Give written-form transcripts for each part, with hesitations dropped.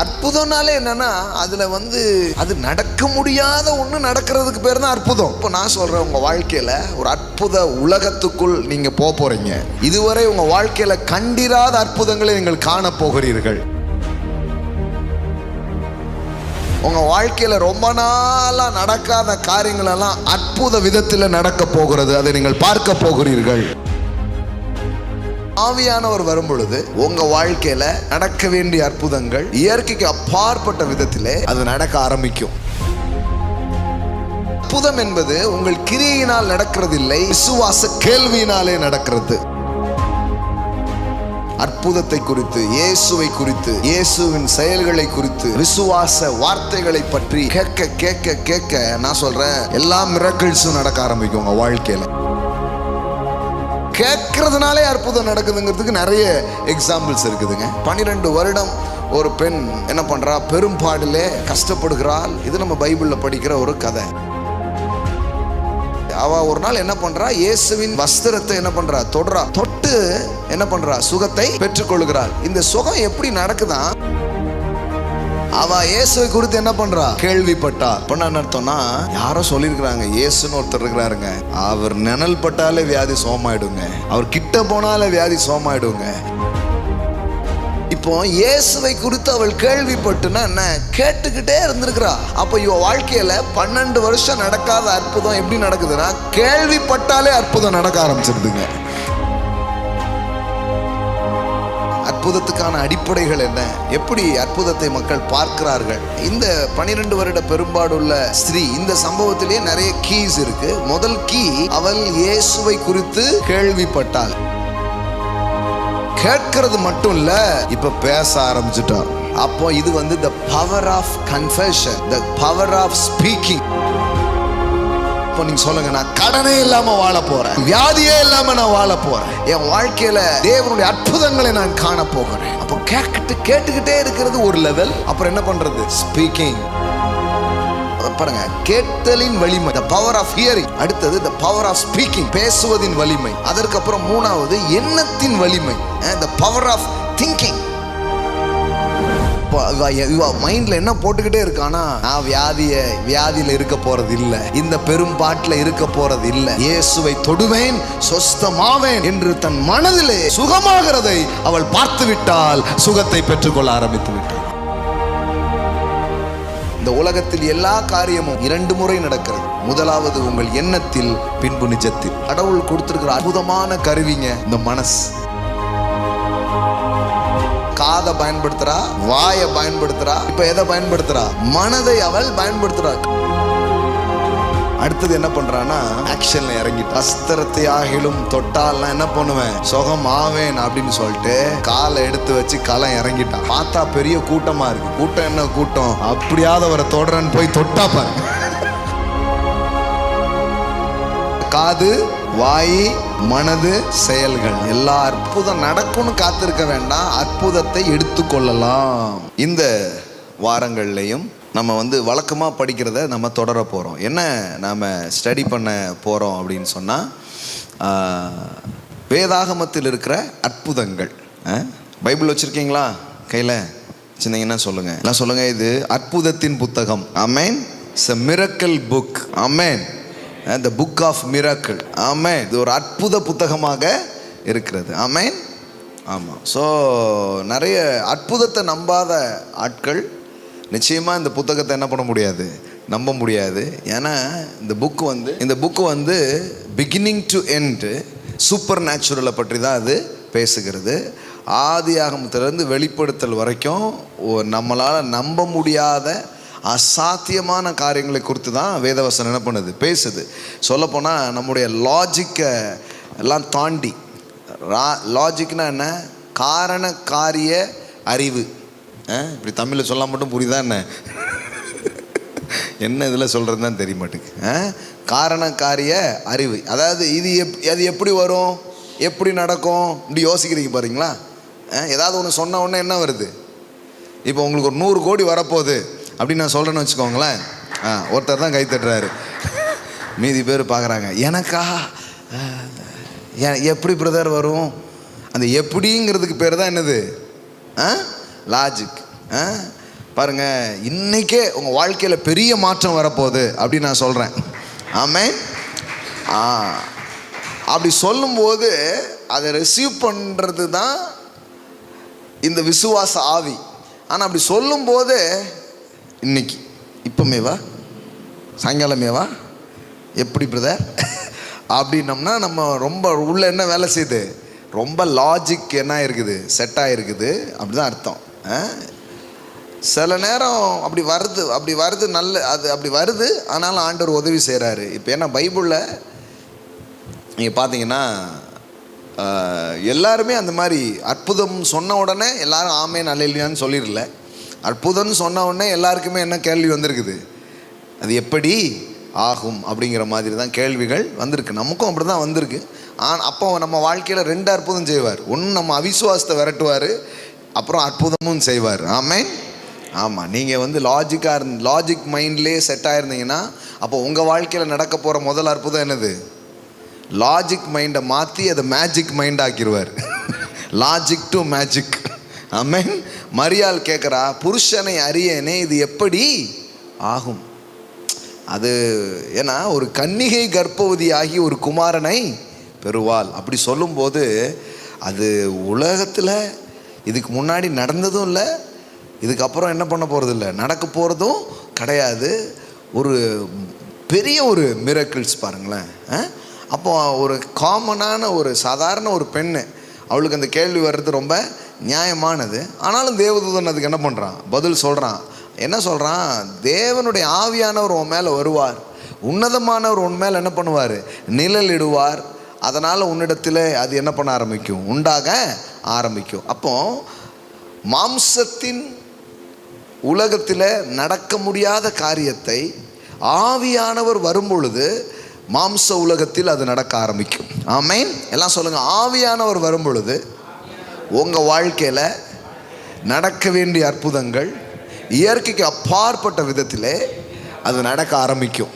அற்புதம்னாலே என்னன்னா அதுல அது நடக்க முடியாத ஒண்ணு நடக்கிறதுக்கு பேர் தான் அற்புதம். இப்போ நான் சொல்றேன், உங்க வாழ்க்கையில ஒரு அற்புத உலகத்துக்குள் நீங்க போறீங்க. இதுவரை உங்க வாழ்க்கையில கண்டிராத அற்புதங்களை நீங்கள் காண போகிறீர்கள். உங்க வாழ்க்கையில ரொம்ப நாளா நடக்காத காரியங்கள் எல்லாம் அற்புத விதத்தில் நடக்க போகிறது. அதை நீங்கள் பார்க்க போகிறீர்கள். ஆவியானவர் வரும் பொழுது உங்க வாழ்க்கையில நடக்க வேண்டிய அற்புதங்கள் இயற்கைக்கு அப்பாற்பட்ட விதத்திலே அது நடக்க ஆரம்பிக்கும். அற்புதம் என்பது உங்கள் கிரியையினால் நடக்கிறதில்லை, விசுவாச கேள்வியினாலே நடக்கிறது. அற்புதத்தை குறித்து, இயேசுவை குறித்து, இயேசுவின் செயல்களை குறித்து, விசுவாச வார்த்தைகளை பற்றி கேட்க கேட்க கேட்க நான் சொல்றேன், எல்லா மிரக்கிள்ஸும் நடக்க ஆரம்பிக்கும் உங்க வாழ்க்கையில. கேட்கறதுனாலே அற்புதம் நடக்குதுங்கிறதுக்கு நிறைய எக்ஸாம்பிள்ஸ் இருக்குதுங்க. 12 வருடம் ஒரு பெண் என்ன பண்றா, பெரும்பாடிலே கஷ்டப்படுகிறாள். இது நம்ம பைபிள்ல படிக்கிற ஒரு கதை. அவ ஒரு நாள் என்ன பண்றா, இயேசுவின் வஸ்திரத்தை என்ன பண்றா, தொடுறா. தொட்டு என்ன பண்றா, சுகத்தை பெற்றுக்கொள்கிறாள். இந்த சுகம் எப்படி நடக்குதான், அவ இயேசுவை குறித்து என்ன பண்றா, கேள்விப்பட்டா. என்ன அர்த்தம்னா, யாரோ சொல்லியிருக்கிறாங்க இயேசுன்னு ஒருத்தர் இருக்கிறாருங்க, அவர் நிழல் பட்டாலே வியாதி சோமாயிடுங்க, அவர் கிட்ட போனாலே வியாதி சோமாயிடுங்க. இப்போ இயேசுவை குறித்து அவள் கேள்விப்பட்டுனா என்ன, கேட்டுக்கிட்டே இருந்திருக்கிறா. அப்ப இவ வாழ்க்கையில 12 வருஷம் நடக்காத அற்புதம் எப்படி நடக்குதுன்னா, கேள்விப்பட்டாலே அற்புதம் நடக்க ஆரம்பிச்சிருதுங்க. அற்புதத்துக்கான அடிப்படைகள் என்ன, எப்படி அற்புதத்தை மக்கள் பார்க்கிறார்கள்? இந்த 12 வருட பெரும்பாடுள்ள ஸ்திரீ, இந்த சம்பவத்திலேயே நிறைய கீஸ் இருக்கு. முதல் கீ, அவள் இயேசுவை குறித்து கேள்விப்பட்டாள். கேட்கிறது மட்டும் இல்ல, இப்ப பேச ஆரம்பிச்சுட்டா. அப்போ இது the power of confession, the power of speaking. இப்போ நீங்க சொல்லுங்க, நான் கடனே இல்லாம வாழ போறேன், வியாதியே இல்லாம நான் வாழ போறேன், என் வாழ்க்கையில தேவனுடைய அற்புதங்களை நான் காண போகிறேன். அப்போ கேட்டுக்கிட்டே இருக்கிறது ஒரு லெவல். அப்புறம் என்ன பண்றது, ஸ்பீக்கிங். பாருங்க, கேட்டலின் வலிமை, the power of hearing. அடுத்தது the power of speaking, பேசுவதின் வலிமை. அதற்கப்புறம் மூணாவது எண்ணத்தின் வலிமை, the power of thinking. மைண்ட்ல என்ன போட்டுக்கிட்டே இருக்கானா, நான் வியாதியில இருக்க போறது இல்ல, இந்த பெரும்பாட்டில் இருக்க போறது இல்ல, இயேசுவை தொடுவேன், சொஸ்தமாவேன் என்று தன் மனதிலே சுகமாகிறதை அவள் பார்த்து விட்டால் சுகத்தை பெற்றுக்கொள்ள ஆரம்பித்து விட்டாள். இந்த உலகத்தில் எல்லா காரியமும் 2 முறை நடக்கிறது. முதலாவது உங்கள் எண்ணத்தில், பின்பு நிஜத்தில். கடவுள் கொடுத்திருக்கிற அற்புதமான கருவிங்க இந்த மனசு. காதை பயன்படுத்துறா, வாயை பயன்படுத்துறா, இப்ப எதை பயன்படுத்துறா, மனதை அவள் பயன்படுத்துறா. அடுத்தது என்ன பண்றான்னா, ஆக்ஷன்ல இறங்கி வஸ்திரத்தை ஆகிலும் தொட்டால் நான் என்ன பண்ணுவேன், சுகம் ஆவேன் அப்படின்னு சொல்லிட்டு காலை எடுத்து வச்சு களம் இறங்கிட்டான். பார்த்தா பெரிய கூட்டமா இருக்கு. கூட்டம் என்ன கூட்டம், அப்படியாவது அவரை தொடரன்னு போய் தொட்டா பாருங்க. காது, வாய், மனது, செயல்கள் எல்லா அற்புதம் நடக்கும்னு காத்திருக்க வேண்டாம், அற்புதத்தை எடுத்துக்கொள்ளலாம். இந்த வாரங்கள்லையும் நம்ம வழக்கமாக படிக்கிறத நம்ம தொடர போகிறோம். என்ன நாம் ஸ்டடி பண்ண போகிறோம் அப்படின்னு சொன்னால், வேதாகமத்தில் இருக்கிற அற்புதங்கள். பைபிள் வச்சுருக்கீங்களா கையில்? சின்னங்கன்னா சொல்லுங்கள், எல்லாம் சொல்லுங்கள், இது அற்புதத்தின் புத்தகம். Amen. It's a miracle book. Amen. the book of miracle. Amen. இது ஒரு அற்புத புத்தகமாக இருக்கிறது. ஆமென். ஆமாம். ஸோ நிறைய அற்புதத்தை நம்பாத ஆட்கள் நிச்சயமாக இந்த புத்தகத்தை என்ன பண்ண முடியாது, நம்ப முடியாது. ஏன்னா இந்த புக்கு பிகினிங் டு எண்ட் சூப்பர் நேச்சுரலை பற்றி தான் அது பேசுகிறது. ஆதியாகமத்திலிருந்து வெளிப்படுத்தல் வரைக்கும் நம்மளால் நம்ப முடியாத அசாத்தியமான காரியங்களை குறித்து தான் வேதவசனம் என்ன பண்ணுது, பேசுது. சொல்லப்போனால் நம்முடைய லாஜிக்கை எல்லாம் தாண்டி, லாஜிக்னா என்ன, காரண காரிய அறிவு. இப்படி தமிழில் சொல்ல மட்டும் புரியுதா என்ன, என்ன இதில் சொல்கிறது தான் தெரிய மாட்டேங்குது. காரண காரிய அறிவு, அதாவது அது எப்படி வரும், எப்படி நடக்கும், இப்படி யோசிக்கிறீங்க பாருங்களா. ஏதாவது ஒன்று சொன்ன உடனே என்ன வருது, இப்போ உங்களுக்கு ஒரு 100 கோடி வரப்போகுது அப்படின்னு நான் சொல்கிறேன்னு வச்சுக்கோங்களேன். ஒருத்தர் தான் கை தட்டுறாரு, மீதி பேர் பார்க்குறாங்க, எனக்கா எப்படி பிரதர் வரும். அந்த எப்படிங்கிறதுக்கு பேர் தான் என்னது, லாஜிக். பாருங்க, இன்னைக்கே உங்க வாழ்க்கையில பெரிய மாற்றம் வரப்போகுது அப்படின்னு நான் சொல்றேன். ஆமென். அப்படி சொல்லும்போது அதை ரிசீவ் பண்றது தான் இந்த விசுவாச ஆவி. ஆனால் அப்படி சொல்லும்போது இன்னைக்கு இப்பமேவா சாயங்காலமேவா எப்படி பிரதர் அப்படின்னம்னா நம்ம ரொம்ப உள்ள என்ன வேலை செய்யுது, ரொம்ப லாஜிக் என்ன இருக்குது, செட் ஆகிருக்குது, அப்படிதான் அர்த்தம். சில நேரம் அப்படி வருது நல்ல, அது அப்படி வருது. ஆனாலும் ஆண்டவர் உதவி செய்கிறாரு. இப்போ ஏன்னா பைபிளில் நீங்கள் பார்த்தீங்கன்னா எல்லாருமே அந்த மாதிரி அற்புதம் சொன்ன உடனே எல்லாரும் ஆமேன் அல்லேலூயான்னு சொல்லிடல. அற்புதம்னு சொன்ன உடனே எல்லாருக்குமே என்ன கேள்வி வந்திருக்குது, அது எப்படி ஆகும் அப்படிங்கிற மாதிரி தான் கேள்விகள் வந்திருக்கு. நமக்கும் அப்படி தான் வந்திருக்கு. அப்போ நம்ம வாழ்க்கையில் 2 அற்புதம் செய்வார். ஒன்று நம்ம அவிசுவாசத்தை விரட்டுவார், அப்புறம் அற்புதமும் செய்வார். ஆமென். ஆமாம், நீங்கள் லாஜிக் மைண்ட்லேயே செட் ஆகிருந்தீங்கன்னா அப்போ உங்கள் வாழ்க்கையில் நடக்க போகிற முதல் அற்புதம் என்னது, லாஜிக் மைண்டை மாற்றி அதை மேஜிக் மைண்ட் ஆக்கிடுவார். Logic to magic. ஆமென். மரியாள் கேட்குறா, புருஷனை அறியேனே இது எப்படி ஆகும்? அது ஏன்னா ஒரு கன்னிகை கர்ப்பவதி ஆகி ஒரு குமாரனை பெறுவாள். அப்படி சொல்லும்போது அது உலகத்தில் இதுக்கு முன்னாடி நடந்ததும் இல்லை, இதுக்கப்புறம் என்ன பண்ண போகிறது இல்லை, நடக்க போகிறதும் கிடையாது. ஒரு பெரிய ஒரு மிரக்கிள்ஸ் பாருங்களேன். அப்போ ஒரு காமனான ஒரு சாதாரண ஒரு பெண்ணு, அவளுக்கு அந்த கேள்வி வர்றது ரொம்ப நியாயமானது. ஆனாலும் தேவதூதன் அதுக்கு என்ன பண்ணுறான், பதில் சொல்கிறான். என்ன சொல்கிறான், தேவனுடைய ஆவியானவர் உன் மேலே வருவார், உன்னதமானவர் உன் மேலே என்ன பண்ணுவார், நிழலிடுவார். அதனால் உன்னிடத்தில் அது என்ன பண்ண ஆரம்பிக்கும், உண்டாக ஆரம்பிக்கும். அப்போ மாம்சத்தின் உலகத்தில் நடக்க முடியாத காரியத்தை ஆவியானவர் வரும் பொழுது மாம்ச உலகத்தில் அது நடக்க ஆரம்பிக்கும். ஆமென். எல்லாம் சொல்லுங்கள், ஆவியானவர் வரும் பொழுது உங்கள் வாழ்க்கையில் நடக்க வேண்டிய அற்புதங்கள் இயற்கைக்கு அப்பாற்பட்ட விதத்திலே அது நடக்க ஆரம்பிக்கும்.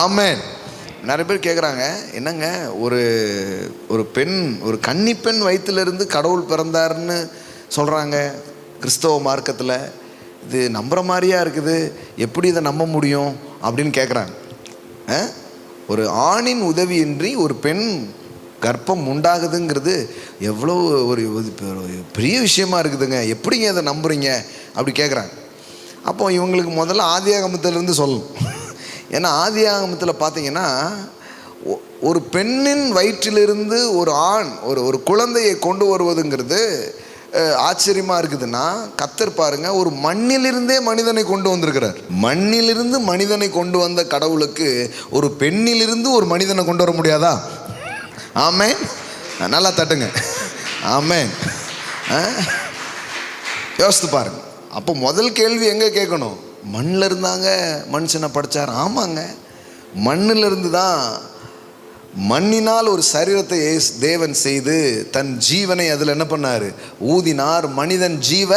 ஆமென். நிறைய பேர் கேட்குறாங்க, என்னங்க ஒரு பெண், ஒரு கன்னி பெண் வயிற்றிலிருந்து கடவுள் பிறந்தாருன்னு சொல்கிறாங்க கிறிஸ்தவ மார்க்கத்தில், இது நம்புகிற மாதிரியா இருக்குது, எப்படி இதை நம்ப முடியும் அப்படின்னு கேட்குறாங்க. ஒரு ஆணின் உதவியின்றி ஒரு பெண் கர்ப்பம் உண்டாகுதுங்கிறது எவ்வளோ ஒரு பெரிய விஷயமா இருக்குதுங்க, எப்படிங்க அதை நம்புறீங்க அப்படி கேட்குறாங்க. அப்போ இவங்களுக்கு முதல்ல ஆதியாகமத்திலேருந்து சொல்லணும். ஏன்னா ஆதியாகமத்தில் பார்த்தீங்கன்னா ஒரு பெண்ணின் வயிற்றிலிருந்து ஒரு ஆண் ஒரு குழந்தையை கொண்டு வருவதுங்கிறது ஆச்சரியமாக இருக்குதுன்னா, கர்த்தர் பாருங்க ஒரு மண்ணிலிருந்தே மனிதனை கொண்டு வந்திருக்கிறார். மண்ணிலிருந்து மனிதனை கொண்டு வந்த கடவுளுக்கு ஒரு பெண்ணிலிருந்து ஒரு மனிதனை கொண்டு வர முடியாதா? ஆமென். நல்லா தட்டுங்க. ஆமென். யோசித்து பாருங்க. அப்போ முதல் கேள்வி எங்கே கேட்கணும், மண்ணில் இருந்தாங்க மனுஷனை படைச்சார். ஆமாங்க, மண்ணில் இருந்து தான், மண்ணினால் ஒரு சரீரத்தை தேவன் செய்து தன் ஜீவனை அதில் என்ன பண்ணார், ஊதினார். மனிதன் ஜீவ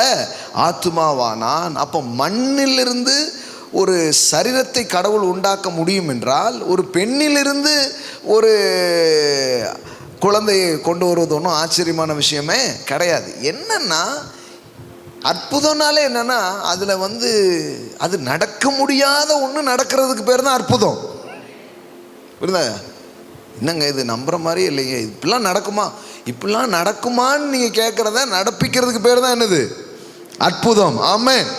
ஆத்துமாவானான். அப்போ மண்ணிலிருந்து ஒரு சரீரத்தை கடவுள் உண்டாக்க முடியும் என்றால் ஒரு பெண்ணிலிருந்து ஒரு குழந்தையை கொண்டு வருவது ஒன்றும் ஆச்சரியமான விஷயமே கிடையாது. என்னன்னா அற்புதம்னாலே என்னன்னா அதில் அது நடக்க முடியாத ஒன்று நடக்கிறதுக்கு பேர் தான் அற்புதம். புரியுதா? என்னங்க இது நம்புற மாதிரி இல்லைங்க, இப்படிலாம் நடக்குமா, இப்படிலாம் நடக்குமான்னு நீங்கள் கேட்குறத நடப்பிக்கிறதுக்கு பேர் தான் என்னது, அற்புதம். ஆமென்.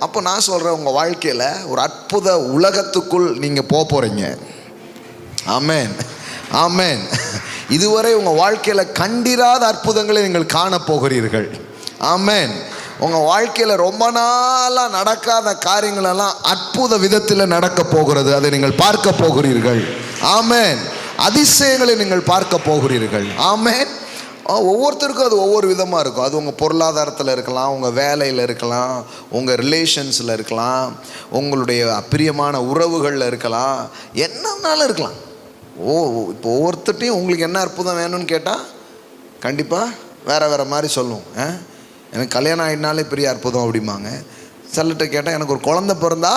அப்போ நான் சொல்கிறேன், உங்கள் வாழ்க்கையில் ஒரு அற்புத உலகத்துக்குள் நீங்கள் போக போகிறீங்க. ஆமென். ஆமென். இதுவரை உங்கள் வாழ்க்கையில் கண்டிராத அற்புதங்களை நீங்கள் காணப்போகிறீர்கள். ஆமென். உங்கள் வாழ்க்கையில் ரொம்ப நாளாக நடக்காத காரியங்களெல்லாம் அற்புத விதத்தில் நடக்க போகிறது, அதை நீங்கள் பார்க்க போகிறீர்கள். ஆமென். அதிசயங்களை நீங்கள் பார்க்க போகிறீர்கள். ஆமென். ஒவ்வொருத்தருக்கும் அது ஒவ்வொரு விதமாக இருக்கும். அது உங்கள் பொருளாதாரத்தில் இருக்கலாம், உங்கள் வேலையில் இருக்கலாம், உங்கள் ரிலேஷன்ஸில் இருக்கலாம், உங்களுடைய பிரியமான உறவுகளில் இருக்கலாம், என்னன்னாலும் இருக்கலாம். இப்போ ஒவ்வொருத்தட்டையும் உங்களுக்கு என்ன அற்புதம் வேணும்னு கேட்டால் கண்டிப்பாக வேறு மாதிரி சொல்லுவோம். எனக்கு கல்யாணம் ஆகினாலே பெரிய அற்புதம் அப்படிம்பாங்க. சிலர்கிட்ட கேட்டால் எனக்கு ஒரு குழந்தை பிறந்தா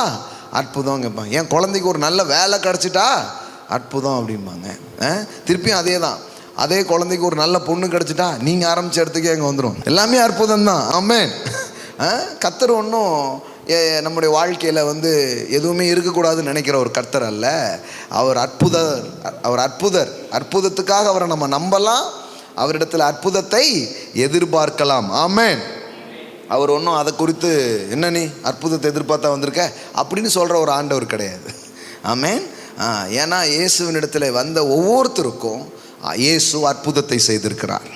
அற்புதம் கேட்பாங்க. என் குழந்தைக்கு ஒரு நல்ல வேலை கிடச்சிட்டா அற்புதம் அப்படிம்பாங்க. திருப்பியும் அதே தான், அதே குழந்தைக்கு ஒரு நல்ல பொண்ணு கிடச்சிட்டா நீங்கள் ஆரம்பித்த இடத்துக்கே அங்கே வந்துடும், எல்லாமே அற்புதம் தான். ஆமென். கர்த்தர் ஒன்றும் நம்முடைய வாழ்க்கையில் வந்து எதுவுமே இருக்கக்கூடாதுன்னு நினைக்கிற ஒரு கர்த்தர் அல்ல. அவர் அற்புதர். அற்புதத்துக்காக அவரை நம்ம நம்பலாம், அவரிடத்தில் அற்புதத்தை எதிர்பார்க்கலாம். ஆமென். அவர் ஒன்றும் அதை குறித்து என்ன நீ அற்புதத்தை எதிர்பார்த்தா வந்திருக்க அப்படின்னு சொல்கிற ஒரு ஆண்டவர் கிடையாது. ஆமென். ஏன்னா இயேசுவினிடத்தில் வந்த ஒவ்வொருத்தருக்கும் இயேசு அற்புதத்தை செய்திருக்கிறார்.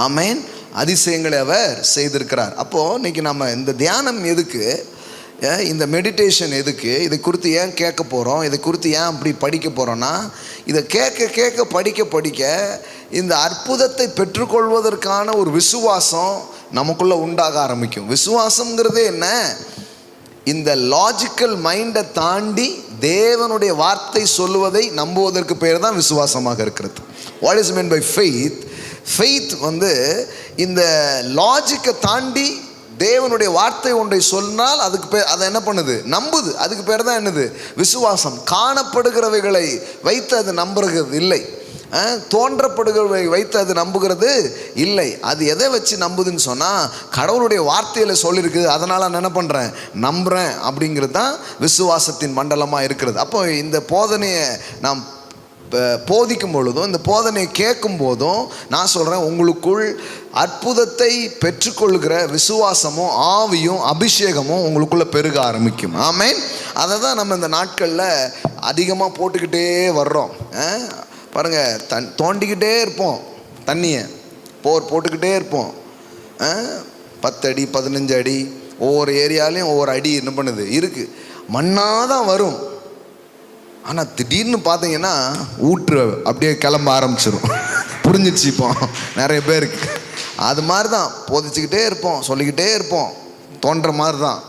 ஆமென். அதிசயங்களை அவர் செய்திருக்கிறார். அப்போது இன்றைக்கி நம்ம இந்த தியானம் எதுக்கு, இந்த மெடிடேஷன் எதுக்கு, இதை குறித்து ஏன் கேட்க போகிறோம், இதை குறித்து ஏன் அப்படி படிக்க போகிறோன்னா, இதை கேட்க படிக்க இந்த அற்புதத்தை பெற்றுக்கொள்வதற்கான ஒரு விசுவாசம் நமக்குள்ளே உண்டாக ஆரம்பிக்கும். விசுவாசங்கிறதே என்ன, இந்த லாஜிக்கல் மைண்டை தாண்டி தேவனுடைய வார்த்தை சொல்லுவதை நம்புவதற்கு பேர் தான் விசுவாசமாக இருக்கிறது. What is mean by faith? Faith வந்து இந்த லாஜிக்கை தாண்டி தேவனுடைய வார்த்தை ஒன்றை சொன்னால் அதுக்கு பேர், அதை என்ன பண்ணுது, நம்புது. அதுக்கு பேர் தான் என்னது, விசுவாசம். காணப்படுகிறவைகளை வைத்து அது நம்புகிறது இல்லை, தோன்றப்படுகிறவை வைத்து அது நம்புகிறது இல்லை. அது எதை வச்சு நம்புதுன்னு சொன்னால், கடவுளுடைய வார்த்தையில் சொல்லியிருக்குது, அதனால் நான் என்ன பண்ணுறேன், நம்புகிறேன் அப்படிங்கிறது தான் விசுவாசத்தின் மண்டலமாக இருக்கிறது. அப்போ இந்த போதனையை நாம் போதிக்கும் பொழுதும், இந்த போதனையை கேட்கும் போதும் நான் சொல்கிறேன், உங்களுக்குள் அற்புதத்தை பெற்றுக்கொள்கிற விசுவாசமும் ஆவியும் அபிஷேகமும் உங்களுக்குள்ளே பெருக ஆரம்பிக்கும். ஆமென். அதை தான் நம்ம இந்த நாட்களில் அதிகமாக போட்டுக்கிட்டே வர்றோம். பாருங்கள், தோண்டிக்கிட்டே இருப்போம், தண்ணியை போட்டுக்கிட்டே இருப்போம். 10 அடி 15 அடி ஒவ்வொரு ஏரியாலையும் ஒவ்வொரு அடி என்ன பண்ணுது இருக்குது, மண்ணாக தான் வரும். ஆனால் திடீர்னு பார்த்தீங்கன்னா ஊற்று அப்படியே கிளம்ப ஆரம்பிச்சிடும். புரிஞ்சிடுச்சு இப்போ நிறைய பேருக்கு. அது மாதிரி தான் போதிச்சுக்கிட்டே இருப்போம், சொல்லிக்கிட்டே இருப்போம், தோன்ற மாதிரி தான்.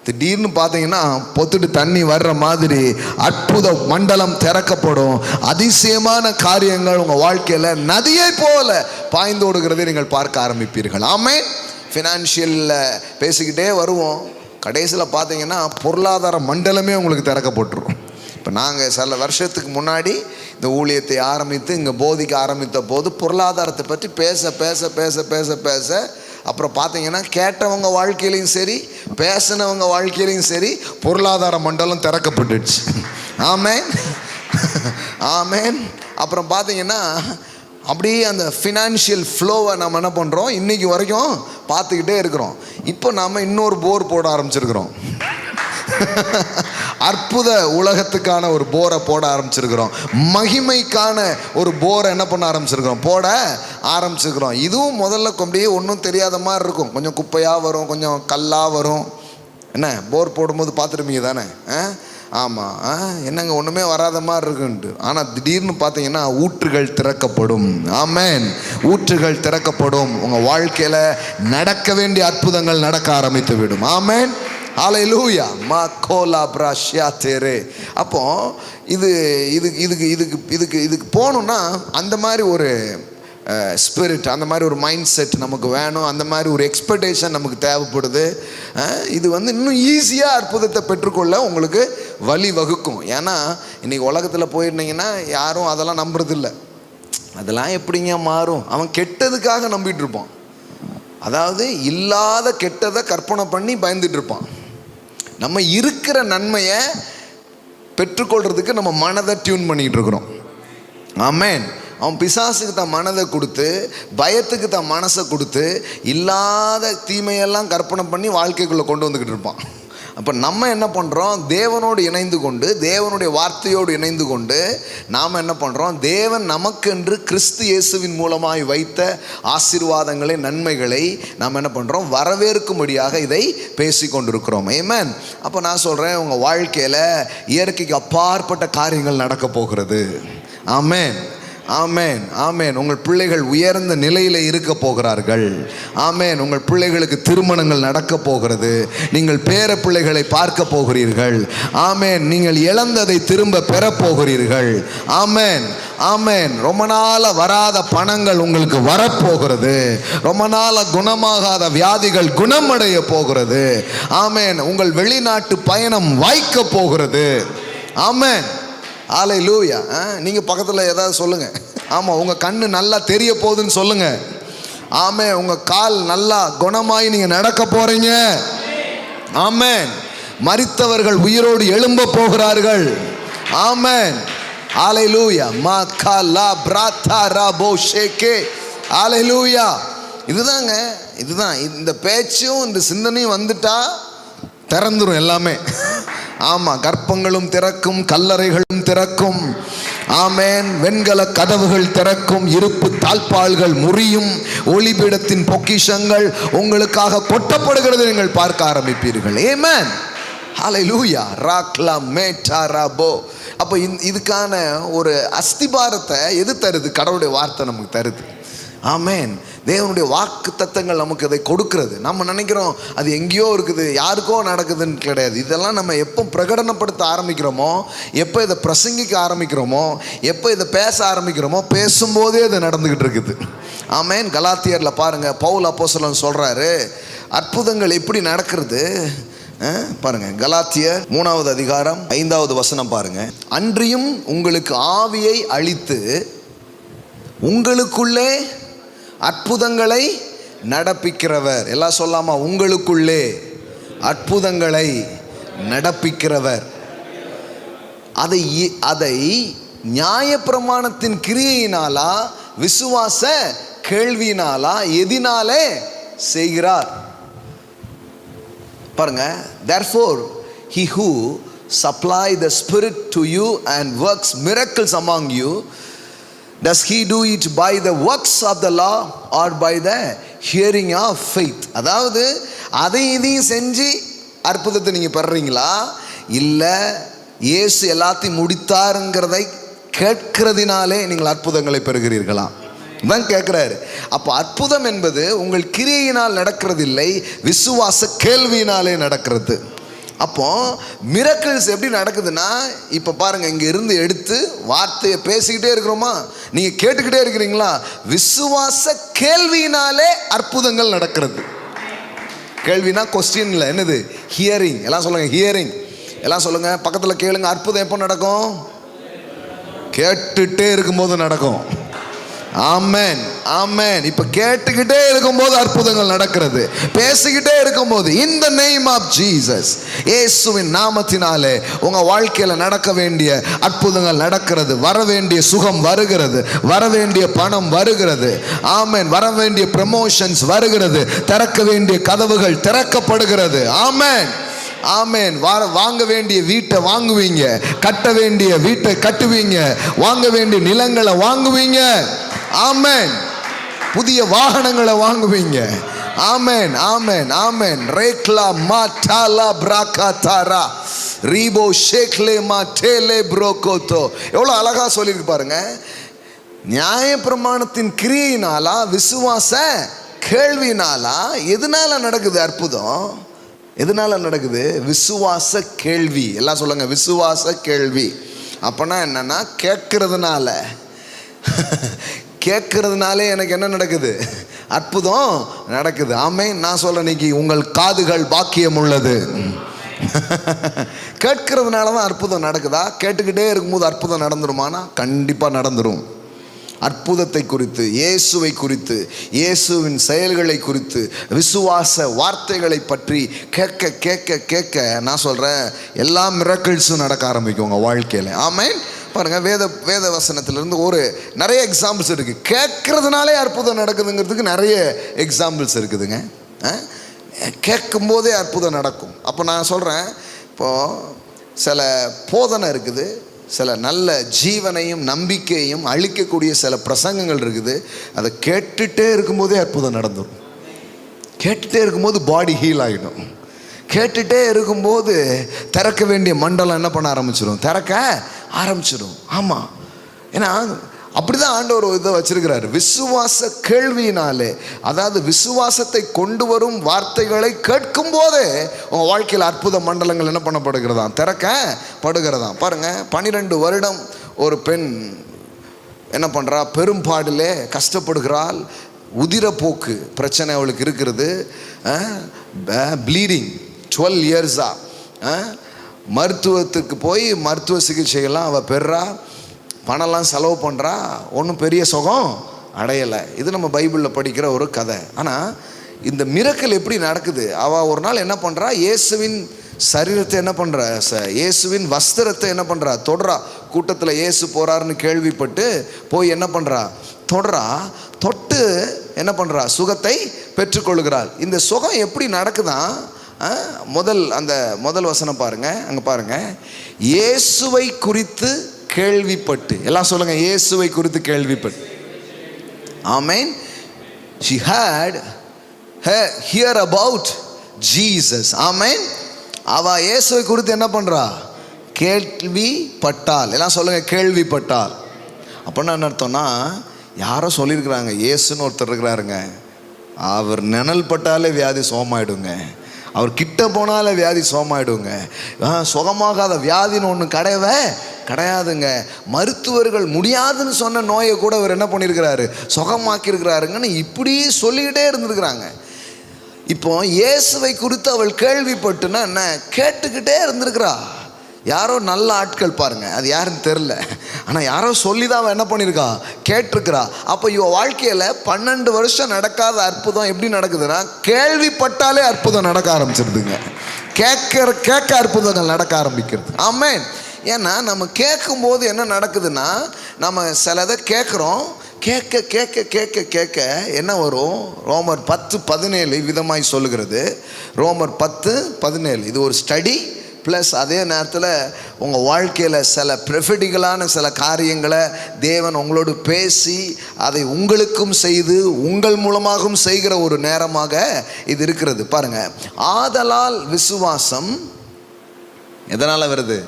திடீர்னு பார்த்தீங்கன்னா பொத்துட்டு தண்ணி வர்ற மாதிரி அற்புத மண்டலம் திறக்கப்படும். அதிசயமான காரியங்கள் உங்கள் வாழ்க்கையில் நதியை போல பாய்ந்து ஓடுகிறதை நீங்கள் பார்க்க ஆரம்பிப்பீர்கள். ஆமென். ஃபினான்ஷியலில் பேசிக்கிட்டே வருவோம், கடைசியில் பார்த்தீங்கன்னா பொருளாதார மண்டலமே உங்களுக்கு திறக்கப்பட்டுரும். இப்போ நாங்கள் சில வருஷத்துக்கு முன்னாடி இந்த ஊழியத்தை ஆரம்பித்து இங்கே போதிக்க ஆரம்பித்த போது பொருளாதாரத்தை பற்றி பேச அப்புறம் பார்த்தீங்கன்னா கேட்டவங்க வாழ்க்கையிலையும் சரி, பேசினவங்க வாழ்க்கையிலையும் சரி, பொருளாதார மண்டலம் திறக்கப்பட்டுடுச்சு. ஆமென், ஆமென். அப்புறம் பார்த்தீங்கன்னா அப்படியே அந்த ஃபினான்ஷியல் ஃப்ளோவை நம்ம என்ன பண்ணுறோம், இன்றைக்கி வரைக்கும் பார்த்துக்கிட்டே இருக்கிறோம். இப்போ நாம் இன்னொரு போர் போட ஆரம்பிச்சிருக்கிறோம். அற்புத உலகத்துக்கான ஒரு போரை போட ஆரம்பிச்சிருக்கிறோம். மகிமைக்கான ஒரு போரை என்ன பண்ண ஆரம்பிச்சிருக்கிறோம், போட ஆரம்பிச்சிருக்கிறோம். இதுவும் முதல்ல அப்படியே ஒன்றும் தெரியாத மாதிரி இருக்கும், கொஞ்சம் குப்பையாக வரும், கொஞ்சம் கல்லாக வரும். என்ன போர் போடும்போது பார்த்துருப்பீங்க தானே? ஆமாம், என்னங்க ஒன்றுமே வராத மாதிரி இருக்குன்ட்டு. ஆனால் திடீர்னு பார்த்தீங்கன்னா ஊற்றுகள் திறக்கப்படும். ஆமென். ஊற்றுகள் திறக்கப்படும். உங்கள் வாழ்க்கையில் நடக்க வேண்டிய அற்புதங்கள் நடக்க ஆரம்பித்து விடும். ஆமென். ஹல்லேலூயா. மாகோலா பிரஷ்யா தேரே. அப்போ இதுக்கு போகணுன்னா அந்த மாதிரி ஒரு ஸ்பிரிட், அந்த மாதிரி ஒரு மைண்ட் செட் நமக்கு வேணும். அந்த மாதிரி ஒரு எக்ஸ்பெக்டேஷன் நமக்கு தேவைப்படுது. இது வந்து இன்னும் ஈஸியாக அற்புதத்தை பெற்றுக்கொள்ள உங்களுக்கு வழி வகுக்கும். ஏன்னா இன்றைக்கி உலகத்தில் போயிருந்தீங்கன்னா யாரும் அதெல்லாம் நம்புறதில்ல. அதெல்லாம் எப்படிங்க மாறும், அவன் கெட்டதுக்காக நம்பிட்டு இருப்பான். அதாவது இல்லாத கெட்டதை கற்பனை பண்ணி பயந்துட்டு இருப்பான். நம்ம இருக்கிற நன்மையை பெற்றுக்கொள்றதுக்கு நம்ம மனதை டியூன் பண்ணிக்கிட்டு இருக்கிறோம். ஆமென். அவன் பிசாசுக்கு தான் மனதை கொடுத்து, பயத்துக்கு தான் மனசை கொடுத்து, இல்லாத தீமையெல்லாம் கற்பனை பண்ணி வாழ்க்கைக்குள்ளே கொண்டு வந்துக்கிட்டு இருப்பான். அப்போ நம்ம என்ன பண்ணுறோம், தேவனோடு இணைந்து கொண்டு, தேவனுடைய வார்த்தையோடு இணைந்து கொண்டு நாம் என்ன பண்ணுறோம், தேவன் நமக்கென்று கிறிஸ்து இயேசுவின் மூலமாய் வைத்த ஆசீர்வாதங்களை, நன்மைகளை நாம் என்ன பண்ணுறோம், வரவேற்கும்படியாக இதை பேசி கொண்டிருக்கிறோம். ஆமென். அப்போ நான் சொல்கிறேன், உங்கள் வாழ்க்கையில் இயற்கைக்கு அப்பாற்பட்ட காரியங்கள் நடக்க போகிறது. ஆமென், ஆமென், ஆமென். உங்கள் பிள்ளைகள் உயர்ந்த நிலையில் இருக்க போகிறார்கள். ஆமென். உங்கள் பிள்ளைகளுக்கு திருமணங்கள் நடக்க போகிறது. நீங்கள் பேர பிள்ளைகளை பார்க்க போகிறீர்கள். ஆமென். நீங்கள் இழந்ததை திரும்ப பெறப்போகிறீர்கள். ஆமென், ஆமென். ரொம்ப நாளாக வராத பணங்கள் உங்களுக்கு வரப்போகிறது. ரொம்ப நாளாக குணமாகாத வியாதிகள் குணமடைய போகிறது. ஆமென். உங்கள் வெளிநாட்டு பயணம் வாய்க்க போகிறது. ஆமென். ஹல்லேலூயா. நீங்கள் பக்கத்தில் ஏதாவது சொல்லுங்கள். ஆமாம், உங்கள் கண்ணு நல்லா தெரிய போகுதுன்னு சொல்லுங்கள். ஆமென். உங்கள் கால் நல்லா குணமாகி நீங்கள் நடக்க போகிறீங்க. ஆமென். மரித்தவர்கள் உயிரோடு எழும்ப போகிறார்கள். ஆமென். ஹalleluya. மக்கலா பிரதரபோ ஷேகே. ஹalleluya. இதுதான் இந்த பேச்சும் இந்த சிந்தனையும் வந்துட்டா திறந்துரும் எல்லாமே. ஆமா, கர்ப்பங்களும் திறக்கும், கல்லறைகளும் திறக்கும். ஆமென். வெண்கல கதவுகள் திறக்கும், இருப்பு தாழ்பாள்கள் முறியும், ஒளிபீடத்தின் பொக்கிஷங்கள் உங்களுக்காக கொட்டப்படுகிறது நீங்கள் பார்க்க ஆரம்பிப்பீர்கள். ஆமென். ஹalleluya. ராக்லா மேட்டாராபோ. அப்போ இதுக்கான ஒரு அஸ்திபாரத்தை எது தருது? கடவுளுடைய வார்த்தை நமக்கு தருது. ஆமென். தேவனுடைய வாக்கு தத்தங்கள் நமக்கு அதை கொடுக்கிறது. நம்ம நினைக்கிறோம் அது எங்கேயோ இருக்குது, யாருக்கோ நடக்குதுன்னு கிடையாது. இதெல்லாம் நம்ம எப்போ பிரகடனப்படுத்த ஆரம்பிக்கிறோமோ, எப்போ இதை பிரசங்கிக்க ஆரம்பிக்கிறோமோ, எப்போ இதை பேச ஆரம்பிக்கிறோமோ, பேசும்போதே இது நடந்துக்கிட்டு இருக்குது. ஆமென். கலாத்தியரில் பாருங்கள், பவுல் அப்போஸ்தலன் சொல்கிறாரு அற்புதங்கள் எப்படி நடக்கிறது பாருங்க. கலாத்தியர் 3வது அதிகாரம் 5வது வசனம் பாருங்க. அன்றியும் உங்களுக்கு ஆவியை அளித்து உங்களுக்குள்ளே அற்புதங்களை நடப்பிக்கிறவர். எல்லாம் சொல்லாமா? உங்களுக்குள்ளே அற்புதங்களை நடப்பிக்கிறவர். அதை நியாயப்பிரமாணத்தின் கிரியையினாலா, விசுவாச கேள்வியினாலா, எதினாலே செய்கிறார்? பாருங்க. Therefore he who supply the spirit to you and works miracles among you, does he do it by the works of the law or by the hearing of faith? அதாவது அதை இதையும் செஞ்சு அற்புதத்தை நீங்க பெறுறீங்களா, இல்ல இயேசு எல்லாத்தையும் முடித்தாருங்கிறதை கேட்கிறதினாலே நீங்கள் அற்புதங்களை பெறுகிறீர்களா தான் கேட்கிறாரு. அப்போ அற்புதம் என்பது உங்கள் கிரியையினால் நடக்கிறதில்லை, விசுவாச கேள்வியினாலே நடக்கிறது. அப்போ மிரக்கிள்ஸ் எப்படி நடக்குதுன்னா, இப்போ பாருங்க, இங்க இருந்து எடுத்து வார்த்தையை பேசிக்கிட்டே இருக்கிறோமா, நீங்க கேட்டுக்கிட்டே இருக்கிறீங்களா, விசுவாச கேள்வியினாலே அற்புதங்கள் நடக்கிறது. கேள்வினா கொஸ்டின்ல என்னது? ஹியரிங். எல்லாம் சொல்லுங்க, ஹியரிங். எல்லாம் சொல்லுங்க, பக்கத்துல கேளுங்க. அற்புதம் எப்போ நடக்கும்? கேட்டுட்டே இருக்கும்போது நடக்கும். ஆமென், ஆமென். இப்ப கேட்டுக்கிட்டே இருக்கும்போது அற்புதங்கள் நடக்கிறது. பேசிக்கிட்டே இருக்கும்போது in the name of Jesus, இயேசுவின் நாமத்தினாலே உங்க வாழ்க்கையில நடக்க வேண்டிய அற்புதங்கள் நடக்கிறது. வர வேண்டிய சுகம் வருகிறது, வர வேண்டிய பணம் வருகிறது. ஆமென். வர வேண்டிய ப்ரமோஷன்ஸ் வருகிறது, திறக்க வேண்டிய கதவுகள் திறக்கப்படுகிறது. ஆமென், ஆமென். வாங்க வேண்டிய வீட்டை வாங்குவீங்க, கட்ட வேண்டிய வீட்டை கட்டுவீங்க, வாங்க வேண்டிய நிலங்களை வாங்குவீங்க. ஆமென். புதிய வாகனங்களை வாங்குவீங்க. ஆமென், ஆமென், ஆமென். ரேக்லா மாட்டாலா பிராகாதாரா ரீபோ ஷேக்லே மாட்டேலே ப்ரோகோதோ. எவ்வளோ அழகா சொல்லியிருக்கு பாருங்க. நியாயப்பிரமாணத்தின் கிரியையினாலா, விசுவாச கேள்வினாலா, எதனால நடக்குது அற்புதம்? எதனால நடக்குது? விசுவாச கேள்வி. எல்லாம் சொல்லுங்க, விசுவாச கேள்வி. அப்பனா என்னன்னா, கேட்கறதுனால கேட்கறதுனாலே எனக்கு என்ன நடக்குது? அற்புதம் நடக்குது. ஆமென். நான் சொல்றேன், இன்னைக்கு உங்கள் காதுகள் பாக்கியம் உள்ளது. கேட்கறதுனால தான் அற்புதம் நடக்குதா? கேட்டுக்கிட்டே இருக்கும்போது அற்புதம் நடந்துருமானா? கண்டிப்பா நடந்துரும். அற்புதத்தை குறித்து, இயேசுவை குறித்து, இயேசுவின் செயல்களை குறித்து, விசுவாச வார்த்தைகளை பற்றி கேட்க கேட்க கேட்க நான் சொல்றேன், எல்லா மிரக்கிள்ஸும் நடக்க ஆரம்பிக்கும் உங்க வாழ்க்கையில. ஆமென். பாருங்க, வேத வசனத்திலிருந்து ஒரு நிறைய எக்ஸாம்பிள்ஸ் இருக்கு. கேட்கறதுனாலே அற்புதம் நடக்குதுங்கிறதுக்கு நிறைய எக்ஸாம்பிள்ஸ் இருக்குதுங்க. கேட்கும் போதே அற்புதம் நடக்கும். அப்போ நான் சொல்றேன், இப்போ சில போதனை இருக்குது, சில நல்ல ஜீவனையும் நம்பிக்கையும் அளிக்கக்கூடிய சில பிரசங்கங்கள் இருக்குது. அதை கேட்டுட்டே இருக்கும்போதே அற்புதம் நடந்துடும். கேட்டுட்டே இருக்கும்போது பாடி ஹீல் ஆகிடும். கேட்டுட்டே இருக்கும்போது திறக்க வேண்டிய மண்டலம் என்ன பண்ண ஆரம்பிச்சிடும்? திறக்க ஆரம்பிச்சிடும். ஆமாம். ஏன்னா அப்படிதான் ஆண்டவர் ஒரு இதை வச்சிருக்கிறாரு. விசுவாச கேள்வியினாலே, அதாவது விசுவாசத்தை கொண்டு வரும் வார்த்தைகளை கேட்கும் போதே உங்க வாழ்க்கையில் அற்புத மண்டலங்கள் என்ன பண்ணப்படுகிறதாம்? திறக்கப்படுகிறதாம். பாருங்க, 12 வருடம் ஒரு பெண் என்ன பண்றா? பெரும்பாடிலே கஷ்டப்படுகிறாள். உதிரப்போக்கு பிரச்சனை அவளுக்கு இருக்கிறது. ப்ளீடிங் 12 இயர்ஸா. மருத்துவத்துக்கு போய் மருத்துவ சிகிச்சைகள்லாம் அவள் பெறா, பணம்லாம் செலவு பண்ணுறா, ஒன்றும் பெரிய சுகம் அடையலை. இது நம்ம பைபிளில் படிக்கிற ஒரு கதை. ஆனால் இந்த மிரக்கல் எப்படி நடக்குது? அவள் ஒரு நாள் என்ன பண்ணுறா? இயேசுவின் சரீரத்தை என்ன பண்ணுறா, இயேசுவின் வஸ்திரத்தை என்ன பண்ணுறா, தொடுறா. கூட்டத்தில் இயேசு போகிறாருன்னு கேள்விப்பட்டு போய் என்ன பண்ணுறா, தொடுறா. தொட்டு என்ன பண்ணுறா, சுகத்தை பெற்றுக்கொள்கிறாள். இந்த சுகம் எப்படி நடக்குதான்? முதல் வசனம் பாருங்க, அங்கே பாருங்க. இயேசுவை குறித்து கேள்விப்பட்டு, எல்லாம் சொல்லுங்க, இயேசுவை குறித்து கேள்விப்பட்டு. ஆமென். She had hear about Jesus. ஆமென். அவ இயேசுவை குறித்து என்ன பண்றா, கேள்விப்பட்டாள். எல்லாம் சொல்லுங்க, கேள்விப்பட்டாள். அப்படின்னா என்ன அர்த்தம்னா, யாரோ சொல்லியிருக்கிறாங்க, இயேசுன்னு ஒருத்தர் இருக்கிறாருங்க, அவர் நிழல் பட்டாலே வியாதி சுகமாயிடுங்க, அவர் கிட்ட போனாலே வியாதி சுகமாயிடுங்க. சுகமாகாத வியாதின்னு ஒன்று கிடையாதுங்க. மருத்துவர்கள் முடியாதுன்னு சொன்ன நோயை கூட அவர் என்ன பண்ணியிருக்கிறாரு, சுகமாக்கியிருக்கிறாருங்கன்னு இப்படி சொல்லிக்கிட்டே இருந்திருக்கிறாங்க. இப்போ இயேசுவை குறித்து அவள் கேள்விப்பட்டுன்னா என்ன, கேட்டுக்கிட்டே இருந்திருக்கிறா. யாரோ நல்ல ஆட்கள் பாருங்க, அது யாருன்னு தெரில, ஆனால் யாரோ சொல்லி தான் அவன் என்ன பண்ணியிருக்கா, கேட்டிருக்கிறா. அப்போ இவ வாழ்க்கையில் 12 வருஷம் நடக்காத அற்புதம் எப்படி நடக்குதுன்னா, கேள்விப்பட்டாலே அற்புதம் நடக்க ஆரம்பிச்சிருதுங்க. கேட்க அற்புதங்கள் நடக்க ஆரம்பிக்கிறது. ஆமென். ஏன்னா நம்ம கேட்கும்போது என்ன நடக்குதுன்னா, நம்ம சிலதை கேட்குறோம், கேட்க கேட்க கேட்க கேட்க என்ன வரும், ரோமர் 10:17 விதமாய் சொல்லுகிறது. ரோமர் 10:17 இது ஒரு ஸ்டடி ப்ளஸ் அதே நேரத்தில் உங்கள் வாழ்க்கையில் சில ப்ரொஃபெட்டிக்கலான சில காரியங்களை தேவன் உங்களோடு பேசி அதை உங்களுக்கும் செய்து உங்கள் மூலமாகவும் செய்கிற ஒரு நேரமாக இது இருக்கிறது. பாருங்கள், ஆதலால் விசுவாசம் எதனால் வருது,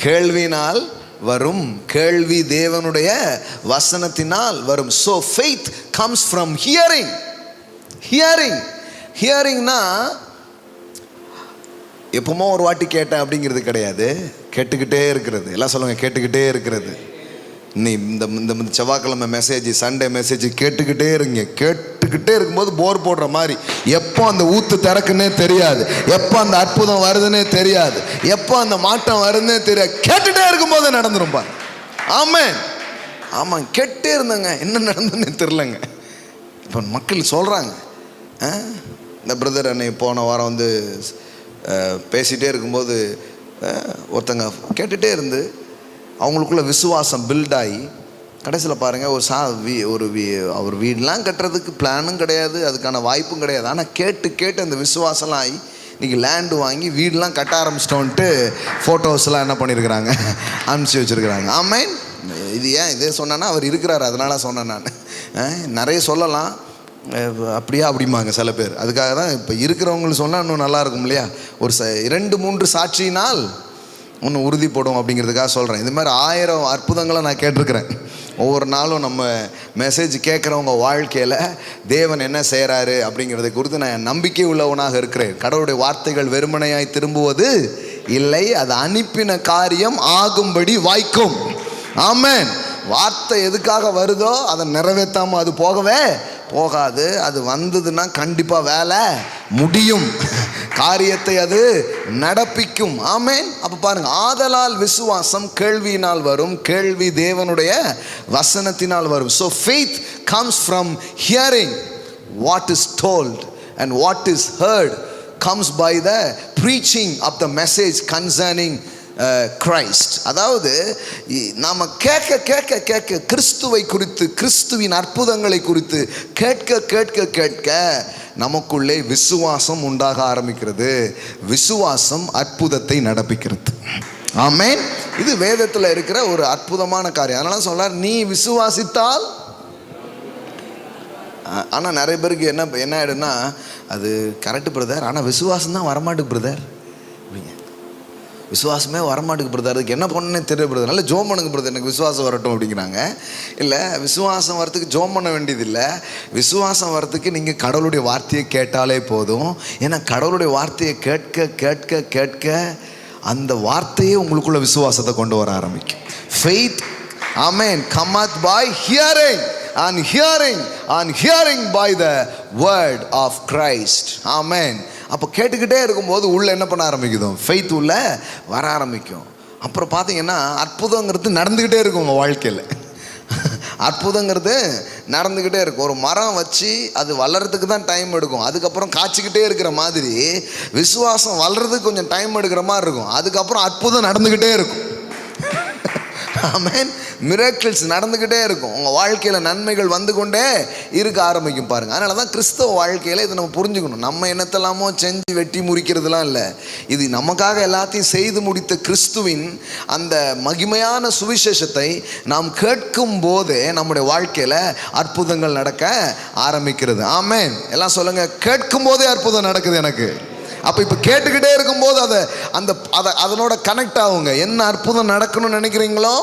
கேள்வினால் வரும், கேள்வி தேவனுடைய வசனத்தினால் வரும். So faith comes from hearing. ஹியரிங்னா எப்பவுமோ ஒரு வாட்டி கேட்டேன் அப்படிங்கிறது கிடையாது, கேட்டுக்கிட்டே இருக்கிறது. எல்லாம் சொல்லுங்க, கேட்டுக்கிட்டே இருக்கிறது. நீ இந்த செவ்வாய்க்கிழமை மெசேஜ், சண்டே மெசேஜ் கேட்டுக்கிட்டே இருங்க. கேட்டுக்கிட்டே இருக்கும்போது போர் போடுற மாதிரி, எப்போ அந்த ஊத்து திறக்குன்னே தெரியாது, எப்போ அந்த அற்புதம் வருதுன்னே தெரியாது, எப்போ அந்த மாற்றம் வருதுன்னே தெரியாது. கேட்டுகிட்டே இருக்கும்போது நடந்துரும்பா. ஆமாம், கேட்டே இருந்தாங்க, என்ன நடந்துன்னு தெரிலங்க. இப்போ மக்கள் சொல்கிறாங்க, இந்த பிரதர் அன்னை போன வாரம் வந்து பேசிகிட்டே இருக்கும்போது ஒருத்தங்க கேட்டுகிட்டே இருந்து அவங்களுக்குள்ள விசுவாசம் பில்டாகி கடைசியில் பாருங்கள், அவர் வீடெலாம் கட்டுறதுக்கு பிளானும் கிடையாது, அதுக்கான வாய்ப்பும் கிடையாது. ஆனால் கேட்டு அந்த விசுவாசம்லாம் ஆகி இன்றைக்கி லேண்டு வாங்கி வீடெலாம் கட்ட ஆரம்பிச்சிட்டோன்ட்டு ஃபோட்டோஸ்லாம் என்ன பண்ணியிருக்கிறாங்க, அனுப்பிச்சி வச்சுருக்கிறாங்க. ஆமென். இது ஏன் இதே சொன்னேன்னா, அவர் இருக்கிறார் அதனால சொன்னேன் நான். நிறைய சொல்லலாம், அப்படியா அப்படிம்பாங்க சில பேர். அதுக்காக தான் இப்போ இருக்கிறவங்களுக்கு சொன்னால் இன்னும் நல்லாயிருக்கும் இல்லையா. ஒரு 2-3 சாட்சியினால் ஒன்று உறுதிப்படும் அப்படிங்கிறதுக்காக சொல்கிறேன். இது மாதிரி 1000 அற்புதங்களை நான் கேட்டிருக்கிறேன். ஒவ்வொரு நாளும் நம்ம மெசேஜ் கேட்குறவங்க வாழ்க்கையில் தேவன் என்ன செய்கிறாரு அப்படிங்கிறத குறித்து நான் நம்பிக்கை உள்ளவனாக இருக்கிறேன். கடவுளுடைய வார்த்தைகள் வெறுமனையாய் திரும்புவது இல்லை, அது அனுப்பின காரியம் ஆகும்படி வாய்க்கும். ஆமென். வார்த்தை எதுக்காக வருதோ அதை நிறைவேற்றாமல் அது போகவே போகாது. அது வந்ததுன்னா கண்டிப்பாக வேலை முடியும், காரியத்தை அது நடப்பிக்கும். ஆமென். அப்போ பாருங்கள், ஆதலால் விசுவாசம் கேள்வியினால் வரும், கேள்வி தேவனுடைய வசனத்தினால் வரும். So faith comes from hearing what is told, and what is heard comes by the preaching of the message concerning Christ. அதாவது நாம் கேட்க கிறிஸ்துவை குறித்து, கிறிஸ்துவின் அற்புதங்களை குறித்து கேட்க நமக்குள்ளே விசுவாசம் உண்டாக ஆரம்பிக்கிறது. விசுவாசம் அற்புதத்தை நடப்பிக்கிறது. ஆமென். இது வேதத்தில் இருக்கிற ஒரு அற்புதமான காரியம். அதனால சொல்றார், நீ விசுவாசித்தால். ஆனால் நிறைய பேருக்கு என்ன ஆயிடுன்னா, அது கரெக்டு பிரதர், ஆனால் விசுவாசம் தான் வரமாட்டுக்கு பிரதர், விசுவாசமே வரமாட்டுக்கு பிரதர், அதுக்கு என்ன பண்ணனே தெரிய பிரதர், நல்ல ஜோம் பண்ணுங்க பிரதர், எனக்கு விசுவாசம் வரட்டும் அப்படிங்கிறாங்க. இல்லை, விசுவாசம் வரத்துக்கு ஜோம் பண்ண வேண்டியதில்லை. விசுவாசம் வரத்துக்கு நீங்கள் கடவுளுடைய வார்த்தையை கேட்டாலே போதும். ஏன்னா கடவுளுடைய வார்த்தையை கேட்க அந்த வார்த்தையே உங்களுக்குள்ள விசுவாசத்தை கொண்டு வர ஆரம்பிக்கும். Faith, amen, cometh by hearing, and hearing by the word of Christ. ஆமென். அப்போ கேட்டுக்கிட்டே இருக்கும்போது உள்ளே என்ன பண்ண ஆரம்பிக்குதும், ஃபெய்த் உள்ள வர ஆரம்பிக்கும். அப்புறம் பார்த்தீங்கன்னா அற்புதங்கிறது நடந்துக்கிட்டே இருக்கும் உங்கள் வாழ்க்கையில். அற்புதங்கிறது நடந்துக்கிட்டே இருக்கும். ஒரு மரம் வச்சு அது வளர்கிறதுக்கு தான் டைம் எடுக்கும், அதுக்கப்புறம் காய்ச்சிக்கிட்டே இருக்கிற மாதிரி விசுவாசம் வளர்றதுக்கு கொஞ்சம் டைம் எடுக்கிற மாதிரி இருக்கும், அதுக்கப்புறம் அற்புதம் நடந்துக்கிட்டே இருக்கும். ஆமென். மிராக்கிள்ஸ் நடந்துக்கிட்டே இருக்கும். உங்கள் வாழ்க்கையில் நன்மைகள் வந்து கொண்டே இருக்க ஆரம்பிக்கும் பாருங்கள். அதனால தான் கிறிஸ்தவ வாழ்க்கையில் இதை நம்ம புரிஞ்சுக்கணும். நம்ம என்னத்தெல்லாமோ செஞ்சு வெட்டி முறிக்கிறதுலாம் இல்லை. இது நமக்காக எல்லாத்தையும் செய்து முடித்த கிறிஸ்துவின் அந்த மகிமையான சுவிசேஷத்தை நாம் கேட்கும் போதே நம்முடைய வாழ்க்கையில் அற்புதங்கள் நடக்க ஆரம்பிக்கிறது. ஆமென். எல்லாம் சொல்லுங்கள், கேட்கும் போதே அற்புதம் நடக்குது எனக்கு. அப்போ இப்போ கேட்டுக்கிட்டே இருக்கும்போது அதனோட கனெக்ட் ஆகுங்க. என்ன அற்புதம் நடக்கணும்னு நினைக்கிறீங்களோ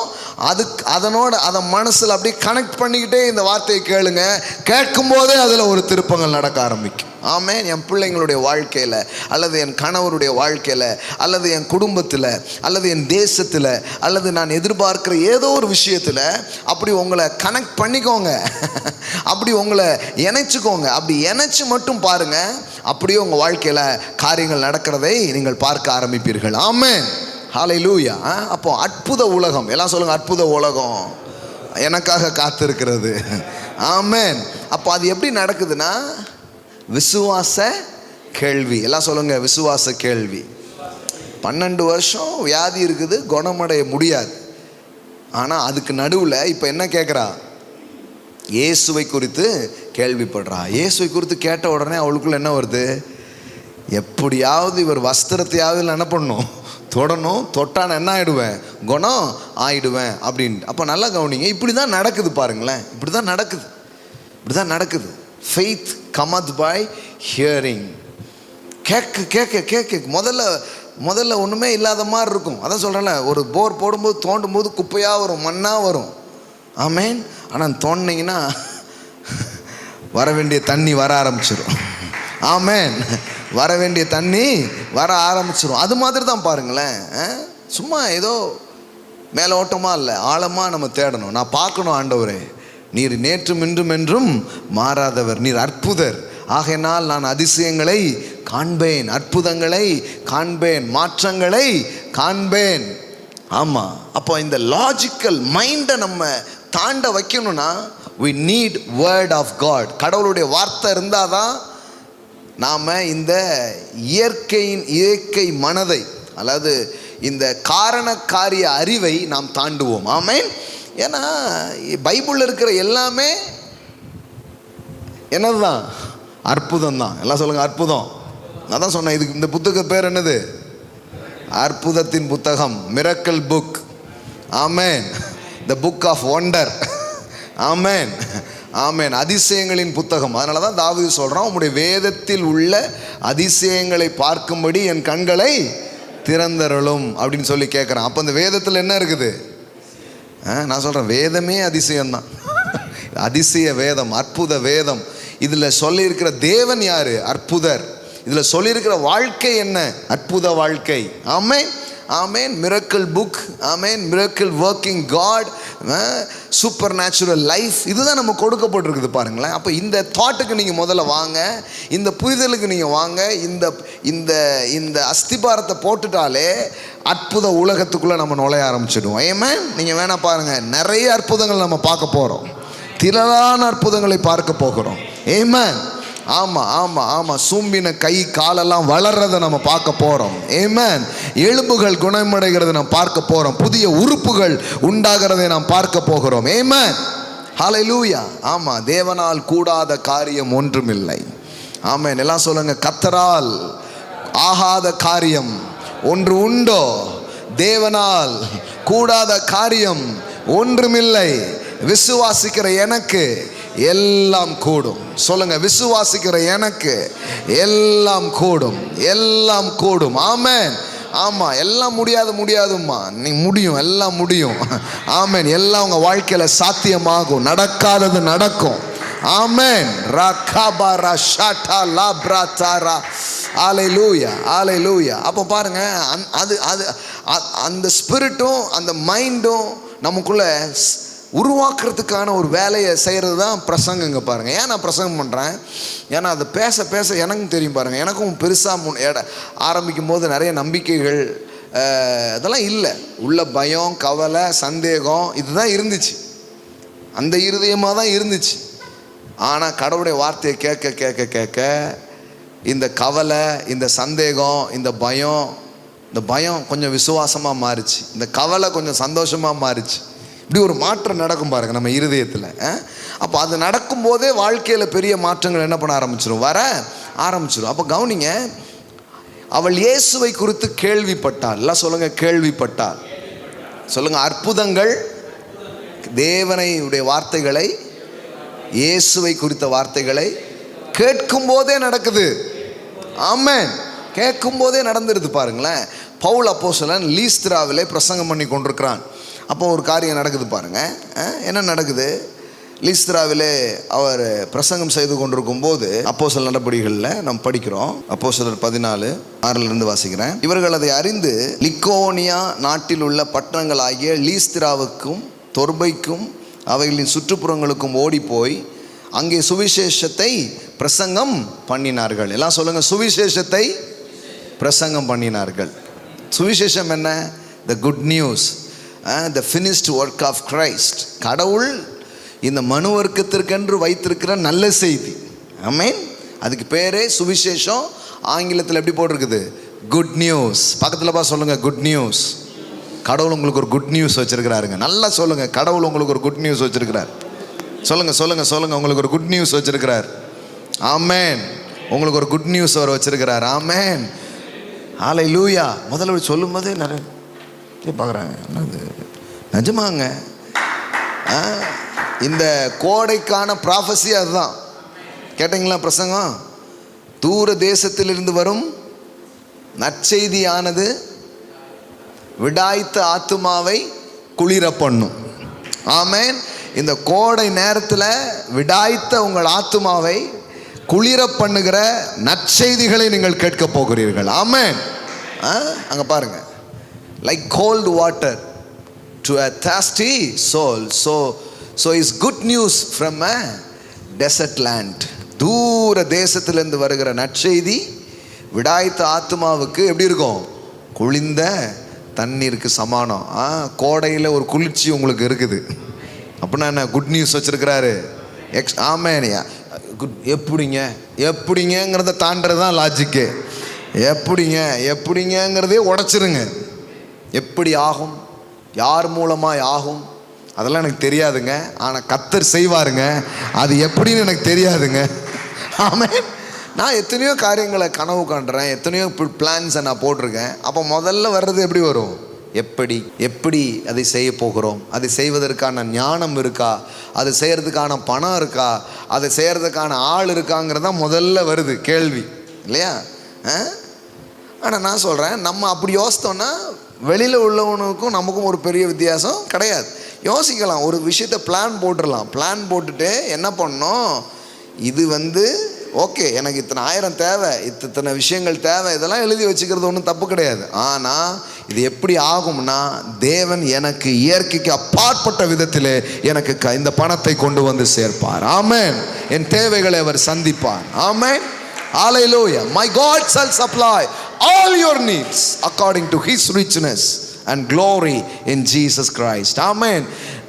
அதை மனசில் அப்படியே கனெக்ட் பண்ணிக்கிட்டே இந்த வார்த்தையை கேளுங்க. கேட்கும் போதே அதில் ஒரு திருப்பங்கள் நடக்க ஆரம்பிக்கும். ஆமென். என் பிள்ளைங்களுடைய வாழ்க்கையில், அல்லது என் கணவருடைய வாழ்க்கையில், அல்லது என் குடும்பத்தில், அல்லது என் தேசத்தில், அல்லது நான் எதிர்பார்க்கிற ஏதோ ஒரு விஷயத்தில் அப்படி உங்களை கனெக்ட் பண்ணிக்கோங்க, அப்படி உங்களை இணைச்சிக்கோங்க. அப்படி இணைச்சி மட்டும் பாருங்கள், அப்படியே உங்கள் வாழ்க்கையில் காரியங்கள் நடக்கிறதை நீங்கள் பார்க்க ஆரம்பிப்பீர்கள். ஆமென். ஹல்லேலூயா. அப்போ அற்புத உலகம், எல்லாம் சொல்லுங்கள், அற்புத உலகம் எனக்காக காத்திருக்கிறது. ஆமென். அப்போ அது எப்படி நடக்குதுன்னா விசுவாச கேள்வி. எல்லாம் சொல்லுங்க, விசுவாச கேள்வி. 12 வருஷம் வியாதி இருக்குது, குணமடைய முடியாது. ஆனால் அதுக்கு நடுவில் இப்போ என்ன கேட்குறா? இயேசுவை குறித்து கேள்விப்படுறா. இயேசுவை குறித்து கேட்ட உடனே அவளுக்குள்ள என்ன வருது? எப்படியாவது இவர் வஸ்திரத்தையாவது என்ன பண்ணணும், தொடணும், தொட்டான என்ன ஆகிடுவேன், குணம் ஆயிடுவேன் அப்படின்ட்டு. அப்போ நல்லா கவனிங்க, இப்படி தான் நடக்குது பாருங்களேன். இப்படி தான் நடக்குது. Faith cometh by hearing. கேட்க முதல்ல ஒன்றுமே இல்லாத மாதிரி இருக்கும். அதான் சொல்கிறேன்ல, ஒரு போர் போடும்போது தோண்டும் போது குப்பையாக வரும், மண்ணாக வரும். ஆமென். ஆனால் தோண்டினீங்கன்னா வர வேண்டிய தண்ணி வர ஆரம்பிச்சிடும். ஆமென். வர வேண்டிய தண்ணி வர ஆரம்பிச்சிடும். அது மாதிரி தான் பாருங்களேன். சும்மா ஏதோ மேலோட்டமாக இல்லை, ஆழமாக நம்ம தேடணும். நான் பார்க்கணும், ஆண்டவரே நீர் நேற்றும் இன்றும் என்றும் மாறாதவர், நீர் அற்புதர், ஆகையினால் நான் அதிசயங்களை காண்பேன், அற்புதங்களை காண்பேன், மாற்றங்களை காண்பேன். ஆமாம். அப்போ இந்த லாஜிக்கல் மைண்டை நம்ம தாண்ட வைக்கணும்னா we need word of God. கடவுளுடைய வார்த்தை இருந்தால் தான் நாம் இந்த இயற்கை மனதை, அதாவது இந்த காரண காரிய அறிவை நாம் தாண்டுவோம். ஆமென். ஏன்னா பைபிளில் இருக்கிற எல்லாமே என்னது தான்? அற்புதம் தான். எல்லாம் சொல்லுங்கள், அற்புதம். நான் தான் சொன்னேன், இதுக்கு இந்த புத்தக பேர் என்னது? அற்புதத்தின் புத்தகம், miracle book. Amen. The book of wonder. Amen. Amen. அதிசயங்களின் புத்தகம். அதனால தான் தாவீது சொல்கிறான், உம்முடைய வேதத்தில் உள்ள அதிசயங்களை பார்க்கும்படி என் கண்களை திறந்தருளும் அப்படின்னு சொல்லி கேட்குறான். அப்போ அந்த வேதத்தில் என்ன இருக்குது? நான் சொல்கிறேன், வேதமே அதிசயம்தான். அதிசய வேதம், அற்புத வேதம். இதில் சொல்லியிருக்கிற தேவன் யார்? அற்புதர். இதில் சொல்லியிருக்கிற வாழ்க்கை என்ன? அற்புத வாழ்க்கை. Amen. Amen. Miracle book. Amen. Miracle working God, supernatural life, இதுதான் நம்ம கொடுக்கப்பட்டிருக்குது பாருங்களேன். அப்போ இந்த தாட்டுக்கு நீங்கள் முதல்ல வாங்க, இந்த புரிதலுக்கு நீங்கள் வாங்க. இந்த இந்த அஸ்திபாரத்தை போட்டுட்டாலே அற்புத உலகத்துக்குள்ளே நம்ம நுழைய ஆரம்பிச்சிடுவோம். ஆமென். நீங்கள் வேணா பாருங்கள், நிறைய அற்புதங்கள் நம்ம பார்க்க போகிறோம், திரளான அற்புதங்களை பார்க்க போகிறோம். ஆமென். ஆமாம். சூம்பின கை காலெல்லாம் வளர்றதை நம்ம பார்க்க போகிறோம். ஆமென். எலும்புகள் குணமடைகிறதை நாம் பார்க்க போகிறோம். புதிய உறுப்புகள் உண்டாகிறதை நாம் பார்க்க போகிறோம். ஆமென். ஹல்லேலூயா. ஆமாம். தேவனால் கூடாத காரியம் ஒன்றுமில்லை. ஆமென். எல்லாம் சொல்லுங்க, கர்த்தரால் ஆகாத காரியம் ஒன்று உண்டோ? தேவனால் கூடாத காரியம் ஒன்றுமில்லை. விசுவாசிக்கிற எனக்கு எல்லாம் கூடும். சொல்லுங்க, விசுவாசிக்கிற எனக்கு எல்லாம் கூடும், எல்லாம் கூடும். ஆமென். ஆமாம். எல்லாம் முடியாதும்மா, நீ முடியும், எல்லாம் முடியும். ஆமென். எல்லாம் உங்கள் வாழ்க்கையில் சாத்தியமாகும், நடக்காதது நடக்கும். ஆமென். ரகபரா ஷாட்டா லாப்ராதாரா. ஹல்லேலூயா, ஹல்லேலூயா. அப்போ பாருங்க, அந்த ஸ்பிரிட்டும் அந்த மைண்டும் நமக்குள்ளே உருவாக்குறதுக்கான ஒரு வேலையை செய்கிறது தான் பிரசங்கங்க பாருங்கள். ஏன் நான் பிரசங்கம் பண்ணுறேன்? ஏன்னா அது பேச பேச எனக்கும் தெரியும் பாருங்கள். எனக்கும் பெருசாக ஆரம்பிக்கும் போது நிறைய நம்பிக்கைகள் அதெல்லாம் இல்லை, உள்ள பயம், கவலை, சந்தேகம் இதுதான் இருந்துச்சு. அந்த இருதயமாக தான் இருந்துச்சு. ஆனால் கடவுளுடைய வார்த்தையை கேட்க கேட்க கேட்க இந்த கவலை, இந்த சந்தேகம், இந்த பயம் கொஞ்சம் விசுவாசமாக மாறிச்சு. இந்த கவலை கொஞ்சம் சந்தோஷமாக மாறிச்சு. இப்படி ஒரு மாற்றம் நடக்கும் பாருங்க நம்ம இருதயத்தில். அப்போ அது நடக்கும்போதே வாழ்க்கையில் பெரிய மாற்றங்கள் என்ன பண்ண ஆரம்பிச்சிடும், வர ஆரம்பிச்சிடும். அப்போ கவனிங்க, அவள் இயேசுவை குறித்து கேள்விப்பட்டாள். எல்லாம் சொல்லுங்க, கேள்விப்பட்டாள். சொல்லுங்க, அற்புதங்கள் தேவனுடைய வார்த்தைகளை, இயேசுவை குறித்த வார்த்தைகளை கேட்கும் போதே நடக்குது. ஆமென். கேட்கும் போதே நடந்துருது. பாருங்களேன், பவுல் அப்போஸ்தலன் லீஸ்திராவிலே பிரசங்கம் பண்ணி கொண்டிருக்கிறான். அப்போ ஒரு காரியம் நடக்குது பாருங்க. என்ன நடக்குது? லீஸ்திராவிலே அவர் பிரசங்கம் செய்து கொண்டிருக்கும் போது அப்போஸ்தலர் நடபடிகளில் நாம் படிக்கிறோம். அப்போஸ்தலர் 14:6 வாசிக்கிறேன். இவர்கள் அதை அறிந்து லிக்கோனியா நாட்டில் உள்ள பட்டணங்கள் ஆகிய லீஸ்திராவுக்கும் தொர்பைக்கும் அவைகளின் சுற்றுப்புறங்களுக்கும் ஓடி போய் அங்கே சுவிசேஷத்தை பிரசங்கம் பண்ணினார்கள். எல்லாம் சொல்லுங்க, சுவிசேஷத்தை பிரசங்கம் பண்ணினார்கள். சுவிசேஷம் என்ன? The good news, the finished work of Christ. கடவுள் இந்த மனு வர்க்கத்திற்கென்று வைத்திருக்கிற நல்ல செய்தி. ஆமென். அதுக்கு பேரே சுவிசேஷம். ஆங்கிலத்தில் எப்படி போட்டிருக்குது? Good news. பக்கத்தில் பா சொல்லுங்க, குட் நியூஸ். கடவுள் உங்களுக்கு ஒரு குட் நியூஸ் வச்சிருக்கிறாருங்க. நல்லா சொல்லுங்க, கடவுள் உங்களுக்கு ஒரு குட் நியூஸ் வச்சிருக்கிறார். சொல்லுங்க சொல்லுங்க சொல்லுங்க, உங்களுக்கு ஒரு குட் நியூஸ் வச்சிருக்கிறார். ஆமென். உங்களுக்கு ஒரு குட் நியூஸ் அவர் வச்சிருக்கிறார். ஆமென். ஹல்லேலூயா. முதல்ல சொல்லும் போதே நிறைய பார்க்குறாங்க, என்னது நிஜமாங்க. இந்த கோடைக்கான ப்ராஃபஸி அதுதான். கேட்டீங்களா பிரசங்கம்? தூர தேசத்திலிருந்து வரும் நற்செய்தியானது விடாய்த்த ஆத்துமாவை குளிர பண்ணும். ஆமென். இந்த கோடை நேரத்தில் விடாய்த்த உங்கள் ஆத்துமாவை குளிர பண்ணுகிற நற்செய்திகளை நீங்கள் கேட்க போகிறீர்கள். ஆமென். அங்கே பாருங்க, like cold water to a thirsty soul, so is good news from a desert land. தூர தேசத்திலிருந்து வருகிற நற்செய்தி விடாய்த்த ஆத்மாவுக்கு எப்படி இருக்கும்? குளிர்ந்த தண்ணீருக்கு சமானம். கோடையில் ஒரு குளிர்ச்சி உங்களுக்கு இருக்குது அப்படின்னா என்ன? குட் நியூஸ் வச்சிருக்கிறாரு. ஆமேனியா. எப்படிங்கிறத தாண்டது தான் லாஜிக்கு. எப்படிங்கிறதே உடைச்சிருங்க. எப்படி ஆகும், யார் மூலமாக ஆகும், அதெல்லாம் எனக்கு தெரியாதுங்க. ஆனால் கர்த்தர் செய்வாருங்க. அது எப்படின்னு எனக்கு தெரியாதுங்க. ஆமென். நான் எத்தனையோ காரியங்களை கனவு காண்றேன், எத்தனையோ பிளான்ஸை நான் போட்டிருக்கேன். அப்போ முதல்ல வர்றது எப்படி வரும்? எப்படி அதை செய்ய போகிறோம், அதை செய்வதற்கான ஞானம் இருக்கா, அதை செய்கிறதுக்கான பணம் இருக்கா, அதை செய்கிறதுக்கான ஆள் இருக்காங்கிறதான் முதல்ல வருது கேள்வி, இல்லையா? ஆனால் நான் சொல்கிறேன், நம்ம அப்படி யோசித்தோன்னா வெளியில் உள்ளவனுக்கும் நமக்கும் ஒரு பெரிய வித்தியாசம் கிடையாது. யோசிக்கலாம், ஒரு விஷயத்தை பிளான் போட்டுடலாம். பிளான் போட்டுட்டு என்ன பண்ணணும், இது ஓகே, எனக்கு இத்தனை 1000 தேவை, இத்தனை விஷயங்கள் தேவை, இதெல்லாம் எழுதி வச்சுக்கிறது ஒன்றும் தப்பு கிடையாது. ஆனால் இது எப்படி ஆகும்னா, தேவன் எனக்கு இயற்கைக்கு அப்பாற்பட்ட விதத்தில் எனக்கு இந்த பணத்தை கொண்டு வந்து சேர்ப்பார். ஆமென். என் தேவைகளை அவர் சந்திப்பார். ஆமென். ஹல்லேலூயா. My God shall supply all your needs according to his richness and glory in Jesus Christ. Amen.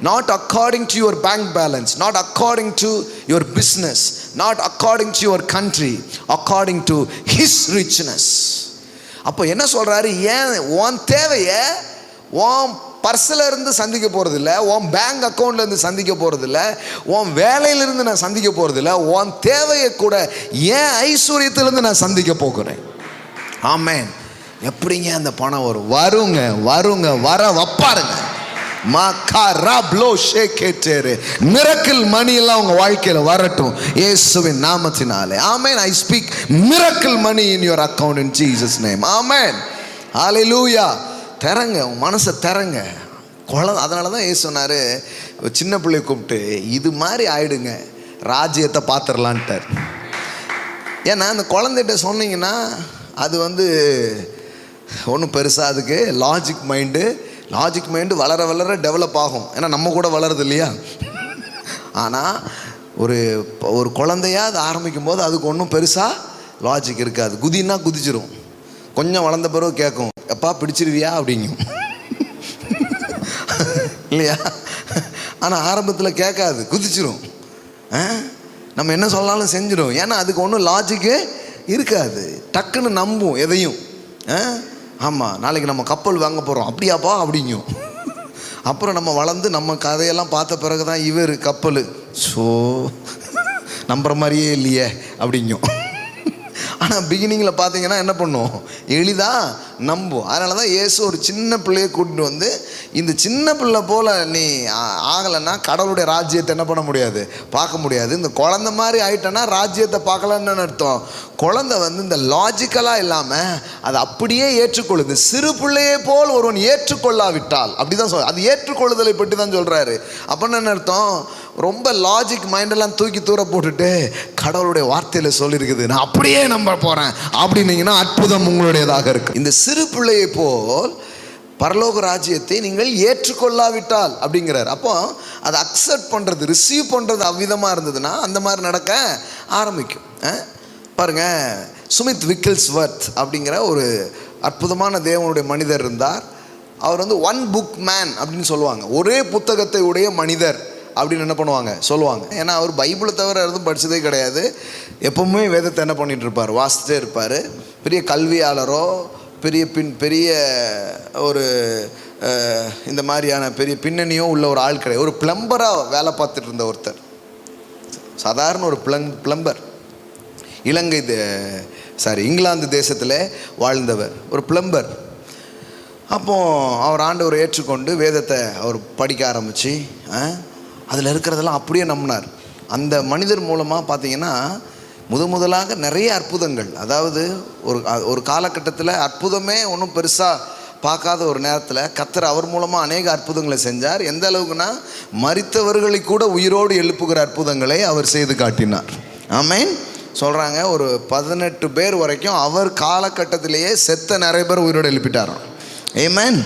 Not according to your bank balance, not according to your business, not according to your country, according to his richness. அப்போ என்ன சொல்றாரு? ஏன் உன் தேவைய உன் பர்ஸில் இருந்து சந்திக்க போகிறது இல்லை, உன் பேங்க் அக்கௌண்ட்ல இருந்து சந்திக்க போகிறது இல்லை, உன் வேலையிலிருந்து நான் சந்திக்க போகிறது இல்லை, உன் தேவையை கூட ஏன் ஐஸ்வர்யத்திலிருந்து நான் சந்திக்க போகிறேன். ஆமென். எப்படிங்க அந்த பணம் வருங்க வர வைப்பாருங்க. மிரக்கிள் மணி எல்லாம் உங்க வாழ்க்கையில வரட்டும் இயேசுவின் நாமத்தினாலே. ஆமென். I speak miracle money in your account in Jesus name. ஆமென். ஹல்லேலூயா. தரங்க, உன் மனசை தரங்க. அதனால தான் ஏசு சொன்னாரு, சின்ன பிள்ளையை கூப்பிட்டு இது மாதிரி ஆயிடுங்க, ராஜ்யத்தை பார்த்துடலான்ட்டார். ஏன்னா அந்த குழந்தைகிட்ட சொன்னீங்கன்னா அது ஒன்றும் பெருசாக அதுக்கு லாஜிக் மைண்டு வளர டெவலப் ஆகும். ஏன்னா நம்ம கூட வளருது இல்லையா? ஆனால் ஒரு குழந்தையா அது ஆரம்பிக்கும் போது அதுக்கு ஒன்றும் பெருசாக லாஜிக் இருக்காது. குதின்னா குதிச்சிரும். கொஞ்சம் வளர்ந்த பிறகு கேட்கும், எப்பா பிடிச்சிருவியா அப்படிங்கும், இல்லையா? ஆனால் ஆரம்பத்தில் கேட்காது, குதிச்சிரும். நம்ம என்ன சொன்னாலும் செஞ்சிடும். ஏன்னா அதுக்கு ஒன்றும் லாஜிக்கு இருக்காது. டக்குன்னு நம்பும் எதையும். ஆமாம், நாளைக்கு நம்ம கப்பல் வாங்க போகிறோம், அப்படியாப்பா அப்படிங்கும். அப்புறம் நம்ம வளர்ந்து நம்ம கதையெல்லாம் பார்த்த பிறகு தான் இவர் கப்பல் ஸோ நம்புற மாதிரியே இல்லையே அப்படிங்கும். ஆனால் பிகினிங்கில் பார்த்தீங்கன்னா என்ன பண்ணும், எளிதாக நம்பும். அதனால தான் இயேசு ஒரு சின்ன பிள்ளையை கூட்டிட்டு வந்து, இந்த சின்ன பிள்ளை போல் நீ ஆகலைன்னா கடவுளுடைய ராஜ்யத்தை என்ன பண்ண முடியாது, பார்க்க முடியாது. இந்த குழந்தை மாதிரி ஆகிட்டேன்னா ராஜ்யத்தை பார்க்கலான்னு அர்த்தம். குழந்தை வந்து இந்த லாஜிக்கலாக இல்லாமல் அதை அப்படியே ஏற்றுக்கொள்ளுது. சிறு பிள்ளையை போல் ஒருவன் ஏற்றுக்கொள்ளாவிட்டால், அப்படி தான் சொல், அது ஏற்றுக்கொள்ளுதலை பற்றி தான் சொல்கிறாரு. அப்படின்னு என்ன அர்த்தம், ரொம்ப லாஜிக் மைண்டெல்லாம் தூக்கி தூர போட்டுட்டு கடவுளுடைய வார்த்தையில் சொல்லியிருக்குது, நான் அப்படியே நம்ப போகிறேன் அப்படின்னீங்கன்னா அற்புதம் உங்களுடையதாக இருக்கு. இந்த சிறு பிள்ளையை போல் பரலோக ராஜ்யத்தை நீங்கள் ஏற்றுக்கொள்ளாவிட்டால் அப்படிங்கிறார். அப்போ அதை அக்செப்ட் பண்ணுறது, ரிசீவ் பண்ணுறது அவ்விதமாக இருந்ததுன்னா அந்த மாதிரி நடக்க ஆரம்பிக்கும். பாருங்க, சுமித் விக்கில்ஸ்வர்த் அப்படிங்கிற ஒரு அற்புதமான தேவனுடைய மனிதர் இருந்தார். அவர் வந்து ஒன் புக் மேன் அப்படின்னு சொல்லுவாங்க, ஒரே புத்தகத்தை உடைய மனிதர் அப்படின்னு என்ன பண்ணுவாங்க, சொல்லுவாங்க. ஏன்னா அவர் பைபிளை தவிர எதுவும் படித்ததே கிடையாது. எப்பவுமே வேதத்தை என்ன பண்ணிகிட்டு இருப்பார், வாசித்தே இருப்பார். பெரிய கல்வியாளரோ பெரிய ஒரு இந்த மாதிரியான பெரிய பின்னணியோ உள்ள ஒரு ஆள் கிடையாது. ஒரு பிளம்பராக வேலை பார்த்துட்டு இருந்த ஒருத்தர், சாதாரண ஒரு பிளம்பர். இங்கிலாந்து தேசத்தில் வாழ்ந்தவர், ஒரு பிளம்பர். அப்போது அவர் ஆண்டவரை ஏற்றுக்கொண்டு வேதத்தை அவர் படிக்க ஆரம்பித்து அதில் இருக்கிறதெல்லாம் அப்படியே நம்பினார். அந்த மனிதர் மூலமாக பார்த்தீங்கன்னா முதலாக நிறைய அற்புதங்கள், அதாவது ஒரு காலகட்டத்தில் அற்புதமே ஒன்றும் பெருசாக பார்க்காத ஒரு நேரத்தில் கர்த்தர் அவர் மூலமாக அநேக அற்புதங்களை செஞ்சார். எந்த அளவுக்குன்னா மரித்தவர்களை கூட உயிரோடு எழுப்புகிற அற்புதங்களை அவர் செய்து காட்டினார். ஆமென். சொல்கிறாங்க ஒரு 18 பேர் வரைக்கும் அவர் காலகட்டத்திலேயே செத்த நிறைய பேர் உயிரோடு எழுப்பிட்டாராம். ஆமென்.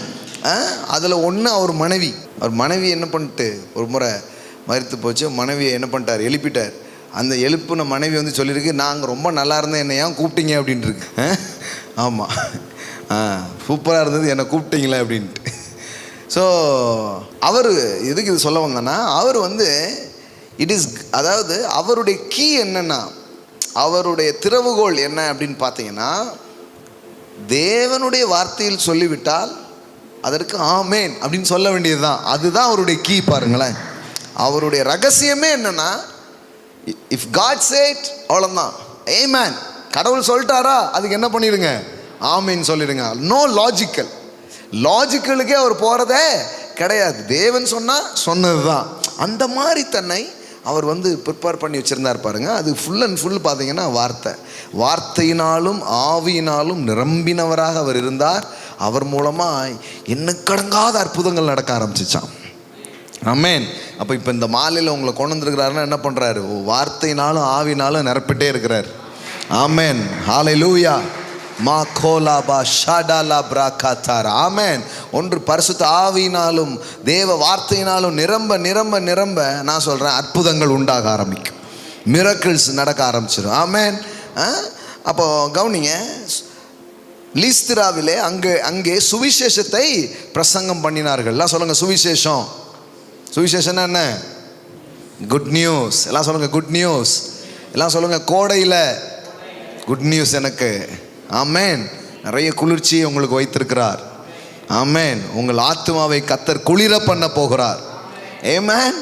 அதில் ஒன்று அவர் மனைவி என்ன பண்ணிட்டு, ஒரு முறை மரித்து போச்சு, மனைவியை என்ன பண்ணிட்டார், எழுப்பிட்டார். அந்த எழுப்புன மனைவி வந்து சொல்லியிருக்கு, நாங்கள் ரொம்ப நல்லா இருந்தேன், என்னை ஏன் கூப்பிட்டீங்க அப்படின்ட்டு இருக்கு. ஆமாம், சூப்பராக இருந்தது, என்னை கூப்பிட்டீங்களே அப்படின்ட்டு. ஸோ அவர் எதுக்கு இது சொல்ல வந்தேன்னா, அவர் வந்து அதாவது அவருடைய கீ என்னன்னா, அவருடைய திறவுகோல் என்ன அப்படின்னு பார்த்தீங்கன்னா, தேவனுடைய வார்த்தையில் சொல்லிவிட்டால் அதற்கு ஆமேன் அப்படின்னு சொல்ல வேண்டியதுதான். அதுதான் அவருடைய கீ. பாருங்களேன், அவருடைய ரகசியமே என்னன்னா, இஃப் காட் சேட் அவ்வளோதான், ஆமென். கடவுள் சொல்லிட்டாரா, அதுக்கு என்ன பண்ணிடுங்க, ஆமேன் சொல்லிடுங்க. நோ லாஜிக்கலுக்கே அவர் போகிறதே கிடையாது. தேவன் சொன்னது தான். அந்த மாதிரி தன்னை அவர் வந்து ப்ரிப்பேர் பண்ணி வச்சுருந்தார் பாருங்க. அது ஃபுல் அண்ட் ஃபுல் பார்த்தீங்கன்னா வார்த்தையினாலும் ஆவியினாலும் நிரம்பினவராக அவர் இருந்தார். அவர் மூலமாக எண்ணுக்கடங்காத அற்புதங்கள் நடக்க ஆரம்பிச்சிச்சான். ஆமென். அப்போ இப்போ இந்த மாலையில் உங்களை கொண்டு வந்துருக்கிறாருன்னா என்ன பண்ணுறாரு, வார்த்தையினாலும் ஆவினாலும் நிரப்பிட்டே இருக்கிறார். ஆமென். ஹல்லேலூயா. மா கோலாபா ஷாடாலா பிராகாத்தார். ஆமென். ஒன்று பரிசுத்த ஆவியினாலும் தேவ வார்த்தையினாலும் நிரம்ப நிரம்ப நிரம்ப நான் சொல்கிறேன், அற்புதங்கள் உண்டாக ஆரம்பிக்கும், மிரக்கிள்ஸ் நடக்க ஆரம்பிச்சிடும். ஆமென். அப்போ கவனிங்க, லீஸ்திராவிலே அங்கே சுவிசேஷத்தை பிரசங்கம் பண்ணினார்கள். எல்லாம் சொல்லுங்க, சுவிசேஷம் என்ன, குட் நியூஸ். எல்லாம் சொல்லுங்க, குட் நியூஸ். எல்லாம் சொல்லுங்க, கோடையில் குட் நியூஸ் எனக்கு. ஆமென். நிறைய குளிர்ச்சியை உங்களுக்கு வைத்திருக்கிறார். ஆமென். உங்கள் ஆத்துமாவை கர்த்தர் குளிர பண்ண போகிறார். ஆமென்.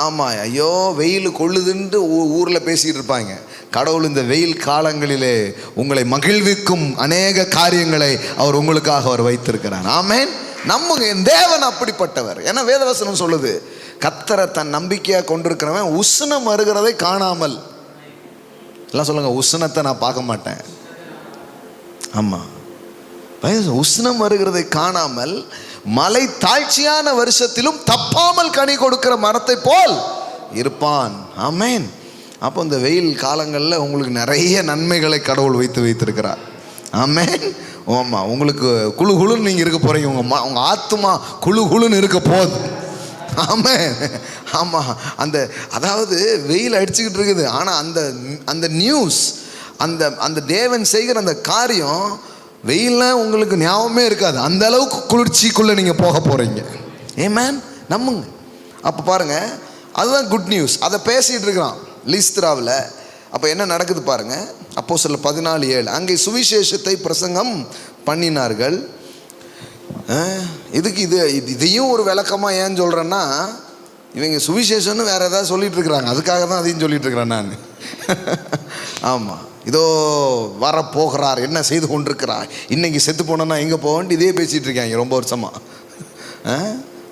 ஆமாம். ஐயோ வெயில் கொள்ளுதுன்ட்டு ஊரில் பேசிகிட்டு இருப்பாங்க. கடவுள் இந்த வெயில் காலங்களிலே உங்களை மகிழ்விக்கும் அநேக காரியங்களை அவர் உங்களுக்காக அவர் வைத்திருக்கிறார். ஆமென். நம்புங்க, தேவன் அப்படிப்பட்டவர். ஏன்னா வேதவசனம் சொல்லுது, கர்த்தரை தன் நம்பிக்கையாக கொண்டிருக்கிறவன் உஷ்ணம் வருகிறதை காணாமல். எல்லாம் சொல்லுங்க, உஷ்ணத்தை நான் பார்க்க மாட்டேன். ஆமாம், உஷ்ணம் வருகிறதை காணாமல் மலை தாழ்ச்சியான வருஷத்திலும் தப்பாமல் கனி கொடுக்கிற மரத்தை போல் இருப்பான். ஆமென். அப்போ இந்த வெயில் காலங்களில் உங்களுக்கு நிறைய நன்மைகளை கடவுள் வைத்திருக்கிறார். ஆமென். ஆமாம், உங்களுக்கு குழு குழுன்னு நீங்கள் இருக்க போகிறீங்க. உங்கள் ஆத்துமா குழு குழுன்னு இருக்க போகுது. ஆமென். ஆமாம். அதாவது வெயில் அடிச்சுக்கிட்டு இருக்குது, ஆனால் அந்த நியூஸ், அந்த தேவன் செய்கிற அந்த காரியம் வெயில்லாம் உங்களுக்கு ஞாபகமே இருக்காது. அந்த அளவுக்கு குளிர்ச்சிக்குள்ளே நீங்கள் போக போகிறீங்க. ஆமென். நம்புங்க. அப்போ பாருங்க, அதுதான் குட் நியூஸ். அதை பேசிகிட்டு இருக்கிறான் லீஸ்திராவில். அப்போ என்ன நடக்குது பாருங்க, அப்போஸ்தலர் 14:7. அங்கே சுவிசேஷத்தை பிரசங்கம் பண்ணினார்கள். இதுக்கு இதையும் ஒரு விளக்கமாக ஏன் சொல்கிறேன்னா, இவங்க சுவிசேஷம்னு வேறு ஏதாவது சொல்லிட்டு இருக்கிறாங்க, அதுக்காக தான் அதையும் சொல்லிட்டு இருக்கிறேன் நான். ஆமாம், இதோ வரப்போகிறார், என்ன செய்து கொண்டிருக்கிறார், இன்னைக்கு செத்து போனோன்னா எங்கே போவேன்ட்டு இதே பேசிகிட்டு இருக்காங்க ரொம்ப வருஷமாக.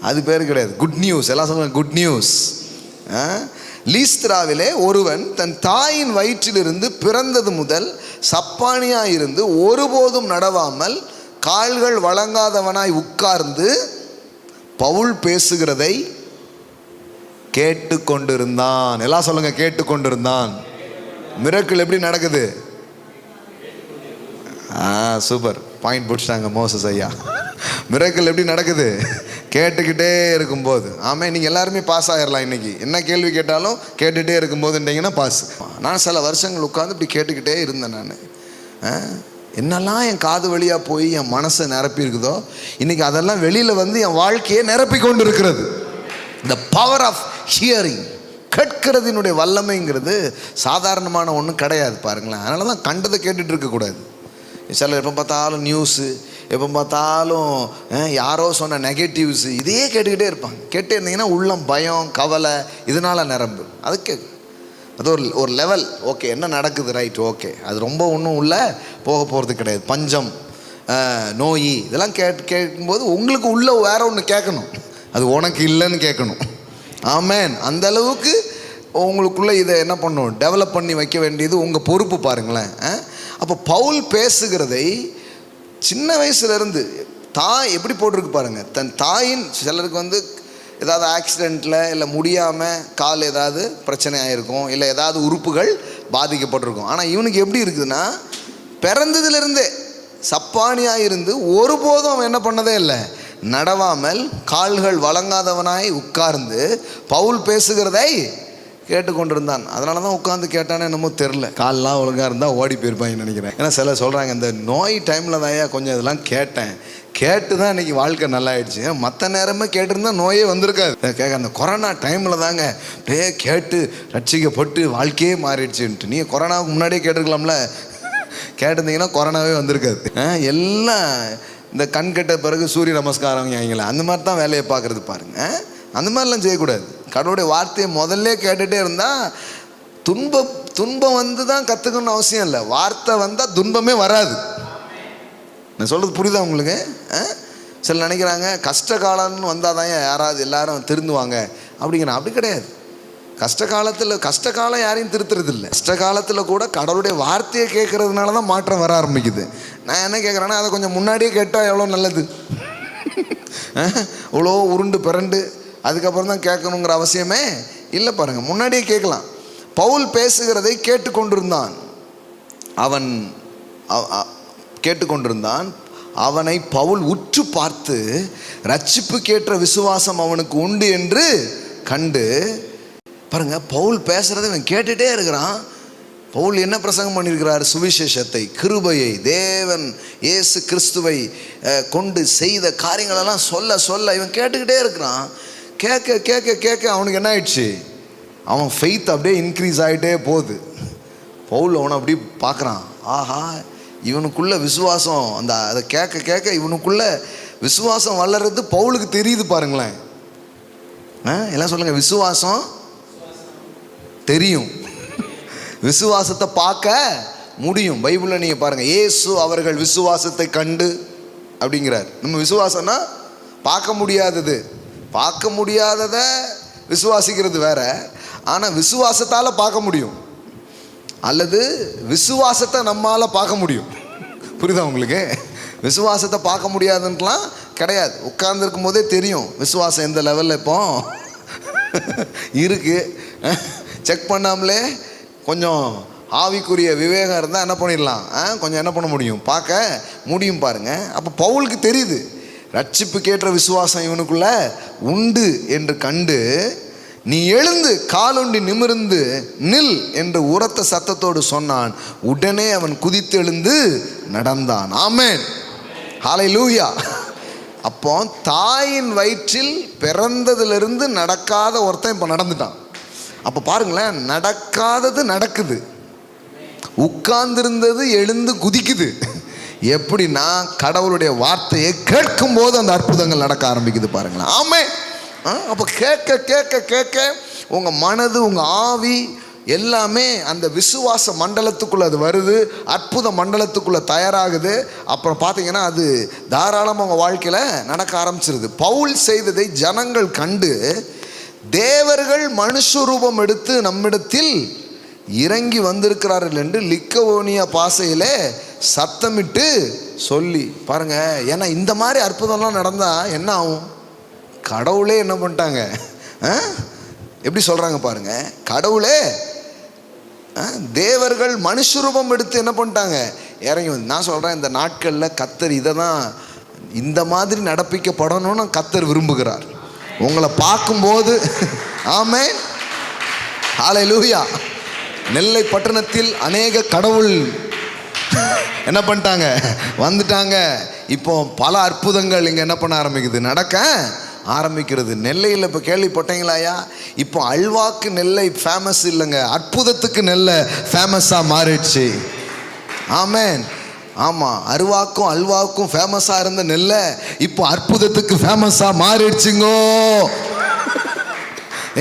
அது பேர் கிடையாது குட் நியூஸ். எல்லாம் சொல்லுங்க குட் நியூஸ். லீஸ்திராவிலே ஒருவன் தன் தாயின் வயிற்றிலிருந்து பிறந்தது முதல் சப்பானியாய் இருந்து ஒருபோதும் நடவாமல் கால்கள் வழங்காதவனாய் உட்கார்ந்து பவுல் பேசுகிறதை கேட்டு கொண்டிருந்தான். எல்லாம் சொல்லுங்க கேட்டுக்கொண்டிருந்தான். மிரக்கிள் எப்படி நடக்குது? சூப்பர் பாயிண்ட் பிடிச்சிட்டாங்க மோசஸ் ஐயா. மிரக்கிள் எப்படி நடக்குது? கேட்டுக்கிட்டே இருக்கும்போது. ஆமாம், நீங்கள் எல்லாருமே பாஸ் ஆகிடலாம். இன்றைக்கி என்ன கேள்வி கேட்டாலும் கேட்டுகிட்டே இருக்கும்போதுன்றீங்கன்னா பாஸ். நான் சில வருஷங்கள் உட்காந்து இப்படி கேட்டுக்கிட்டே இருந்தேன். நான் என்னெல்லாம் என் காது வழியாக போய் என் மனசை நிரப்பி இருக்குதோ, இன்றைக்கி அதெல்லாம் வெளியில் வந்து என் வாழ்க்கையை நிரப்பி கொண்டு இருக்கிறது. த பவர் ஆஃப் ஹியரிங், கேட்கிறதினுடைய வல்லமைங்கிறது சாதாரணமான ஒன்றும் கிடையாது பாருங்களேன். அதனால தான் கண்டதை கேட்டுட்டு இருக்கக்கூடாது. சில எப்போ பார்த்தாலும் நியூஸு, எப்போ பார்த்தாலும் யாரோ சொன்ன நெகட்டிவ்ஸு, இதையே கேட்டுக்கிட்டே இருப்பாங்க. கேட்டே இருந்தீங்கன்னா உள்ளம் பயம், கவலை இதனால் நிரம்பு. அதுக்கு அது ஒரு லெவல். ஓகே, என்ன நடக்குது, ரைட், ஓகே, அது ரொம்ப ஒன்றும் உள்ள போக போகிறது கிடையாது. பஞ்சம், நோய் இதெல்லாம் கேட்கும்போது உங்களுக்கு உள்ள வேற ஒன்று கேட்கணும், அது உனக்கு இல்லைன்னு கேட்கணும். ஆமேன். அந்த அளவுக்கு உங்களுக்குள்ளே இதை என்ன பண்ணணும், டெவலப் பண்ணி வைக்க வேண்டியது உங்கள் பொறுப்பு பாருங்களேன். அப்போ பவுல் பேசுகிறதை சின்ன வயசுலேருந்து தாய் எப்படி போட்டிருக்கு பாருங்கள். தன் தாயின், சிலருக்கு வந்து ஏதாவது ஆக்சிடெண்ட்டில் இல்லை முடியாமல் கால் ஏதாவது பிரச்சனை ஆகிருக்கும், இல்லை ஏதாவது உறுப்புகள் பாதிக்கப்பட்டிருக்கும். ஆனால் இவனுக்கு எப்படி இருக்குதுன்னா, பிறந்ததுலேருந்தே சப்பானியாக இருந்து ஒருபோதும் அவன் என்ன பண்ணதே இல்லை, நடவாமல் கால்கள் வழங்காதவனாய் உட்கார்ந்து பவுல் பேசுகிறதை கேட்டுக்கொண்டிருந்தான். அதனால தான் உட்காந்து கேட்டானே என்னமோ தெரில. கால்லாம் ஒழுங்காக இருந்தால் ஓடி போயிருப்பாங்கன்னு நினைக்கிறேன். ஏன்னா சில சொல்கிறாங்க, இந்த நோய் டைமில் தான் கொஞ்சம் இதெல்லாம் கேட்டு தான் இன்றைக்கி வாழ்க்கை நல்லா ஆயிடுச்சு. மற்ற நேரமே கேட்டிருந்தா நோயே வந்திருக்காது. அந்த கொரோனா டைமில் தாங்க அப்படியே கேட்டு ரட்சிக்கப்பட்டு வாழ்க்கையே மாறிடுச்சுன்ட்டு. நீங்கள் கொரோனாவுக்கு முன்னாடியே கேட்டிருக்கலாம்ல, கேட்டிருந்தீங்கன்னா கொரோனாவே வந்திருக்காது. எல்லாம் இந்த கண் கெட்ட பிறகு சூரிய நமஸ்காரம் வாங்கிங்களா, அந்த மாதிரி தான் வேலையை பார்க்குறது பாருங்கள். அந்த மாதிரிலாம் செய்யக்கூடாது. கடவுளுடைய வார்த்தையை முதல்ல கேட்டுகிட்டே இருந்தால் துன்பம் வந்து தான் கற்றுக்கணும்னு அவசியம் இல்லை. வார்த்தை வந்தால் துன்பமே வராது. நான் சொல்கிறது புரியுதா உங்களுக்கு? சில நினைக்கிறாங்க கஷ்ட காலம்னு வந்தால் தான் யாராவது எல்லாரும் திருந்துவாங்க அப்படிங்கிறான். அப்படி கிடையாது. கஷ்ட காலம் யாரையும் திருத்துறது இல்லை. கஷ்ட காலத்தில் கூட கடவுளுடைய வார்த்தையை கேட்கறதுனால தான் மாற்றம் வர ஆரம்பிக்குது. நான் என்ன கேட்குறேன்னா, அதை கொஞ்சம் முன்னாடியே கேட்டால் எவ்வளோ நல்லது. இவ்வளோ உருண்டு பிறண்டு அதுக்கப்புறம் தான் கேட்கணுங்கிற அவசியமே இல்லை பாருங்கள், முன்னாடியே கேட்கலாம். பவுல் பேசுகிறதை கேட்டுக்கொண்டிருந்தான். அவன் கேட்டுக்கொண்டிருந்தான். அவனை பவுல் உற்று பார்த்து ரட்சிப்புக்கேற்ற விசுவாசம் அவனுக்கு உண்டு என்று கண்டு. பாருங்க, பவுல் பேசுகிறத இவன் கேட்டுகிட்டே இருக்கிறான். பவுல் என்ன பிரசங்கம் பண்ணியிருக்கிறார்? சுவிசேஷத்தை, கிருபையை, தேவன் இயேசு கிறிஸ்துவை கொண்டு செய்த காரியங்களெல்லாம் சொல்ல இவன் கேட்டுக்கிட்டே இருக்கிறான். கேட்க அவனுக்கு என்ன ஆயிடுச்சு, அவன் ஃபெய்த் அப்படியே இன்க்ரீஸ் ஆகிட்டே போகுது. பவுல் அவனை அப்படி பார்க்குறான். ஆஹா, இவனுக்குள்ள விசுவாசம், அதை கேட்க இவனுக்குள்ள விசுவாசம் வளர்றது பவுலுக்கு தெரியுது பாருங்களேன். எல்லாம் சொல்லுங்க, விசுவாசம் தெரியும், விசுவாசத்தை பார்க்க முடியும். பைபிளில் நீங்கள் பாருங்கள், இயேசு அவர்கள் விசுவாசத்தை கண்டு அப்படிங்கிறார். நம்ம விசுவாசம்னா பார்க்க முடியாததை விசுவாசிக்கிறது வேற. ஆனால் விசுவாசத்தால் பார்க்க முடியும், அல்லது விசுவாசத்தை நம்மால் பார்க்க முடியும். புரியுதா உங்களுக்கு? விசுவாசத்தை பார்க்க முடியாதுன்ட்டுலாம் கிடையாது. உட்கார்ந்துருக்கும் போதே தெரியும் விசுவாசம் எந்த லெவலில் இப்போ இருக்குது. செக் பண்ணாமலே கொஞ்சம் ஆவிக்குரிய விவேகம் இருந்தால் என்ன பண்ணிடலாம், கொஞ்சம் என்ன பண்ண முடியும், பார்க்க முடியும் பாருங்கள். அப்போ பவுலுக்கு தெரியுது ரட்சிப்புக்கேற்ற விசுவாசம் இவனுக்குள்ள உண்டு என்று கண்டு, நீ எழுந்து காலுண்டி நிமிர்ந்து நில் என்று உரத்த சத்தத்தோடு சொன்னான். உடனே அவன் குதித்து எழுந்து நடந்தான். ஆமென், ஹல்லேலூயா. அப்போ தாயின் வயிற்றில் பிறந்ததிலிருந்து நடக்காத ஒருத்தன் இப்போ நடந்துட்டான். அப்போ பாருங்களேன், நடக்காதது நடக்குது, உட்கார்ந்திருந்தது எழுந்து குதிக்குது. எப்படின்னா கடவுளுடைய வார்த்தையை கேட்கும் போது அந்த அற்புதங்கள் நடக்க ஆரம்பிக்குது பாருங்களேன். ஆமே. அப்போ கேட்க கேட்க கேட்க உங்கள் மனது, உங்கள் ஆவி எல்லாமே அந்த விசுவாச மண்டலத்துக்குள்ளே அது வருது, அற்புத மண்டலத்துக்குள்ளே தயாராகுது. அப்புறம் பார்த்தீங்கன்னா அது தாராளமாக உங்கள் வாழ்க்கையில் நடக்க ஆரம்பிச்சிருது. பவுல் செய்ததை ஜனங்கள் கண்டு தேவர்கள் மனுஷரூபம் எடுத்து நம்மிடத்தில் இறங்கி வந்திருக்கிறார்கள் என்று லிக்கவோனியா பாசையிலே சத்தமிட்டு சொல்லி பாருங்க. ஏன்னா இந்த மாதிரி அற்புதம்லாம் நடந்தால் என்ன ஆகும்? கடவுளே என்ன பண்ணிட்டாங்க, எப்படி சொல்கிறாங்க பாருங்க, கடவுளே தேவர்கள் மனுஷரூபம் எடுத்து என்ன பண்ணிட்டாங்க, இறங்கி வந்து. நான் சொல்கிறேன், இந்த நாட்களில் கர்த்தர் இதை தான் இந்த மாதிரி நடப்பிக்கப்படணும்னு கர்த்தர் விரும்புகிறார். உங்களை பார்க்கும்போது ஆமென், ஹல்லேலூயா. நெல்லை பட்டணத்தில் அநேக கடவுள் என்ன பண்ணிட்டாங்க, வந்துட்டாங்க. இப்போ பல அற்புதங்கள் இங்கே என்ன பண்ண ஆரம்பிக்குது, நடக்க ஆரம்பிக்கிறது. நெல்லையில் இப்போ கேள்விப்பட்டீங்களாயா, இப்போ அல்வாக்கு நெல்லை ஃபேமஸ் இல்லைங்க, அற்புதத்துக்கு நெல்லை ஃபேமஸாக மாறிடுச்சு. ஆமென். ஆமாம், அருவாக்கும் அல்வாவுக்கும் ஃபேமஸாக இருந்த நெல்லை இப்போ அற்புதத்துக்கு ஃபேமஸாக மாறிடுச்சுங்கோ.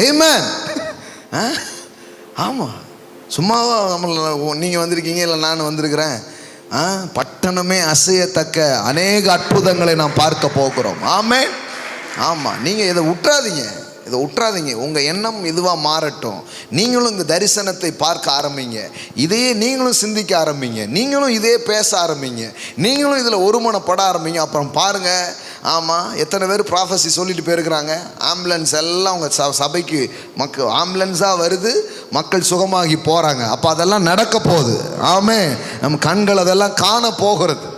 ஆமென். ஆமாம், சும்மாவா நம்மள நீங்கள் வந்திருக்கீங்க, இல்லை நான் வந்திருக்கிறேன். பட்டணமே அசையத்தக்க அநேக அற்புதங்களை நாம் பார்க்க போகிறோம். ஆமென். ஆமாம், நீங்கள் இதை விட்டுறாதீங்க. உங்கள் எண்ணம் இதுவாக மாறட்டும். நீங்களும் இந்த தரிசனத்தை பார்க்க ஆரம்பிங்க, இதையே நீங்களும் சிந்திக்க ஆரம்பிங்க, நீங்களும் இதே பேச ஆரம்பிங்க, நீங்களும் இதில் ஒருமனப்பட ஆரம்பிங்க. அப்புறம் பாருங்கள், ஆமாம், எத்தனை பேர் ப்ராஃபஸி சொல்லிட்டு போயிருக்கிறாங்க. ஆம்புலன்ஸ் எல்லாம் உங்கள் சபைக்கு மக்கள் ஆம்புலன்ஸாக வருது, மக்கள் சுகமாகி போகிறாங்க. அப்போ அதெல்லாம் நடக்க போகுது. ஆமென். நம்ம கண்கள் அதெல்லாம் காண போகிறது.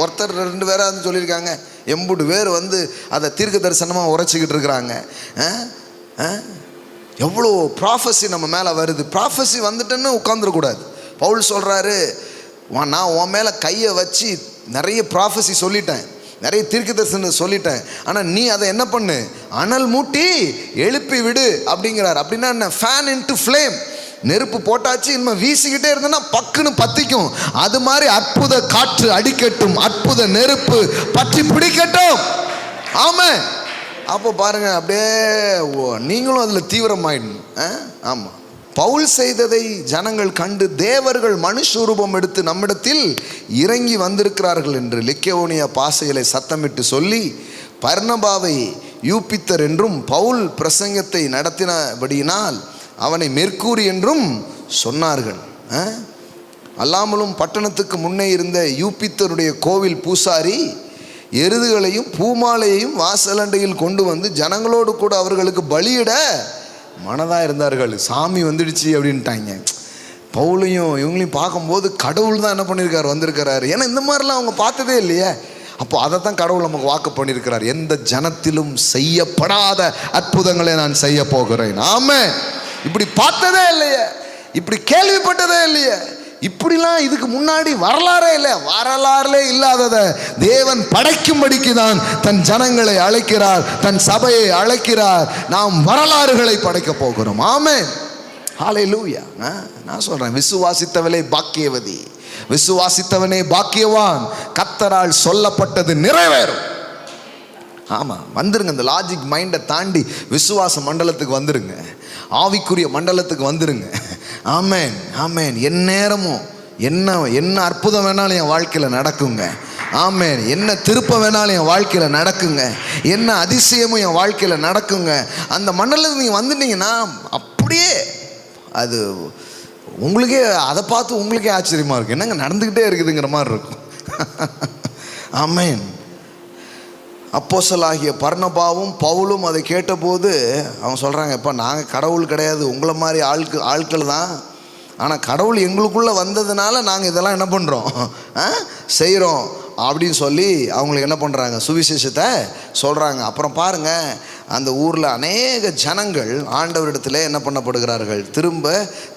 ஒருத்தர் 2 பேராக சொல்லியிருக்காங்க, 80 பேர் வந்து அதை தீர்க்க தரிசனமாக உரைச்சிக்கிட்டு இருக்கிறாங்க. எவ்வளோ ப்ராஃபஸி நம்ம மேலே வருது. ப்ராஃபஸி வந்துட்டுன்னு உட்காந்துடக்கூடாது. பவுல் சொல்கிறாரு, நான் உன் மேலே கையை வச்சு நிறைய ப்ராஃபஸி சொல்லிட்டேன், நிறைய தீர்க்க தரிசனம் சொல்லிட்டேன், ஆனால் நீ அதை என்ன பண்ணு, அனல் மூட்டி எழுப்பி விடு அப்படிங்கிறார். அப்படின்னா என்ன? Fan into flame. நெருப்பு போட்டாச்சு, இனிமேல் வீசிக்கிட்டே இருந்தேன்னா பக்குன்னு பற்றிக்கும். அது மாதிரி அற்புத காற்று அடிக்கட்டும், அற்புத நெருப்பு பற்றி பிடிக்கட்டும். ஆமாம். அப்போ பாருங்க, அப்படியே நீங்களும் அதில் தீவிரமாயிடணும். ஆமாம். பவுல் செய்ததை ஜனங்கள் கண்டு தேவர்கள் மனுஷரூபம் எடுத்து நம்மிடத்தில் இறங்கி வந்திருக்கிறார்கள் என்று லிக்கவோனியா பாசையிலே சத்தமிட்டு சொல்லி பர்னபாவை யூப்பித்தர் என்றும் பவுல் பிரசங்கத்தை நடத்தினபடியினால் அவனை மெர்க்கூரி என்றும் சொன்னார்கள். அல்லாமலும் பட்டணத்துக்கு முன்னே இருந்த யூப்பித்தருடைய கோவில் பூசாரி எருதுகளையும் பூமாலையையும் வாசலண்டையில் கொண்டு வந்து ஜனங்களோடு கூட அவர்களுக்கு பலியிட மனதாக இருந்தார்கள். சாமி வந்துடுச்சு அப்படின்ட்டாங்க. பவுலையும் இவங்களையும் பார்க்கும்போது கடவுள் தான் என்ன பண்ணியிருக்காரு, வந்திருக்கிறாரு. ஏன்னா இந்த மாதிரிலாம் அவங்க பார்த்ததே இல்லையே. அப்போ அதை தான் கடவுள் நமக்கு வாக்கு பண்ணியிருக்கிறார். எந்த ஜனத்திலும் செய்யப்படாத அற்புதங்களை நான் செய்ய போகிறேன். ஆமென். இப்படி பார்த்ததே இல்லையே, இப்படி கேள்விப்பட்டதே இல்லையே, இப்படிலாம் இதுக்கு முன்னாடி வரலாறே இல்லை. வரலாறுலே இல்லாததை தேவன் படைக்கும்படிக்கு தான் தன் ஜனங்களை அழைக்கிறார், தன் சபையை அழைக்கிறார். நாம் வரலாறுகளை படைக்க போகிறோம். ஆமென். ஹல்லேலூயா. நான் சொல்றேன், விசுவாசித்தவளே பாக்கியவதி, விசுவாசித்தவனே பாக்கியவான், கர்த்தரால் சொல்லப்பட்டது நிறைவேறும். ஆமாம், வந்துருங்க. இந்த லாஜிக் மைண்டை தாண்டி விசுவாச மண்டலத்துக்கு வந்துருங்க, ஆவிக்குரிய மண்டலத்துக்கு வந்துருங்க. ஆமென். ஆமென். என் நேரமும் என்ன அற்புதம் வேணாலும் என் வாழ்க்கையில் நடக்குங்க. ஆமென். என்ன திருப்பம் வேணாலும் என் வாழ்க்கையில் நடக்குங்க, என்ன அதிசயமும் என் வாழ்க்கையில் நடக்குங்க. அந்த மண்டலத்துக்கு நீங்கள் வந்துட்டீங்கன்னா அப்படியே அது உங்களுக்கே, அதை பார்த்து உங்களுக்கே ஆச்சரியமாக இருக்கும், என்னங்க நடந்துக்கிட்டே இருக்குதுங்கிற மாதிரி இருக்கும். ஆமென். அப்போஸ்தலனாகிய பர்னபாவும் பவுலும் அதை கேட்டபோது அவங்க சொல்கிறாங்க, இப்போ நாங்கள் கடவுள் கிடையாது, உங்களை மாதிரி ஆட்கள் தான், ஆனால் கடவுள் எங்களுக்குள்ளே வந்ததுனால நாங்கள் இதெல்லாம் என்ன பண்ணுறோம், செய்கிறோம் அப்படின்னு சொல்லி அவங்களுக்கு என்ன பண்ணுறாங்க, சுவிசேஷத்தை சொல்கிறாங்க. அப்புறம் பாருங்கள், அந்த ஊரில் அநேக ஜனங்கள் ஆண்டவரிடத்தில் என்ன பண்ணப்படுகிறார்கள்,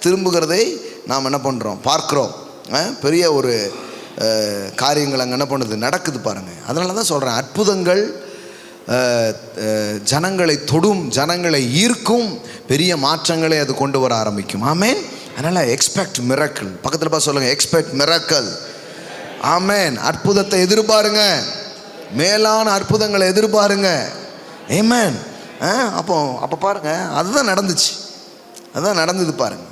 திரும்புகிறதை நாம் என்ன பண்ணுறோம், பார்க்குறோம். பெரிய ஒரு காரியங்கள் அங்கே என்ன பண்ணுது, நடக்குது பாருங்கள். அதனால தான் சொல்கிறேன், அற்புதங்கள் ஜனங்களை தொடும், ஜனங்களை ஈர்க்கும், பெரிய மாற்றங்களை அது கொண்டு வர ஆரம்பிக்கும். ஆமேன். அதனால் எக்ஸ்பெக்ட் மிரக்கல். பக்கத்தில் பார்த்து சொல்லுங்கள், எக்ஸ்பெக்ட் மிரக்கல். ஆமேன். அற்புதத்தை எதிர்பாருங்க, மேலான அற்புதங்களை எதிர்பாருங்க. ஆமேன். அப்போ பாருங்க, அதுதான் நடந்துச்சு, அதுதான் நடந்தது பாருங்க.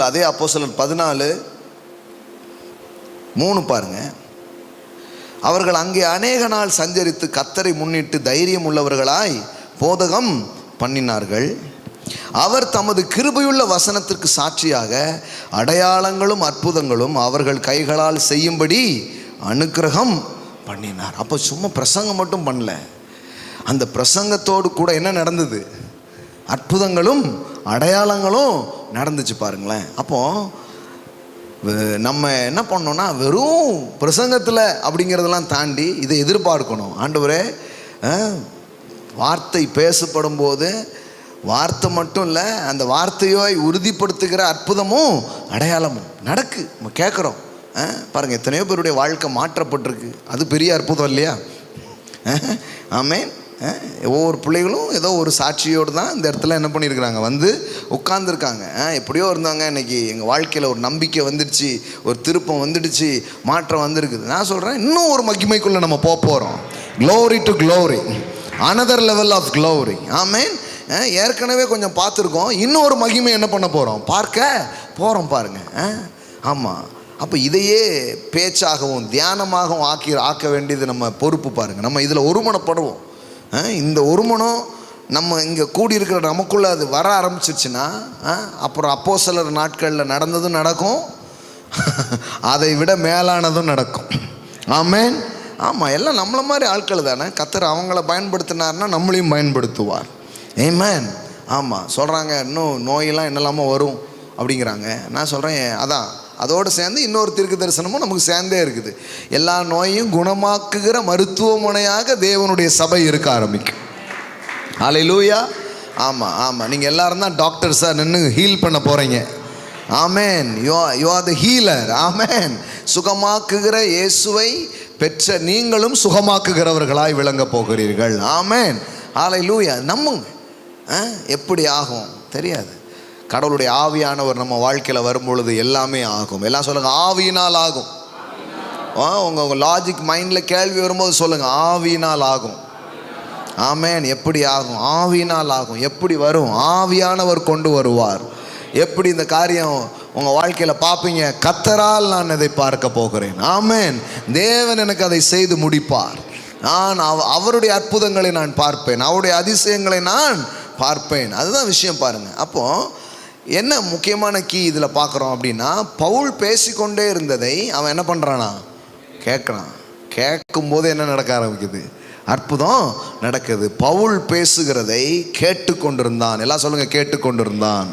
அதே அப்போஸ்தலர் 14:3 பாருங்க. அவர்கள் அங்கே அநேக நாள் சஞ்சரித்து கர்த்தரை முன்னிட்டு தைரியம் உள்ளவர்களாய் போதகம் பண்ணினார்கள். அவர் தமது கிருபையுள்ள வசனத்திற்கு சாட்சியாக அடையாளங்களும் அற்புதங்களும் அவர்கள் கைகளால் செய்யும்படி அனுக்கிரகம் பண்ணினார். அப்போ சும்மா பிரசங்கம் மட்டும் பண்ணல, அந்த பிரசங்கத்தோடு கூட என்ன நடந்தது, அற்புதங்களும் அடையாளங்களும் நடந்துச்சு பாருங்களேன். அப்போ நம்ம என்ன பண்ணோம்னா, வெறும் பிரசங்கத்தில் அப்படிங்கிறதெல்லாம் தாண்டி இதை எதிர்பார்க்கணும். ஆண்டவரே, வார்த்தை பேசப்படும் போது வார்த்தை மட்டும் இல்லை, அந்த வார்த்தையை உறுதிப்படுத்துகிற அற்புதமும் அடையாளமும் நடக்கு. நம்ம கேட்குறோம் பாருங்கள், எத்தனையோ பேருடைய வாழ்க்கை மாற்றப்பட்டிருக்கு. அது பெரிய அற்புதம் இல்லையா? ஆமேன். ஒவ்வொரு பிள்ளைகளும் ஏதோ ஒரு சாட்சியோடு தான் இந்த இடத்துல என்ன பண்ணியிருக்கிறாங்க, வந்து உட்கார்ந்துருக்காங்க. எப்படியோ இருந்தாங்க, இன்றைக்கி எங்கள் வாழ்க்கையில் ஒரு நம்பிக்கை வந்துடுச்சு, ஒரு திருப்பம் வந்துடுச்சு, மாற்றம் வந்திருக்குது. நான் சொல்கிறேன், இன்னும் ஒரு மகிமைக்குள்ளே நம்ம போகிறோம். Glory to glory, another level of glory. Amen. ஏற்கனவே கொஞ்சம் பார்த்துருக்கோம், இன்னும் ஒரு மகிமை என்ன பண்ண போகிறோம், பார்க்க போகிறோம் பாருங்கள். ஆமாம். அப்போ இதையே பேச்சாகவும் தியானமாகவும் ஆக்க வேண்டியது நம்ம பொறுப்பு பாருங்கள். நம்ம இதில் ஒருமனப்படுவோம். இந்த ஒருமனம் நம்ம இங்கே கூடியிருக்கிற நமக்குள்ளே அது வர ஆரம்பிச்சிருச்சுன்னா, அப்புறம் அப்போஸ்தலர் நாட்களில் நடந்ததும் நடக்கும், அதை விட மேலானதும் நடக்கும். ஆமேன். ஆமாம், எல்லாம் நம்மளை மாதிரி ஆட்கள் தானே. கர்த்தர் அவங்கள பயன்படுத்தினார்னா நம்மளையும் பயன்படுத்துவார். ஆமேன். ஆமாம். சொல்கிறாங்க, இன்னும் நோயெல்லாம் என்னெல்லாமோ வரும் அப்படிங்கிறாங்க. நான் சொல்கிறேன், அதான் அதோடு சேர்ந்து இன்னொரு தீர்க்க தரிசனமும் நமக்கு சேர்ந்தே இருக்குது. எல்லா நோயையும் குணமாக்குகிற மருத்துவமனையாக தேவனுடைய சபை இருக்க ஆரம்பிக்கும். ஹல்லேலூயா. ஆமாம், ஆமாம். நீங்கள் எல்லாரும் தான் டாக்டர்ஸாக நின்று ஹீல் பண்ண போகிறீங்க. Amen. You are the healer. Amen. சுகமாக்குகிற இயேசுவை பெற்ற நீங்களும் சுகமாக்குகிறவர்களாய் விளங்க போகிறீர்கள். ஆமேன். ஹல்லேலூயா. நம்புங்க. எப்படி ஆகும் தெரியாது. கடவுளுடைய ஆவியானவர் நம்ம வாழ்க்கையில் வரும்பொழுது எல்லாமே ஆகும். எல்லாம் சொல்லுங்கள், ஆவியினால் ஆகும். உங்கள் லாஜிக் மைண்டில் கேள்வி வரும்போது சொல்லுங்கள், ஆவியினால் ஆகும். ஆமேன். எப்படி ஆகும்? ஆவியினால் ஆகும். எப்படி வரும்? ஆவியானவர் கொண்டு வருவார். எப்படி இந்த காரியம் உங்கள் வாழ்க்கையில் பார்ப்பீங்க? கர்த்தரால் நான் இதை பார்க்க போகிறேன். ஆமேன். தேவன் எனக்கு அதை செய்து முடிப்பார். நான் அவருடைய அற்புதங்களை நான் பார்ப்பேன், அவருடைய அதிசயங்களை நான் பார்ப்பேன். அதுதான் விஷயம் பாருங்கள். அப்போது என்ன முக்கியமான கீ இதில் பார்க்குறோம் அப்படின்னா, பவுல் பேசிக்கொண்டே இருந்ததை அவன் என்ன பண்ணுறானா, கேட்குறான். கேட்கும்போது என்ன நடக்க ஆரம்பிக்குது? அற்புதம் நடக்குது. பவுல் பேசுகிறதை கேட்டுக்கொண்டிருந்தான். எல்லாம் சொல்லுங்கள், கேட்டுக்கொண்டிருந்தான்.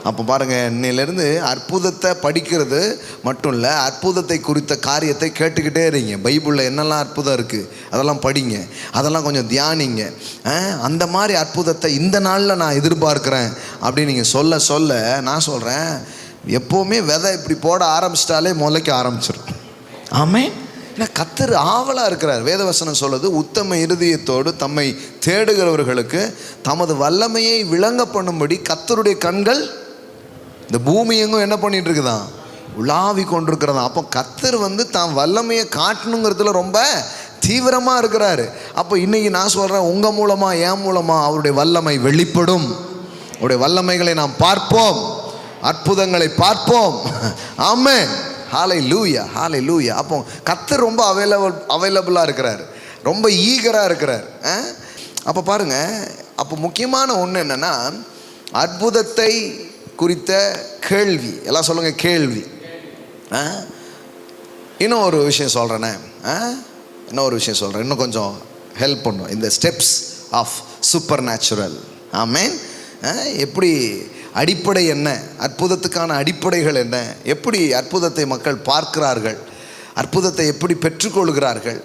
அப்போ பாருங்கள், இன்னிலேருந்து அற்புதத்தை படிக்கிறது மட்டும் இல்லை, அற்புதத்தை குறித்த காரியத்தை கேட்டுக்கிட்டே இருங்க. பைபிளில் என்னெல்லாம் அற்புதம் இருக்குது அதெல்லாம் படிங்க, அதெல்லாம் கொஞ்சம் தியானிங்க. அந்த மாதிரி அற்புதத்தை இந்த நாளில் நான் எதிர்பார்க்குறேன் அப்படின்னு நீங்கள் சொல்ல சொல்ல, நான் சொல்கிறேன், எப்போவுமே விதை இப்படி போட ஆரம்பிச்சிட்டாலே முளைக்க ஆரம்பிச்சிடும். ஆமேன். ஏன்னா கர்த்தர் ஆவலாக இருக்கிறார். வேதவசனம் சொல்லுது, உத்தம இருதயத்தோடு தம்மை தேடுகிறவர்களுக்கு தமது வல்லமையை விளங்க பண்ணும்படி கர்த்தருடைய கண்கள் இந்த பூமி எங்கும் என்ன பண்ணிட்டு இருக்குதான், உலாவி கொண்டிருக்கிறதா. அப்போ கர்த்தர் தான் வல்லமையை காட்டணுங்கிறதுல ரொம்ப தீவிரமாக இருக்கிறாரு. அப்போ இன்றைக்கி நான் சொல்கிறேன், உங்கள் மூலமாக என் மூலமாக அவருடைய வல்லமை வெளிப்படும். அவருடைய வல்லமைகளை நாம் பார்ப்போம், அற்புதங்களை பார்ப்போம். ஆமென். ஹல்லேலூயா, ஹல்லேலூயா. அப்போ கர்த்தர் ரொம்ப அவைலபிளாக இருக்கிறார், ரொம்ப ஈகராக இருக்கிறார். அப்போ பாருங்கள், அப்போ முக்கியமான ஒன்று என்னென்னா, அற்புதத்தை குறித்த கேள்வி. எல்லாம் சொல்லுங்கள், கேள்வி. இன்னும் ஒரு விஷயம் சொல்கிறேனே, இன்னும் கொஞ்சம் ஹெல்ப் பண்ணும் இந்த ஸ்டெப்ஸ் ஆஃப் சூப்பர் நேச்சுரல். ஆமேன். எப்படி அடிப்படை என்ன, அற்புதத்துக்கான அடிப்படைகள் என்ன, எப்படி அற்புதத்தை மக்கள் பார்க்கிறார்கள், அற்புதத்தை எப்படி பெற்றுக்கொள்கிறார்கள்,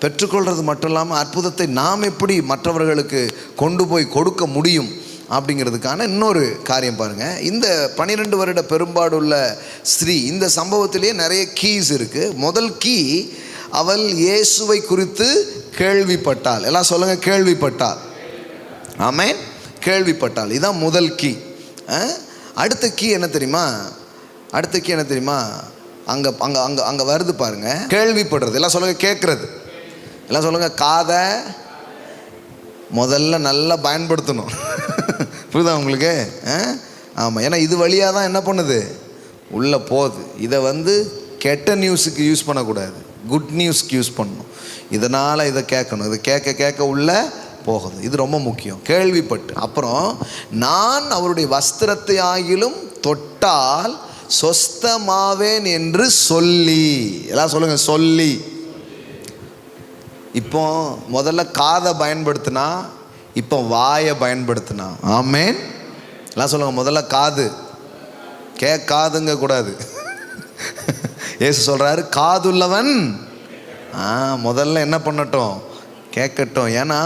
பெற்றுக்கொள்வது மட்டும் இல்லாமல் அற்புதத்தை நாம் எப்படி மற்றவர்களுக்கு கொண்டு போய் கொடுக்க முடியும் அப்படிங்கிறதுக்கான இன்னொரு காரியம் பாருங்கள். இந்த 12 வருட பெரும்பாடுள்ள ஸ்திரீ, இந்த சம்பவத்திலேயே நிறைய கீஸ் இருக்குது. முதல் கீ, அவள் இயேசுவை குறித்து கேள்விப்பட்டாள். எல்லாம் சொல்லுங்கள், கேள்விப்பட்டாள். ஆமென், கேள்விப்பட்டாள். இதுதான் முதல் கீ. அடுத்த கீ என்ன தெரியுமா? அடுத்த கீ என்ன தெரியுமா? அங்கே அங்கே அங்கே அங்கே வருது பாருங்கள், கேள்விப்படுறது. எல்லாம் சொல்லுங்கள், கேட்குறது. எல்லாம் சொல்லுங்கள், காதை முதல்ல நல்லா பயன்படுத்தணும். புரியுதா உங்களுக்கு? ஆமாம், ஏன்னா இது வழியாக தான் என்ன பண்ணுது, உள்ளே போகுது. இதை கெட்ட நியூஸுக்கு யூஸ் பண்ணக்கூடாது, குட் நியூஸ்க்கு யூஸ் பண்ணணும். இதனால் இதை கேட்கணும், இதை கேட்க கேட்க உள்ளே போகுது. இது ரொம்ப முக்கியம். கேள்விப்பட்டு அப்புறம் நான் அவருடைய வஸ்திரத்தை ஆகிலும் தொட்டால் சொஸ்தமாவேன் என்று சொல்லி. எல்லாம் சொல்லுங்கள், சொல்லி. இப்போ முதல்ல காதை பயன்படுத்தினா, இப்போ வாயை பயன்படுத்தினா. ஆமென். எல்லாம் சொல்லுங்கள், முதல்ல காது, கேட்காதுங்க கூடாது. இயேசு சொல்கிறாரு, காதுள்ளவன் முதல்ல என்ன பண்ணட்டும், கேட்கட்டும். ஏன்னா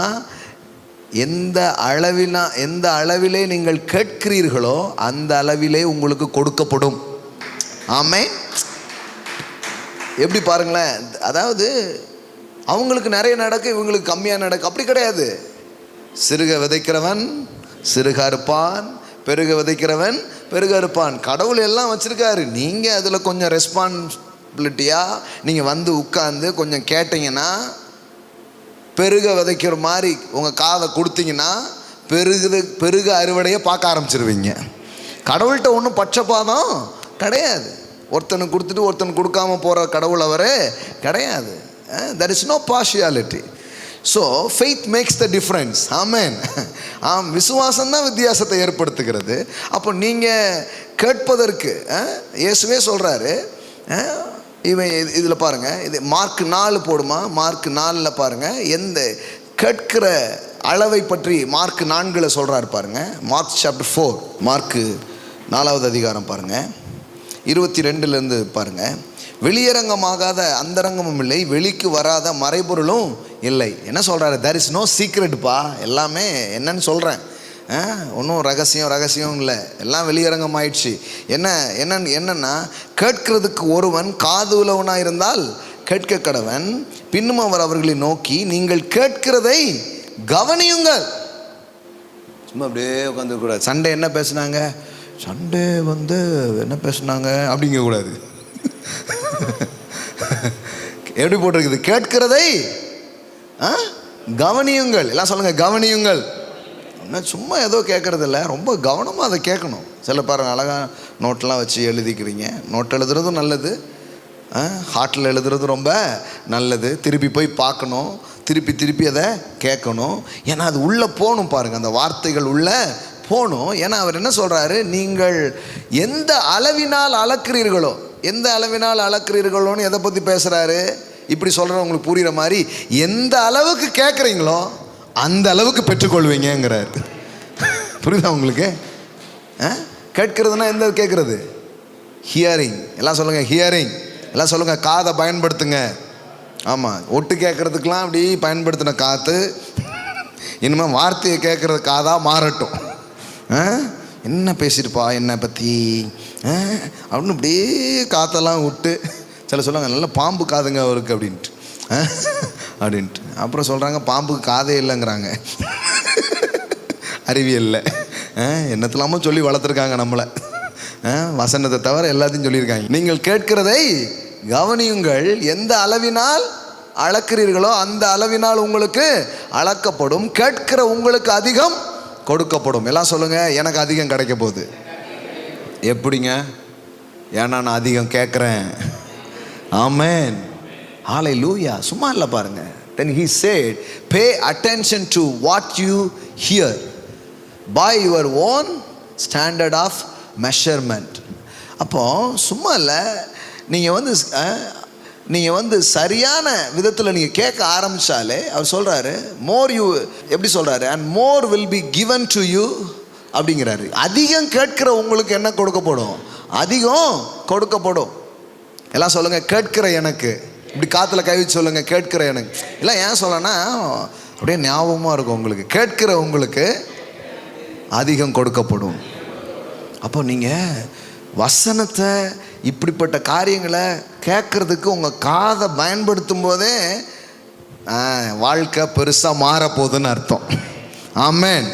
எந்த அளவிலே நீங்கள் கேட்கிறீர்களோ அந்த அளவிலே உங்களுக்கு கொடுக்கப்படும். ஆமென். எப்படி பாருங்களேன், அதாவது அவங்களுக்கு நிறைய நடக்கும், இவங்களுக்கு கம்மியாக நடக்கும். அப்படி கிடையாது. சிறுக விதைக்கிறவன் சிறுக அறுப்பான், பெருக விதைக்கிறவன் பெருக அறுப்பான். கடவுள் எல்லாம் வச்சுருக்காரு. நீங்கள் அதில் கொஞ்சம் ரெஸ்பான்சிபிலிட்டியாக நீங்கள் உட்கார்ந்து கொஞ்சம் கேட்டிங்கன்னா, பெருக விதைக்கிற மாதிரி உங்கள் காதை கொடுத்தீங்கன்னா பெருக அறுவடையை பார்க்க ஆரம்பிச்சிருவீங்க. கடவுள்கிட்ட ஒன்றும் பட்சபாதம் கிடையாது. ஒருத்தனுக்கு கொடுத்துட்டு ஒருத்தனுக்கு கொடுக்காம போகிற கடவுள் அவரே கிடையாது. There is no partiality. So faith makes the difference. Amen. விசுவாசம் தான் வித்தியாசத்தை ஏற்படுத்துகிறது. அப்போ நீங்கள் கேட்பதற்கு இயேசுவே சொல்கிறாரு. இவன் இதில் பாருங்கள், இது மார்க் 4 போடுமா, மார்க் 4 பாருங்கள், எந்த கேட்கிற அளவை பற்றி மார்க் 4 சொல்கிறாரு பாருங்கள். மார்க் சாப்டர் 4, மார்க் 4வது அதிகாரம் பாருங்கள், 22 பாருங்கள். வெளியரங்கமாகாத அந்தரங்கமும் இல்லை, வெளிக்கு வராத மறைபொருளும் இல்லை. என்ன சொல்கிறாரு? there is no secretப்பா. எல்லாமே என்னன்னு சொல்கிறேன், ஒன்றும் ரகசியம் இல்லை, எல்லாம் வெளியரங்கம் ஆயிடுச்சு. என்னன்னா கேட்கிறதுக்கு ஒருவன் காது உள்ளவனாக இருந்தால் கேட்க கடவன். பின்னும் அவர் அவர்களை நோக்கி, நீங்கள் கேட்கிறதை கவனியுங்கள். சும்மா அப்படியே உட்காந்துக்கூடாது. சண்டே என்ன பேசுனாங்க, சண்டே என்ன பேசுனாங்க அப்படிங்க கூடாது. எப்படி போட்டிருக்குது? கேட்கிறதை கவனியுங்கள். எல்லாம் சொல்லுங்க, கவனியுங்கள். சும்மா ஏதோ கேட்கறதில்ல, ரொம்ப கவனமாக அதை கேட்கணும். சில பாருங்க, அழகாக நோட்டெலாம் வச்சு எழுதிக்கிறீங்க. நோட் எழுதுறதும் நல்லது, ஹார்ட்டில் எழுதுறது ரொம்ப நல்லது. திருப்பி போய் பார்க்கணும், திருப்பி அதை கேட்கணும். ஏன்னா அது உள்ளே போகணும் பாருங்கள், அந்த வார்த்தைகள் உள்ளே போகணும். ஏன்னா அவர் என்ன சொல்கிறாரு, நீங்கள் எந்த அளவினால் அளக்கிறீர்களோ, எந்த அளவினால் அளக்கிறீர்களோன்னு எதை பற்றி பேசுகிறாரு? இப்படி சொல்கிற உங்களுக்கு புரிகிற மாதிரி, எந்த அளவுக்கு கேட்குறீங்களோ அந்த அளவுக்கு பெற்றுக்கொள்வீங்கிறார். புரியுதா உங்களுக்கு? கேட்கறதுனா எந்த கேட்குறது? ஹியரிங். எல்லாம் சொல்லுங்கள், ஹியரிங். எல்லாம் சொல்லுங்கள், காதை பயன்படுத்துங்க. ஆமாம், ஒட்டு கேட்குறதுக்கெலாம் அப்படி பயன்படுத்தின காற்று இனிமேல் வார்த்தையை கேட்குறது காதாக மாறட்டும். என்ன பேசியிருப்பா என்னை பற்றி அப்படின்னு அப்படியே காற்றெல்லாம் விட்டு, சில சொல்லுவாங்க நல்ல பாம்பு காதுங்க அவருக்கு அப்படின்ட்டு அப்படின்ட்டு. அப்புறம் சொல்கிறாங்க பாம்புக்கு காதே இல்லைங்கிறாங்க அறிவியலில். என்னத்தெல்லாமோ சொல்லி வளர்த்துருக்காங்க நம்மளை. வசனத்தை தவிர எல்லாத்தையும் சொல்லியிருக்காங்க. நீங்கள் கேட்கிறதை கவனியுங்கள், எந்த அளவினால் அளக்கிறீர்களோ அந்த அளவினால் உங்களுக்கு அளக்கப்படும், கேட்கிற உங்களுக்கு அதிகம் கொடுக்கப்படும். எல்லாம் சொல்லுங்கள், எனக்கு அதிகம் கிடைக்க போகுது. எப்படிங்க? ஏன்னா நான் அதிகம் கேட்குறேன். ஆமென், ஹல்லேலூயா. சும்மா இல்லை பாருங்க. Then he said, pay attention to what you hear by your own standard of measurement. அப்போ சும்மா இல்லை, நீங்கள் சரியான விதத்தில் நீங்கள் கேட்க ஆரம்பித்தாலே அவர் சொல்கிறாரு, மோர் யூ, எப்படி சொல்கிறாரு, and more will be given to you அப்படிங்கிறாரு. அதிகம் கேட்கிற உங்களுக்கு என்ன கொடுக்கப்படும்? அதிகம் கொடுக்கப்படும். எல்லாம் சொல்லுங்கள், கேட்கிற எனக்கு. இப்படி காற்றுல கை வச்சு சொல்லுங்கள், கேட்கிற எனக்கு. இல்லை ஏன் சொல்லனா அப்படியே ஞாபகமாக இருக்கும் உங்களுக்கு. கேட்கிற உங்களுக்கு அதிகம் கொடுக்கப்படும். அப்போ நீங்கள் வசனத்தை இப்படிப்பட்ட காரியங்களை கேட்குறதுக்கு உங்கள் காதை பயன்படுத்தும் போதே வாழ்க்கை பெருசாக மாறப்போகுதுன்னு அர்த்தம். ஆமென்.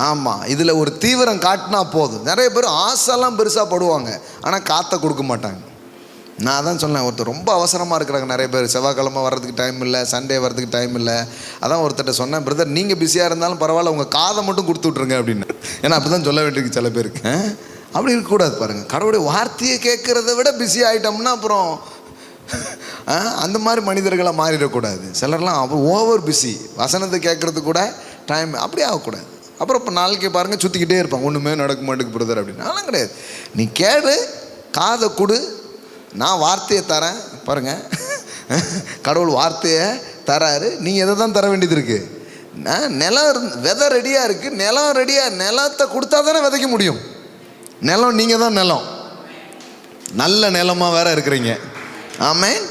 ஆமாம், இதில் ஒரு தீவிரம் காட்டினா போதும். நிறைய பேர் ஆசைலாம் பெருசாக படுவாங்க, ஆனால் காற்றை கொடுக்க மாட்டாங்க. நான் அதான் சொன்னேன், ஒருத்தர் ரொம்ப அவசரமாக இருக்கிறாங்க நிறைய பேர். செவ்வாய்க்கிழமை வர்றதுக்கு டைம் இல்லை, சண்டே வர்றதுக்கு டைம் இல்லை. அதான் ஒருத்தர்கிட்ட சொன்னேன், பிரதர் நீங்கள் பிஸியாக இருந்தாலும் பரவாயில்ல, உங்கள் காதை மட்டும் கொடுத்து விட்ருங்க அப்படின்னு. ஏன்னா அப்படி தான் சொல்ல வேண்டியிருக்கு சில பேருக்கு. அப்படி இருக்கக்கூடாது பாருங்கள். கடவுளுடைய வார்த்தையை கேட்குறத விட பிஸி ஆகிட்டோம்னா அப்புறம் அந்த மாதிரி மனிதர்களாக மாறிடக்கூடாது. சிலர்லாம் ஓவர் பிஸி, வசனத்தை கேட்குறது கூட டைம் அப்படி ஆகக்கூடாது. அப்புறம் இப்போ நாளைக்கு பாருங்கள் சுற்றிக்கிட்டே இருப்பாங்க, ஒன்றுமே நடக்க மாட்டேங்குது பிரதர் அப்படின்னு. அதெல்லாம் கிடையாது. நீ கேடு, காதை கொடு, நான் வார்த்தையை தரேன். பாருங்கள், கடவுள் வார்த்தையை தராரு, நீங்கள் எதை தான் தர வேண்டியது இருக்குது. நிலம் விதை ரெடியாக இருக்குது, நிலம் ரெடியாக, நிலத்தை கொடுத்தா தானே விதைக்க முடியும். நிலம் நீங்கள் தான் நிலம், நல்ல நிலமாக வேற இருக்கிறீங்க. ஆமென்.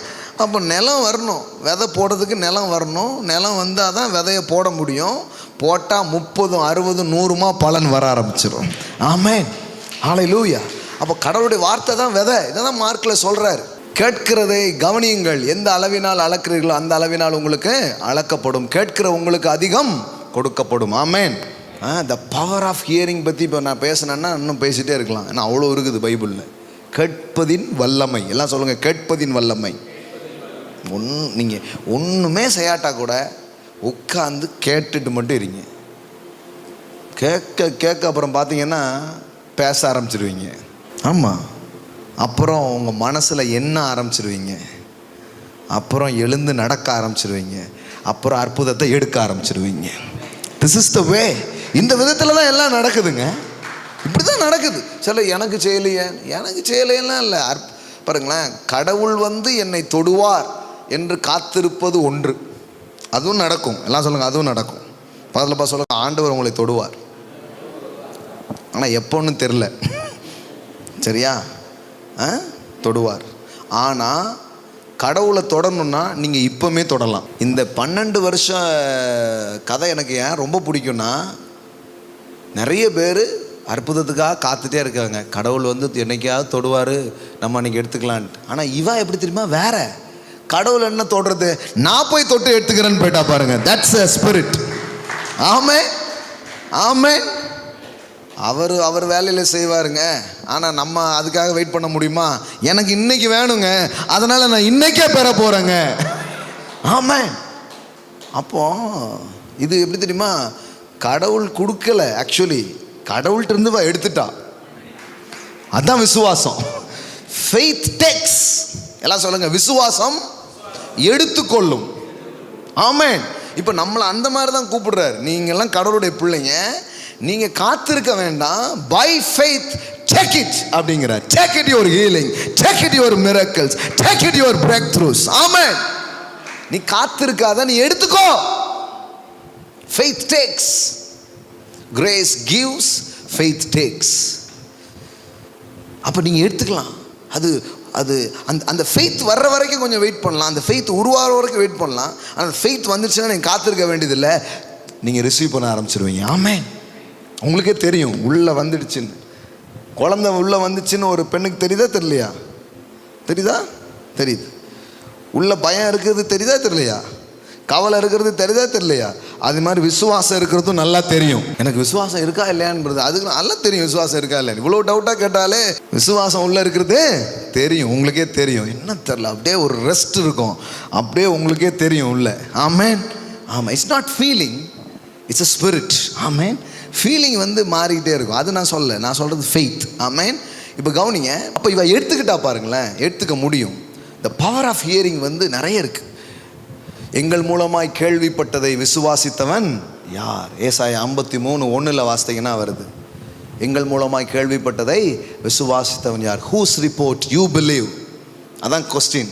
அப்போ நிலம் வரணும், விதை போடுறதுக்கு நிலம் வரணும். நிலம் வந்தால் தான் விதையை போட முடியும். போட்டால் 30, 60, 100 பலன் வர ஆரம்பிச்சிடும். ஆமென். ஹல்லேலூயா. அப்போ கடவுளுடைய வார்த்தை தான் விதை. இதை தான் மார்க்கில் சொல்கிறார். கேட்கிறதை கவனியுங்கள், எந்த அளவினால் அளக்கிறீர்களோ அந்த அளவினால் உங்களுக்கு அளக்கப்படும், கேட்கிற உங்களுக்கு அதிகம் கொடுக்கப்படும். ஆமென். த பவர் ஆஃப் ஹியரிங் பற்றி இப்போ நான் பேசினேன்னா இன்னும் பேசிகிட்டே இருக்கலாம், ஏன்னா அவ்வளோ இருக்குது பைபிளில். கேட்பதின் வல்லமை, எல்லாம் சொல்லுங்கள், கேட்பதின் வல்லமை. நீங்கள் ஒன்றுமே செய்யாட்டா கூட உட்காந்து கேட்டுட்டு மட்டும் இருங்க. கேட்க கேட்க அப்புறம் பார்த்தீங்கன்னா பேச ஆரம்பிச்சிருவீங்க. ஆமாம், அப்புறம் உங்கள் மனசில் என்ன ஆரம்பிச்சிருவீங்க, அப்புறம் எழுந்து நடக்க ஆரம்பிச்சிருவீங்க, அப்புறம் அற்புதத்தை எடுக்க ஆரம்பிச்சிருவீங்க. திஸ் இஸ் த வே. இந்த விதத்தில் தான் எல்லாம் நடக்குதுங்க. இப்படி தான் நடக்குது. சில எனக்கு செய்யலையெல்லாம் இல்லை. பாருங்களேன், கடவுள் என்னை தொடுவார் என்று காத்திருப்பது ஒன்று, அதுவும் நடக்கும். எல்லாம் சொல்லுங்கள், அதுவும் நடக்கும். பக்கத்தில் சொல்லுங்க, ஆண்டவர் உங்களை தொடுவார், ஆனால் எப்போன்னு தெரில. சரியா? தொடுவார். ஆனால் கடவுளை தொடரணுன்னா நீங்கள் இப்போமே தொடலாம். இந்த 12 வருஷம் கதை எனக்கு ஏன் ரொம்ப பிடிக்கும்னா, நிறைய பேர் அற்புதத்துக்காக காத்துட்டே இருக்காங்க. கடவுள் என்னைக்காவது தொடுவார், நம்ம அன்றைக்கி எடுத்துக்கலான்ட்டு. ஆனால் இவா எப்படி தெரியுமா, வேற கடவுள் என்ன தொடுறது, நான் போய் தொட்டு எடுத்துக்கிறேன்னு போயிட்டா பாருங்க. That's a spirit. Amen. Amen. அவர் வேலையில் செய்வாருங்க. ஆனால் நம்ம அதுக்காக வெயிட் பண்ண முடியுமா? எனக்கு இன்னைக்கு வேணுங்க, அதனால் நான் இன்னைக்கே பெற போகிறேங்க. ஆமென். அப்போ இது எப்படி தெரியுமா, கடவுள் கொடுக்கல, ஆக்சுவலி கடவுள்கிட்ட இருந்து எடுத்துட்டா. அதான் விசுவாசம். Faith takes. எல்லாம் சொல்லுங்க, விசுவாசம் எடுத்துக்கொள்ளும். ஆமென். இப்போ நம்மளை அந்த மாதிரி தான் கூப்பிடுறாரு. நீங்கள்லாம் கடவுளுடைய பிள்ளைங்க, நீங்கள் காத்திருக்க வேண்டாம். பை ஃபெய்த் டேக் இட் அப்படிங்கிறார். Take it your healing, take it your miracles, take it your breakthroughs. Amen. நீ காத்திருக்காத, நீ எடுத்துக்கோ. Faith takes. Grace gives, faith takes. அப்போ நீங்கள் எடுத்துக்கலாம். அது அந்த ஃபெய்த் வர்ற வரைக்கும் கொஞ்சம் வெயிட் பண்ணலாம், அந்த ஃபெய்த் உருவாகிற வரைக்கும் வெயிட் பண்ணலாம். அந்த ஃபெய்த் வந்துச்சுன்னா நீங்கள் காத்திருக்க வேண்டியதில்லை, நீங்கள் ரிசீவ் பண்ண ஆரம்பிச்சிருவீங்க. ஆமென். உங்களுக்கே தெரியும் உள்ளே வந்துடுச்சுன்னு. குழந்தை உள்ளே வந்துச்சுன்னு ஒரு பெண்ணுக்கு தெரியுதா தெரியலையா? தெரியுதா? தெரியுது. உள்ள பயம் இருக்கிறது தெரியுதா தெரியலையா? கவலை இருக்கிறது தெரியுதா தெரியலையா? அது மாதிரி விசுவாசம் இருக்கிறதும் நல்லா தெரியும். எனக்கு விசுவாசம் இருக்கா இல்லையான்றது அதுக்கு நல்லா தெரியும். விசுவாசம் இருக்கா இல்லையா? இவ்வளோ டவுட்டாக கேட்டாலே விசுவாசம் உள்ளே இருக்கிறது தெரியும், உங்களுக்கே தெரியும். என்ன தெரில, அப்படியே ஒரு ரெஸ்ட் இருக்கும், அப்படியே உங்களுக்கே தெரியும் உள்ள. ஆமென். ஆமாம். It's not feeling, it's a spirit. Amen. Feeling மாறிக்கிட்டே இருக்கும். அது நான் சொல்கிறது ஃபெய்த். ஆமென். இப்போ கவனிங்க. அப்போ இவ எடுத்துக்கிட்டா பாருங்களேன், எடுத்துக்க முடியும். இந்த பவர் ஆஃப் ஹியரிங் நிறைய இருக்குது. எங்கள் மூலமாய் கேள்விப்பட்டதை விசுவாசித்தவன் யார்? ஏசாயா 53:1 வாசித்தீங்கன்னா வருது. எங்கள் மூலமாய் கேள்விப்பட்டதை விசுவாசித்தவன் யார்? Whose report you believe? அதான் question.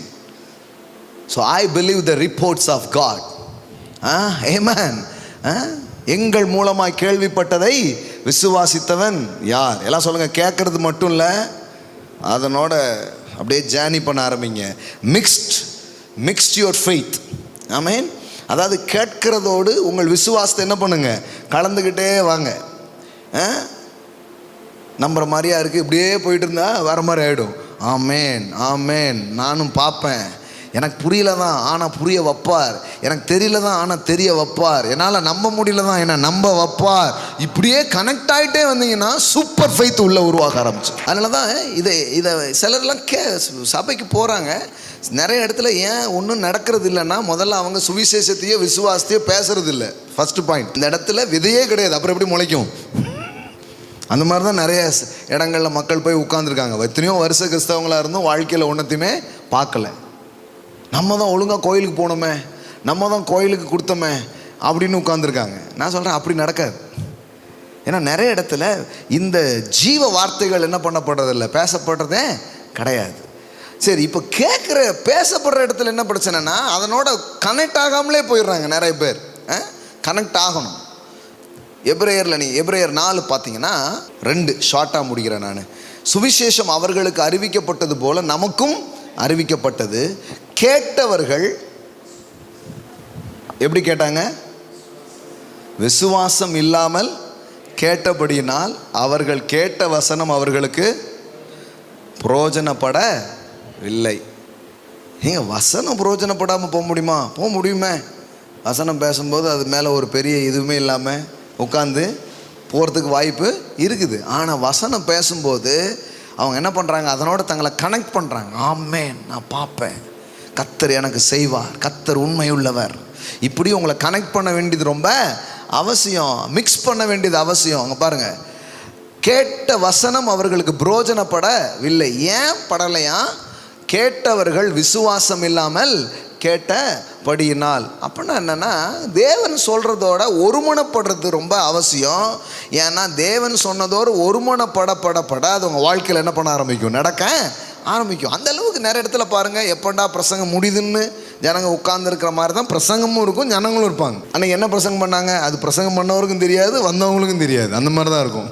So I believe the reports of God. Amen. எங்கள் மூலமாய் கேள்விப்பட்டதை விசுவாசித்தவன் யார்? எல்லாம் சொல்லுங்கள். கேட்கறது மட்டும் இல்லை, அதனோட அப்படியே ஜேர்னி பண்ண ஆரம்பிங்க. Mixed your faith. ஆமென். அதாவது கேட்கிறதோடு உங்கள் விசுவாசத்தை என்ன பண்ணுங்க, கலந்துக்கிட்டே வாங்க. நம்புற மாதிரியா இருக்குது. இப்படியே போயிட்டு இருந்தா வேறு மாதிரி ஆகிடும். ஆமேன் ஆமேன். நானும் பார்ப்பேன், எனக்கு புரியல தான் ஆனால் புரிய வைப்பார், எனக்கு தெரியல தான் ஆனால் தெரிய வைப்பார், என்னால் நம்ப முடியல தான் என்னை நம்ப வைப்பார். இப்படியே கனெக்ட் ஆகிட்டே வந்தீங்கன்னா சூப்பர் ஃபெய்த் உள்ள உருவாக ஆரம்பிச்சு. அதனால தான் இதை சிலர்லாம் சபைக்கு போகிறாங்க, நிறைய இடத்துல ஏன் ஒன்றும் நடக்கிறது இல்லைன்னா முதல்ல அவங்க சுவிசேஷத்தையோ விசுவாசத்தையோ பேசுறது இல்லை. ஃபர்ஸ்ட் பாயிண்ட், இந்த இடத்துல விதையே கிடையாது, அப்புறம் எப்படி முளைக்கும்? அந்த மாதிரி தான் நிறைய இடங்களில் மக்கள் போய் உட்காந்துருக்காங்க. எத்தனையோ வருஷ கிறிஸ்தவங்களாக இருந்தும் வாழ்க்கையில் ஒன்றத்தையுமே பார்க்கல. நம்ம தான் ஒழுங்காக கோயிலுக்கு போனோமே, நம்ம தான் கோயிலுக்கு கொடுத்தோமே அப்படின்னு உட்காந்துருக்காங்க. நான் சொல்கிறேன், அப்படி நடக்காது. ஏன்னா நிறைய இடத்துல இந்த ஜீவ வார்த்தைகள் என்ன பண்ணப்படுறதில்லை, பேசப்படுறதே கிடையாது. சரி, இப்போ பேசப்படுற இடத்துல என்ன பிரச்சனைனா அதனோட கனெக்ட் ஆகாமலே போயிடுறாங்க நிறைய பேர். கனெக்ட் ஆகணும். எபிரேயர் 4 பார்த்தீங்கன்னா 2 ஷார்ட்டாக முடிக்கிறேன் நான். சுவிசேஷம் அவர்களுக்கு அறிவிக்கப்பட்டது போல நமக்கும் அறிவிக்கப்பட்டது. கேட்டவர்கள் எப்படி கேட்டாங்க? விசுவாசம் இல்லாமல் கேட்டபடியினால் அவர்கள் கேட்ட வசனம் அவர்களுக்கு பிரயோஜனப்படவில்லை. ஏங்க, வசனம் பிரயோஜனப்படாமல் போக முடியுமா? போக முடியுமே. வசனம் பேசும்போது அது மேலே ஒரு பெரிய இதுவுமே இல்லாமல் உட்காந்து போகிறதுக்கு வாய்ப்பு இருக்குது. ஆனால் வசனம் பேசும்போது அவங்க என்ன பண்ணுறாங்க, அதனோட தங்களை கனெக்ட் பண்ணுறாங்க. ஆமேன், நான் பார்ப்பேன், கர்த்தர் எனக்கு செய்வார், கர்த்தர் உண்மை உள்ளவர். இப்படி உங்களை கனெக்ட் பண்ண வேண்டியது ரொம்ப அவசியம், மிக்ஸ் பண்ண வேண்டியது அவசியம். அங்கே பாருங்கள், கேட்ட வசனம் அவர்களுக்கு பிரயோஜனப்படவில்லை. ஏன் படலையா? கேட்டவர்கள் விசுவாசம் இல்லாமல் கேட்டபடியினால். அப்படின்னா என்னென்னா, தேவன் சொல்கிறதோட ஒருமனப்படுறது ரொம்ப அவசியம். ஏன்னா தேவன் சொன்னதோடு ஒருமனப்பட அது உங்கள் வாழ்க்கையில் என்ன பண்ண ஆரம்பிக்கும், நடக்க ஆரம்பிக்கும். அந்த அளவுக்கு நிறைய இடத்துல பாருங்கள், எப்படா பிரசங்கம் முடியுதுன்னு ஜனங்க உட்கார்ந்துருக்கிற மாதிரி தான் பிரசங்கமும் இருக்கும், ஜனங்களும் இருப்பாங்க. அன்றைக்கி என்ன பிரசங்கம் பண்ணாங்க அது பிரசங்கம் பண்ணவருக்கும் தெரியாது, வந்தவங்களுக்கும் தெரியாது. அந்த மாதிரி தான் இருக்கும்.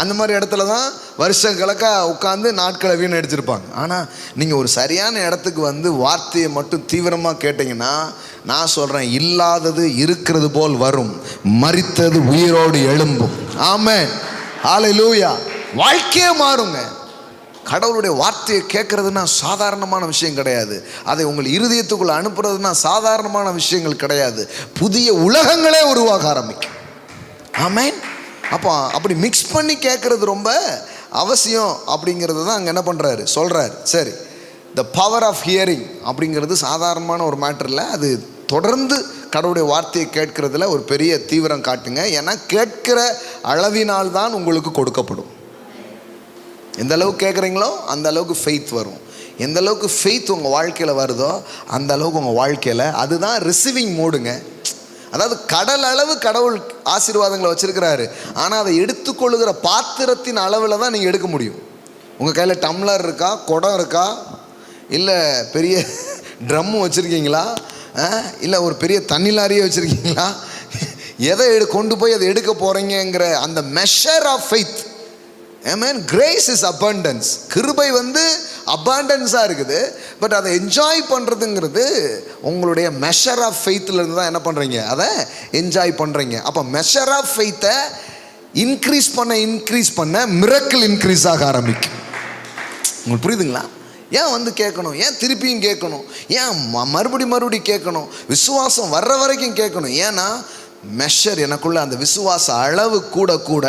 அந்த மாதிரி இடத்துல தான் வருஷ கணக்காக உட்காந்து நாட்களை வீண் அடிச்சிருப்பாங்க. ஆனால் நீங்கள் ஒரு சரியான இடத்துக்கு வந்து வார்த்தையை மட்டும் தீவிரமாக கேட்டிங்கன்னா, நான் சொல்கிறேன், இல்லாதது இருக்கிறது போல் வரும், மரித்தது உயிரோடு எழும்பும். ஆமென், ஹல்லேலூயா. வாழ்க்கையே மாறுங்க. கடவுளுடைய வார்த்தையை கேட்குறதுனா சாதாரணமான விஷயம் கிடையாது. அதை உங்கள் இருதயத்துக்குள்ளே அனுப்புறதுனா சாதாரணமான விஷயங்கள் கிடையாது. புதிய உலகங்களே உருவாக ஆரம்பிக்கும். ஆமென். அப்போ அப்படி மிக்ஸ் பண்ணி கேட்குறது ரொம்ப அவசியம். அப்படிங்கிறது தான் அங்கே என்ன பண்ணுறாரு, சொல்கிறாரு. சரி, த பவர் ஆஃப் ஹியரிங் அப்படிங்கிறது சாதாரணமான ஒரு மேட்டர் இல்லை. அது தொடர்ந்து கடவுளுடைய வார்த்தையை கேட்கறதுல ஒரு பெரிய தீவிரம் காட்டுங்க. ஏன்னா கேட்கிற அளவினால் தான் உங்களுக்கு கொடுக்கப்படும். எந்த அளவுக்கு கேட்குறீங்களோ அந்த அளவுக்கு ஃபெய்த் வரும். எந்த அளவுக்கு ஃபெய்த் உங்கள் வாழ்க்கையில் வருதோ அந்த அளவுக்கு உங்கள் வாழ்க்கையில், அதுதான் ரிசீவிங் மோடுங்க. அதாவது கடல் அளவு கடவுள் ஆசீர்வாதங்களை வச்சுருக்கிறாரு. ஆனால் அதை எடுத்துக்கொள்ளுகிற பாத்திரத்தின் அளவில் தான் நீங்கள் எடுக்க முடியும். உங்கள் கையில் டம்ளர் இருக்கா, குடம் இருக்கா, இல்லை பெரிய ட்ரம்மு வச்சுருக்கீங்களா, இல்லை ஒரு பெரிய தண்ணி லாரியே வச்சுருக்கீங்களா, எதை கொண்டு போய் அதை எடுக்க போகிறீங்கிற அந்த measure of faith. Amen. Grace is abundance. கிருபை வந்து அபண்டன்ஸாக இருக்குது. பட் அதை என்ஜாய் பண்ணுறதுங்கிறது உங்களுடைய மெஷர் ஆஃப் ஃபெய்த்லேருந்து தான் என்ன பண்ணுறீங்க, அதை என்ஜாய் பண்ணுறீங்க. அப்போ மெஷர் ஆஃப் ஃபெய்த்தை இன்க்ரீஸ் பண்ண மிரக்கிள் இன்க்ரீஸ் ஆக ஆரம்பிக்கும். உங்களுக்கு புரியுதுங்களா? ஏன் வந்து கேட்கணும், ஏன் திருப்பியும் கேட்கணும், ஏன் மறுபடி கேட்கணும், விசுவாசம் வர்ற வரைக்கும் கேட்கணும். ஏன்னா மெஷர் எனக்குள்ள அந்த விசுவாச அளவு கூட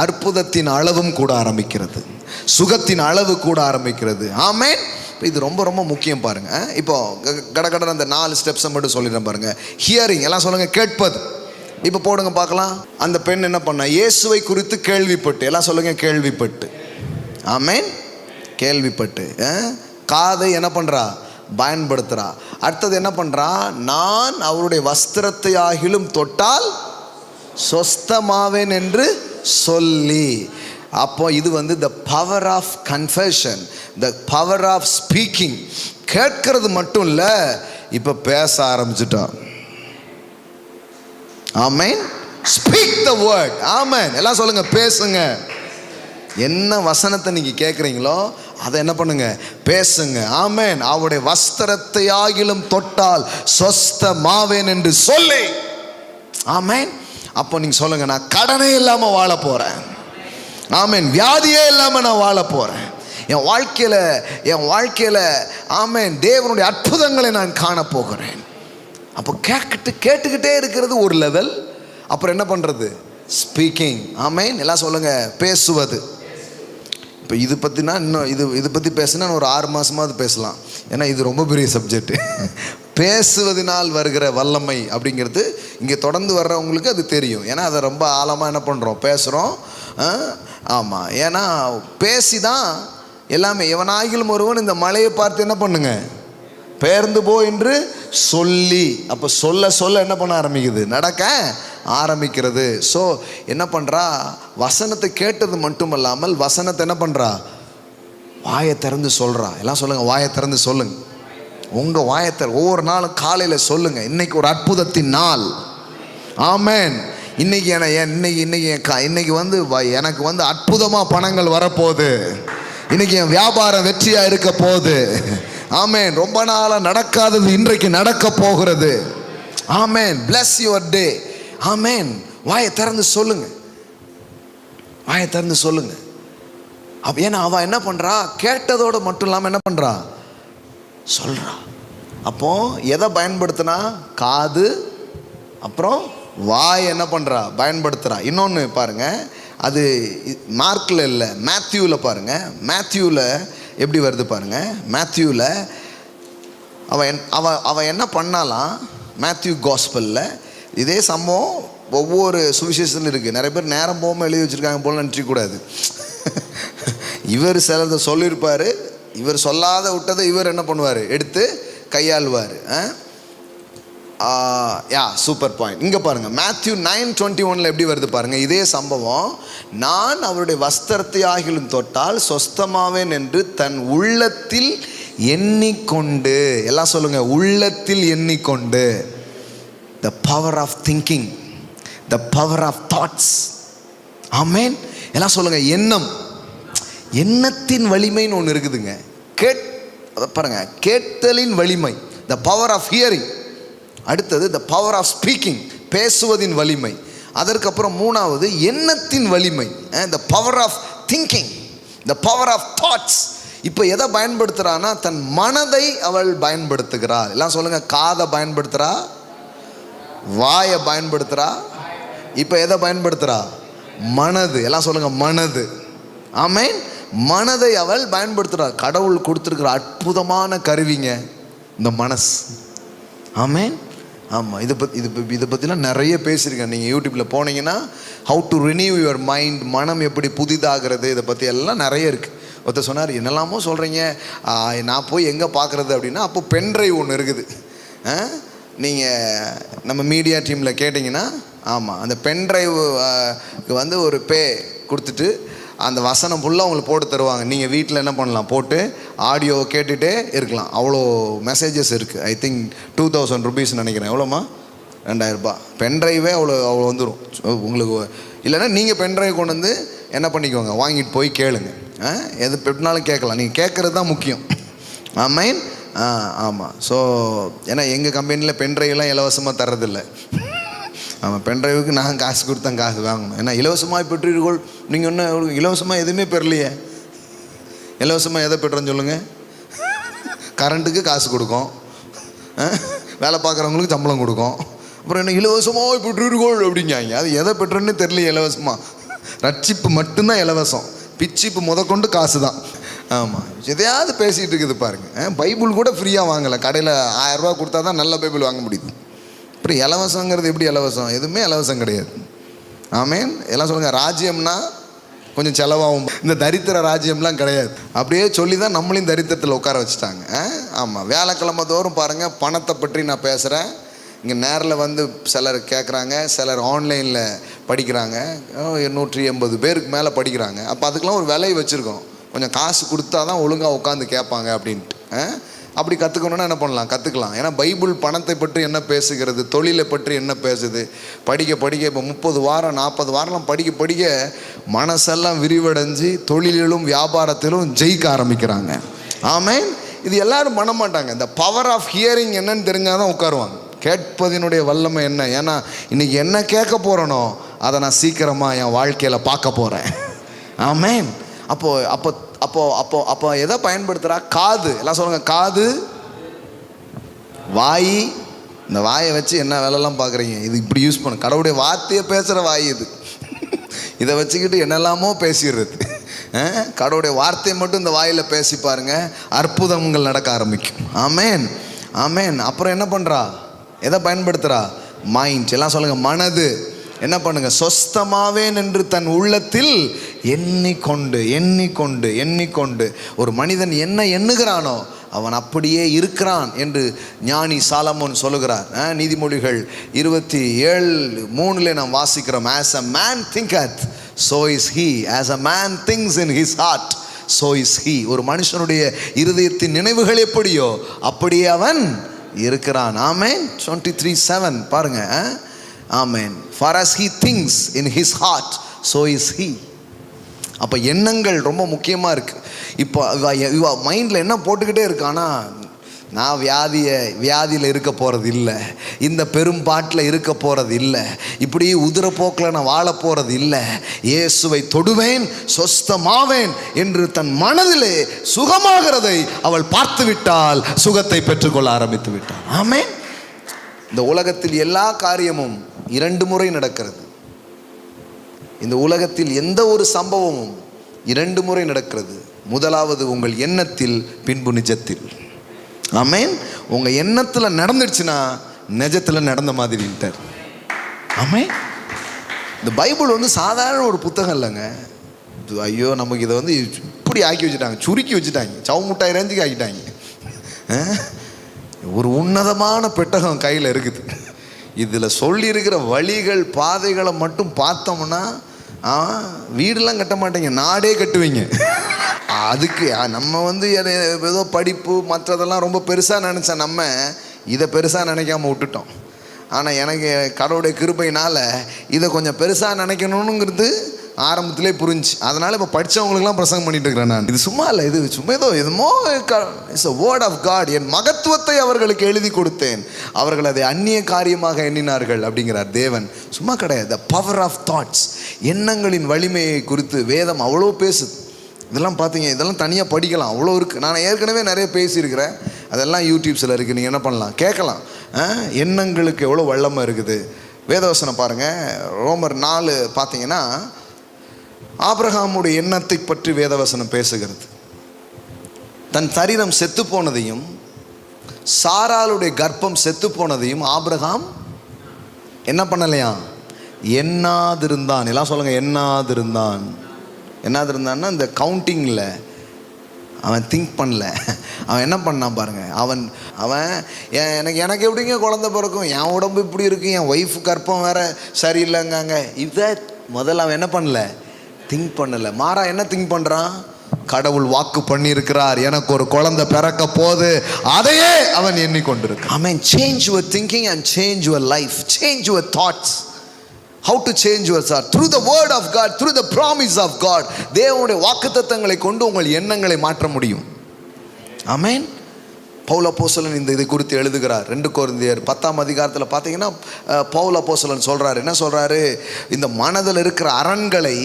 அற்புதத்தின் அளவும் கூட ஆரம்பிக்கிறது, சுகத்தின் அளவு கூட ஆரம்பிக்கிறது. ஆமென். இது ரொம்ப ரொம்ப முக்கியம் பாருங்க. இப்போ கடகட அந்த 4 ஸ்டெப்ஸை மட்டும் சொல்லிடுறேன் பாருங்க. ஹியரிங், எல்லாம் சொல்லுங்க, கேட்பது. இப்போ போடுங்க பார்க்கலாம். அந்த பெண் என்ன பண்ணா, இயேசுவை குறித்து கேள்விப்பட்டு, எல்லாம் சொல்லுங்க, கேள்விப்பட்டு. ஆமென். கேள்விப்பட்டு காதை என்ன பண்றா, பயன்படுத்துறா. அடுத்தது என்ன பண்றா, நான் அவருடைய வஸ்திரத்தை ஆகிலும் தொட்டால் சொஸ்தமாவேன் என்று சொல்லி. அப்போ இது வந்து the power of confession, the power of speaking. கேட்கிறது மட்டும் இல்லை, இப்போ பேச ஆரம்பிச்சுட்டோம். Amen. Speak the word. Amen. எல்லாம் சொல்லுங்க, பேசுங்க. என்ன வசனத்தை நீங்கள் கேட்குறீங்களோ அதை என்ன பண்ணுங்க, பேசுங்க. ஆமென். அவருடைய வஸ்திரத்தை ஆகிலும் தொட்டால் சொஸ்தமாவேன் என்று சொல்லி. ஆமென். அப்போ நீங்கள் சொல்லுங்க, நான் கடனே இல்லாமல் வாழ போகிறேன். ஆமென். வியாதியே இல்லாமல் நான் வாழ போகிறேன். என் வாழ்க்கையில் ஆமென் தேவனுடைய அற்புதங்களை நான் காண போகிறேன். அப்போ கேட்டுக்கிட்டே இருக்கிறது ஒரு லெவல். அப்புறம் என்ன பண்ணுறது? ஸ்பீக்கிங். ஆமென். எல்லாம் சொல்லுங்கள், பேசுவது. இப்போ இது பற்றினா இன்னும் இது பற்றி பேசுனா ஒரு 6 மாதமாவது பேசலாம். ஏன்னா இது ரொம்ப பெரிய சப்ஜெக்ட். பேசுவதனால் வருகிற வல்லமை அப்படிங்கிறது இங்கே தொடர்ந்து வர்றவங்களுக்கு அது தெரியும். ஏன்னா அதை ரொம்ப ஆழமாக என்ன பண்ணுறோம், பேசுகிறோம். ஆமாம், ஏன்னா பேசி தான் எல்லாமே. எவனாகிலும் ஒருவன் இந்த மலையை பார்த்து என்ன பண்ணுங்க, பெயர்ந்து போ என்று சொல்லி. அப்போ சொல்ல என்ன பண்ண ஆரம்பிக்குது, நடக்க ஆரம்பிக்கிறது. ஸோ என்ன பண்ணுறா, வசனத்தை கேட்டது மட்டுமல்லாமல் வசனத்தை என்ன பண்ணுறா, வாயை திறந்து சொல்கிறா. எல்லாம் சொல்லுங்கள், வாயை திறந்து சொல்லுங்க. உங்கள் வாயை ஒவ்வொரு நாளும் காலையில் சொல்லுங்கள், இன்னைக்கு ஒரு அற்புதத்தின் நாள். ஆமென். இன்னைக்கு இன்னைக்கு வந்து எனக்கு வந்து அற்புதமாக பணங்கள் வரப்போகுது. இன்னைக்கு என் வியாபாரம் வெற்றியாக இருக்க போகுது. ஆமென். ரொம்ப நாளாக நடக்காதது இன்றைக்கு நடக்க போகிறது. ஆமென். bless your day. ஆமென். வாயை திறந்து சொல்லுங்க, வாயை திறந்து சொல்லுங்க. ஏன்னா அவன் என்ன பண்றா, கேட்டதோடு மட்டும் இல்லாமல் என்ன பண்றா, சொல்றா. அப்போ எதை பயன்படுத்தினா, காது, அப்புறம் வாய் என்ன பண்றா, பயன்படுத்துறா. இன்னொன்று பாருங்க, அது மார்க்கில் இல்லை, மேத்யூவில் பாருங்க. மேத்யூவில் எப்படி வருது பாருங்க. மேத்யூவில் அவன் என்ன பண்ணாலாம், மேத்யூ காஸ்பலில் இதே சம்பவம் ஒவ்வொரு சுவிசேஷத்தில் இருக்குது. நிறைய பேர் நேரம் போகாமல் எழுதி வச்சுருக்காங்க போல நினச்சிக்கூடாது. இவர் சிலதை சொல்லியிருப்பார், இவர் சொல்லாத விட்டதை இவர் என்ன பண்ணுவார், எடுத்து கையாளுவார். Super point. இங்கே பாருங்கள், மேத்யூ 9:21 எப்படி வருது பாருங்கள். இதே சம்பவம், நான் அவருடைய வஸ்திரத்தை ஆகிலும் தொட்டால் சொஸ்தமாவேன் என்று தன் உள்ளத்தில் எண்ணிக்கொண்டு. எல்லாம் சொல்லுங்கள், உள்ளத்தில் எண்ணிக்கொண்டு. the power of thinking, the power of thoughts. ஆமென். எல்லாம் சொல்லுங்க, எண்ணத்தின் வலிமைன்னு ஒன்று இருக்குதுங்க. பாருங்க, கேட்டலின் வலிமை, the power of hearing. அடுத்தது the power of speaking, பேசுவதின் வலிமை. அதற்கப்புறம் மூணாவது எண்ணத்தின் வலிமை, the power of thinking, the power of thoughts. இப்போ எதை பயன்படுத்துறான்னா, தன் மனதை அவள் பயன்படுத்துகிறாள். எல்லாம் சொல்லுங்க, காதை பயன்படுத்துறா, வாயை பயன்படுத்துறா, இப்போ எதை பயன்படுத்துறா, மனது. எல்லாம் சொல்லுங்க, மனது. ஆமென். மனதை அவள் பயன்படுத்துகிறாள். கடவுள் கொடுத்துருக்கிற அற்புதமான கருவிங்க இந்த மனசு. ஆமென். ஆமாம், இதை பற்றிலாம் நிறைய பேசியிருக்கேன். நீங்கள் யூடியூப்பில் போனீங்கன்னா, how to renew your mind, மனம் எப்படி புதிதாகிறது, இதை பற்றி எல்லாம் நிறைய இருக்குது. ஒருத்தர் சொன்னார், என்னெல்லாமோ சொல்கிறீங்க, நான் போய் எங்கே பார்க்குறது அப்படின்னா, அப்போ பென்ட்ரைவ் ஒன்று இருக்குது. நீங்கள் நம்ம மீடியா டீமில் கேட்டிங்கன்னா, ஆமாம், அந்த பென்ட்ரைவுக்கு வந்து ஒரு கொடுத்துட்டு அந்த வசனம் ஃபுல்லாக உங்களுக்கு போட்டு தருவாங்க. நீங்கள் வீட்டில் என்ன பண்ணலாம், போட்டு ஆடியோ கேட்டுகிட்டே இருக்கலாம். அவ்வளோ மெசேஜஸ் இருக்குது. ஐ திங்க் 2000 rupees நினைக்கிறேன். எவ்வளோமா, 2000 ரூபாய். பென்ட்ரைவே அவ்வளோ வந்துடும் உங்களுக்கு. இல்லைன்னா நீங்கள் பென்ட்ரைவ் கொண்டு வந்து என்ன பண்ணிக்கோங்க, வாங்கிட்டு போய் கேளுங்க. எது எப்படினாலும் கேட்கலாம், நீங்கள் கேட்குறது தான் முக்கியம். ஆமென். ஆமாம். ஸோ ஏன்னா எங்கள் கம்பெனியில் பென்ட்ரைவ்லாம் இலவசமாக தர்றதில்லை. ஆமாம், பென்ட்ரைவுக்கு நான் காசு கொடுத்தேன், காசு வாங்கணும். ஏன்னா இலவசமாக பெற்றீர்கள். நீங்கள் ஒன்றும் இலவசமாக எதுவுமே பெறலையே. இலவசமாக எதை பெற்றோன்னு சொல்லுங்கள். கரண்ட்டுக்கு காசு கொடுக்கும், வேலை பார்க்குறவங்களுக்கு சம்பளம் கொடுக்கும். அப்புறம் என்ன இலவசமாக பெற்றீர்கள் அப்படிங்காங்க. அது எதை பெற்றோன்னு தெரியலையே. இலவசமாக ரட்சிப்பு மட்டும்தான் இலவசம், பிச்சிப்பு முதற்கொண்டு காசு தான். ஆமாம், எதையாவது பேசிகிட்டு இருக்குது பாருங்கள். பைபிள் கூட ஃப்ரீயாக வாங்கலை, கடையில் 1000 ரூபா கொடுத்தா தான் நல்ல பைபிள் வாங்க முடியுது. இப்படி இலவசங்கிறது எப்படி இலவசம்? எதுவுமே இலவசம் கிடையாது. ஆமென். எல்லாம் சொல்லுங்கள், ராஜ்யம்னா கொஞ்சம் செலவாகும். இந்த தரித்திர ராஜ்யம்லாம் கிடையாது. அப்படியே சொல்லி தான் நம்மளையும் தரித்திரத்தில் உட்கார வச்சுட்டாங்க. ஆமாம், வியாழக்கிழமை தோறும் பாருங்கள், பணத்தை பற்றி நான் பேசுகிறேன். இங்கே நேரில் வந்து சிலர் கேட்குறாங்க, சிலர் ஆன்லைனில் படிக்கிறாங்க. 180 பேருக்கு மேலே படிக்கிறாங்க. அப்போ அதுக்கெலாம் ஒரு விலை வச்சுருக்கோம். கொஞ்சம் காசு கொடுத்தா தான் ஒழுங்காக உட்காந்து கேட்பாங்க அப்படின்ட்டு. அப்படி கற்றுக்கணுன்னா என்ன பண்ணலாம், கற்றுக்கலாம். ஏன்னா பைபிள் பணத்தை பற்றி என்ன பேசுகிறது, தொழிலை பற்றி என்ன பேசுது. படிக்க படிக்க இப்போ 30 வாரம் 40 வாரம்லாம் படிக்க மனசெல்லாம் விரிவடைஞ்சு தொழிலிலும் வியாபாரத்திலும் ஜெயிக்க ஆரம்பிக்கிறாங்க. ஆமென். இது எல்லாரும் பண்ண மாட்டாங்க. இந்த பவர் ஆஃப் ஹியரிங் என்னன்னு தெரிஞ்சால் தான் உட்காருவாங்க. கேட்பதினுடைய வல்லமை என்ன. ஏன்னா இன்றைக்கி என்ன கேட்க போகிறனோ அதை நான் சீக்கிரமாக என் வாழ்க்கையில் பார்க்க போகிறேன். ஆமென். அப்போ அப்போ அப்போ அப்போ அப்போ எதை பயன்படுத்துகிறா? காது. எல்லாம் சொல்லுங்க, காது, வாய். இந்த வாயை வச்சு என்ன வேலைலாம் பார்க்குறீங்க? இது இப்படி யூஸ் பண்ண, கடவுளுடைய வார்த்தையை பேசுகிற வாய் இது. இதை வச்சுக்கிட்டு என்னெல்லாமோ பேசிடுறது. கடவுளுடைய வார்த்தையை மட்டும் இந்த வாயில் பேசி பாருங்க, அற்புதங்கள் நடக்க ஆரம்பிக்கும். ஆமென், ஆமென். அப்புறம் என்ன பண்ணுறா? எதை பயன்படுத்துகிறா? மைண்ட். எல்லாம் சொல்லுங்க, மனது. என்ன பண்ணுங்க? சொஸ்தமாவேன் என்று தன் உள்ளத்தில் எண்ணிக்கொண்டு எண்ணிக்கொண்டு எண்ணிக்கொண்டு. ஒரு மனிதன் என்ன எண்ணுகிறானோ அவன் அப்படியே இருக்கிறான் என்று ஞானி சாலமோன் சொல்லுகிறார். நீதிமொழிகள் 27:3 நாம் வாசிக்கிறோம். as a man thinketh so is he, as a man thinks in his heart so is he. ஒரு மனுஷனுடைய இருதயத்தின் நினைவுகள் எப்படியோ அப்படியே அவன் இருக்கிறான். ஆமென். 23:7 பாருங்க. ஆமென். for as he thinks in his heart so is he. அப்போ எண்ணங்கள் ரொம்ப முக்கியமாக இருக்குது. இப்போ இவ மைண்டில் என்ன போட்டுக்கிட்டே இருக்கானா, நான் வியாதியில் இருக்க போகிறது இல்லை, இந்த பெரும்பாட்டில் இருக்க போகிறது இல்லை, இப்படி உதிர போக்கில் நான் வாழ போகிறது இல்லை, இயேசுவை தொடுவேன், சொஸ்தமாவேன் என்று தன் மனதிலே சுகமாகிறதை அவள் பார்த்து விட்டால் சுகத்தை பெற்றுக்கொள்ள ஆரம்பித்து விட்டாள். ஆமென். இந்த உலகத்தில் எல்லா காரியமும் 2 முறை நடக்கிறது. இந்த உலகத்தில் எந்த ஒரு சம்பவமும் 2 முறை நடக்கிறது. முதலாவது உங்கள் எண்ணத்தில், பின்பு நிஜத்தில். ஆமென். உங்கள் எண்ணத்தில் நடந்துடுச்சுன்னா நிஜத்தில் நடந்த மாதிரி இருக்கார். ஆமென். இந்த பைபிள் வந்து சாதாரண ஒரு புத்தகம் இல்லைங்க. ஐயோ, நமக்கு இதை வந்து இப்படி ஆக்கி வச்சுட்டாங்க, சுருக்கி வச்சுட்டாங்க, சவு முட்டாய் ரேஞ்சுக்கு ஆக்கிட்டாங்க. ஒரு உன்னதமான பெட்டகம் கையில் இருக்குது. இதில் சொல்லியிருக்கிற வழிகள், பாதைகளை மட்டும் பார்த்தோம்னா வீடெல்லாம் கட்ட மாட்டேங்க, நாடே கட்டுவீங்க. அதுக்கு நம்ம வந்து ஏதோ படிப்பு மற்றதெல்லாம் ரொம்ப பெருசாக நினச்சா நம்ம இதை பெருசாக நினைக்காம விட்டுட்டோம். ஆனால் எனக்கு கடவுளுடைய கிருபையினால் இதை கொஞ்சம் பெருசாக நினைக்கணுங்கிறது ஆரம்பத்திலே புரிஞ்சு, அதனால் இப்போ படித்தவங்களுக்குலாம் பிரசங்கம் பண்ணிட்டு இருக்கிறேன் நான். இது சும்மா இல்லை, இது சும்மா எதுமோ it's a word of God. என் மகத்துவத்தை அவர்களுக்கு எழுதி கொடுத்தேன், அவர்கள் அதை அந்நிய காரியமாக எண்ணினார்கள் அப்படிங்கிறார் தேவன். சும்மா கிடையாது. த பவர் ஆஃப் தாட்ஸ், எண்ணங்களின் வலிமையை குறித்து வேதம் அவ்வளோ பேசுது. இதெல்லாம் பார்த்தீங்க, இதெல்லாம் தனியாக படிக்கலாம், அவ்வளோ இருக்குது. நான் ஏற்கனவே நிறைய பேசியிருக்கிறேன், அதெல்லாம் யூடியூப்ஸில் இருக்குது, நீங்கள் என்ன பண்ணலாம், கேட்கலாம். எண்ணங்களுக்கு எவ்வளோ வல்லமை இருக்குது. வேதவசனம் பாருங்கள், ரோமர் 4 பார்த்தீங்கன்னா ஆபிரகாமுடைய எண்ணத்தை பற்றி வேதவசனம் பேசுகிறது. தன் சரீரம் செத்து போனதையும் சாராளுடைய கர்ப்பம் செத்து போனதையும் ஆபிரகாம் என்ன பண்ணலையா? எண்ணாதிருந்தான். எல்லாம் சொல்லுங்க, எண்ணாதிருந்தான். எண்ணாதிருந்தான்னா இந்த கவுண்டிங்கில் அவன் திங்க் பண்ணல. அவன் என்ன பண்ணான் பாருங்க. அவன் எனக்கு எப்படிங்க குழந்தை பிறக்கும், என் உடம்பு இப்படி இருக்கு, என் ஒய்ஃப் கர்ப்பம் வேற சரியில்லைங்காங்க. இதை முதல்ல அவன் என்ன பண்ணல? திங்க் பண்ணல. மாறா என்ன திங்க் பண்ணுறான்? கடவுள் வாக்கு பண்ணியிருக்கிறார், எனக்கு ஒரு குழந்தை பிறக்க போது, அதையே அவன் எண்ணிக்கொண்டிருக்கான். Amen. Change your thinking and change your life, change your thoughts. How to change your thought? Through the word of God, through the promise of God. தேவனுடைய வாக்குத்தத்தங்களை கொண்டு உங்கள் எண்ணங்களை மாற்ற முடியும். ஆமென். பவுல் அப்போஸ்தலன் இதை குறித்து எழுதுகிறார். 2 கொரிந்தியர் 10 பார்த்தீங்கன்னா பவுல் அப்போஸ்தலன் சொல்கிறார். என்ன சொல்கிறாரு? இந்த மனதில் இருக்கிற அரண்களை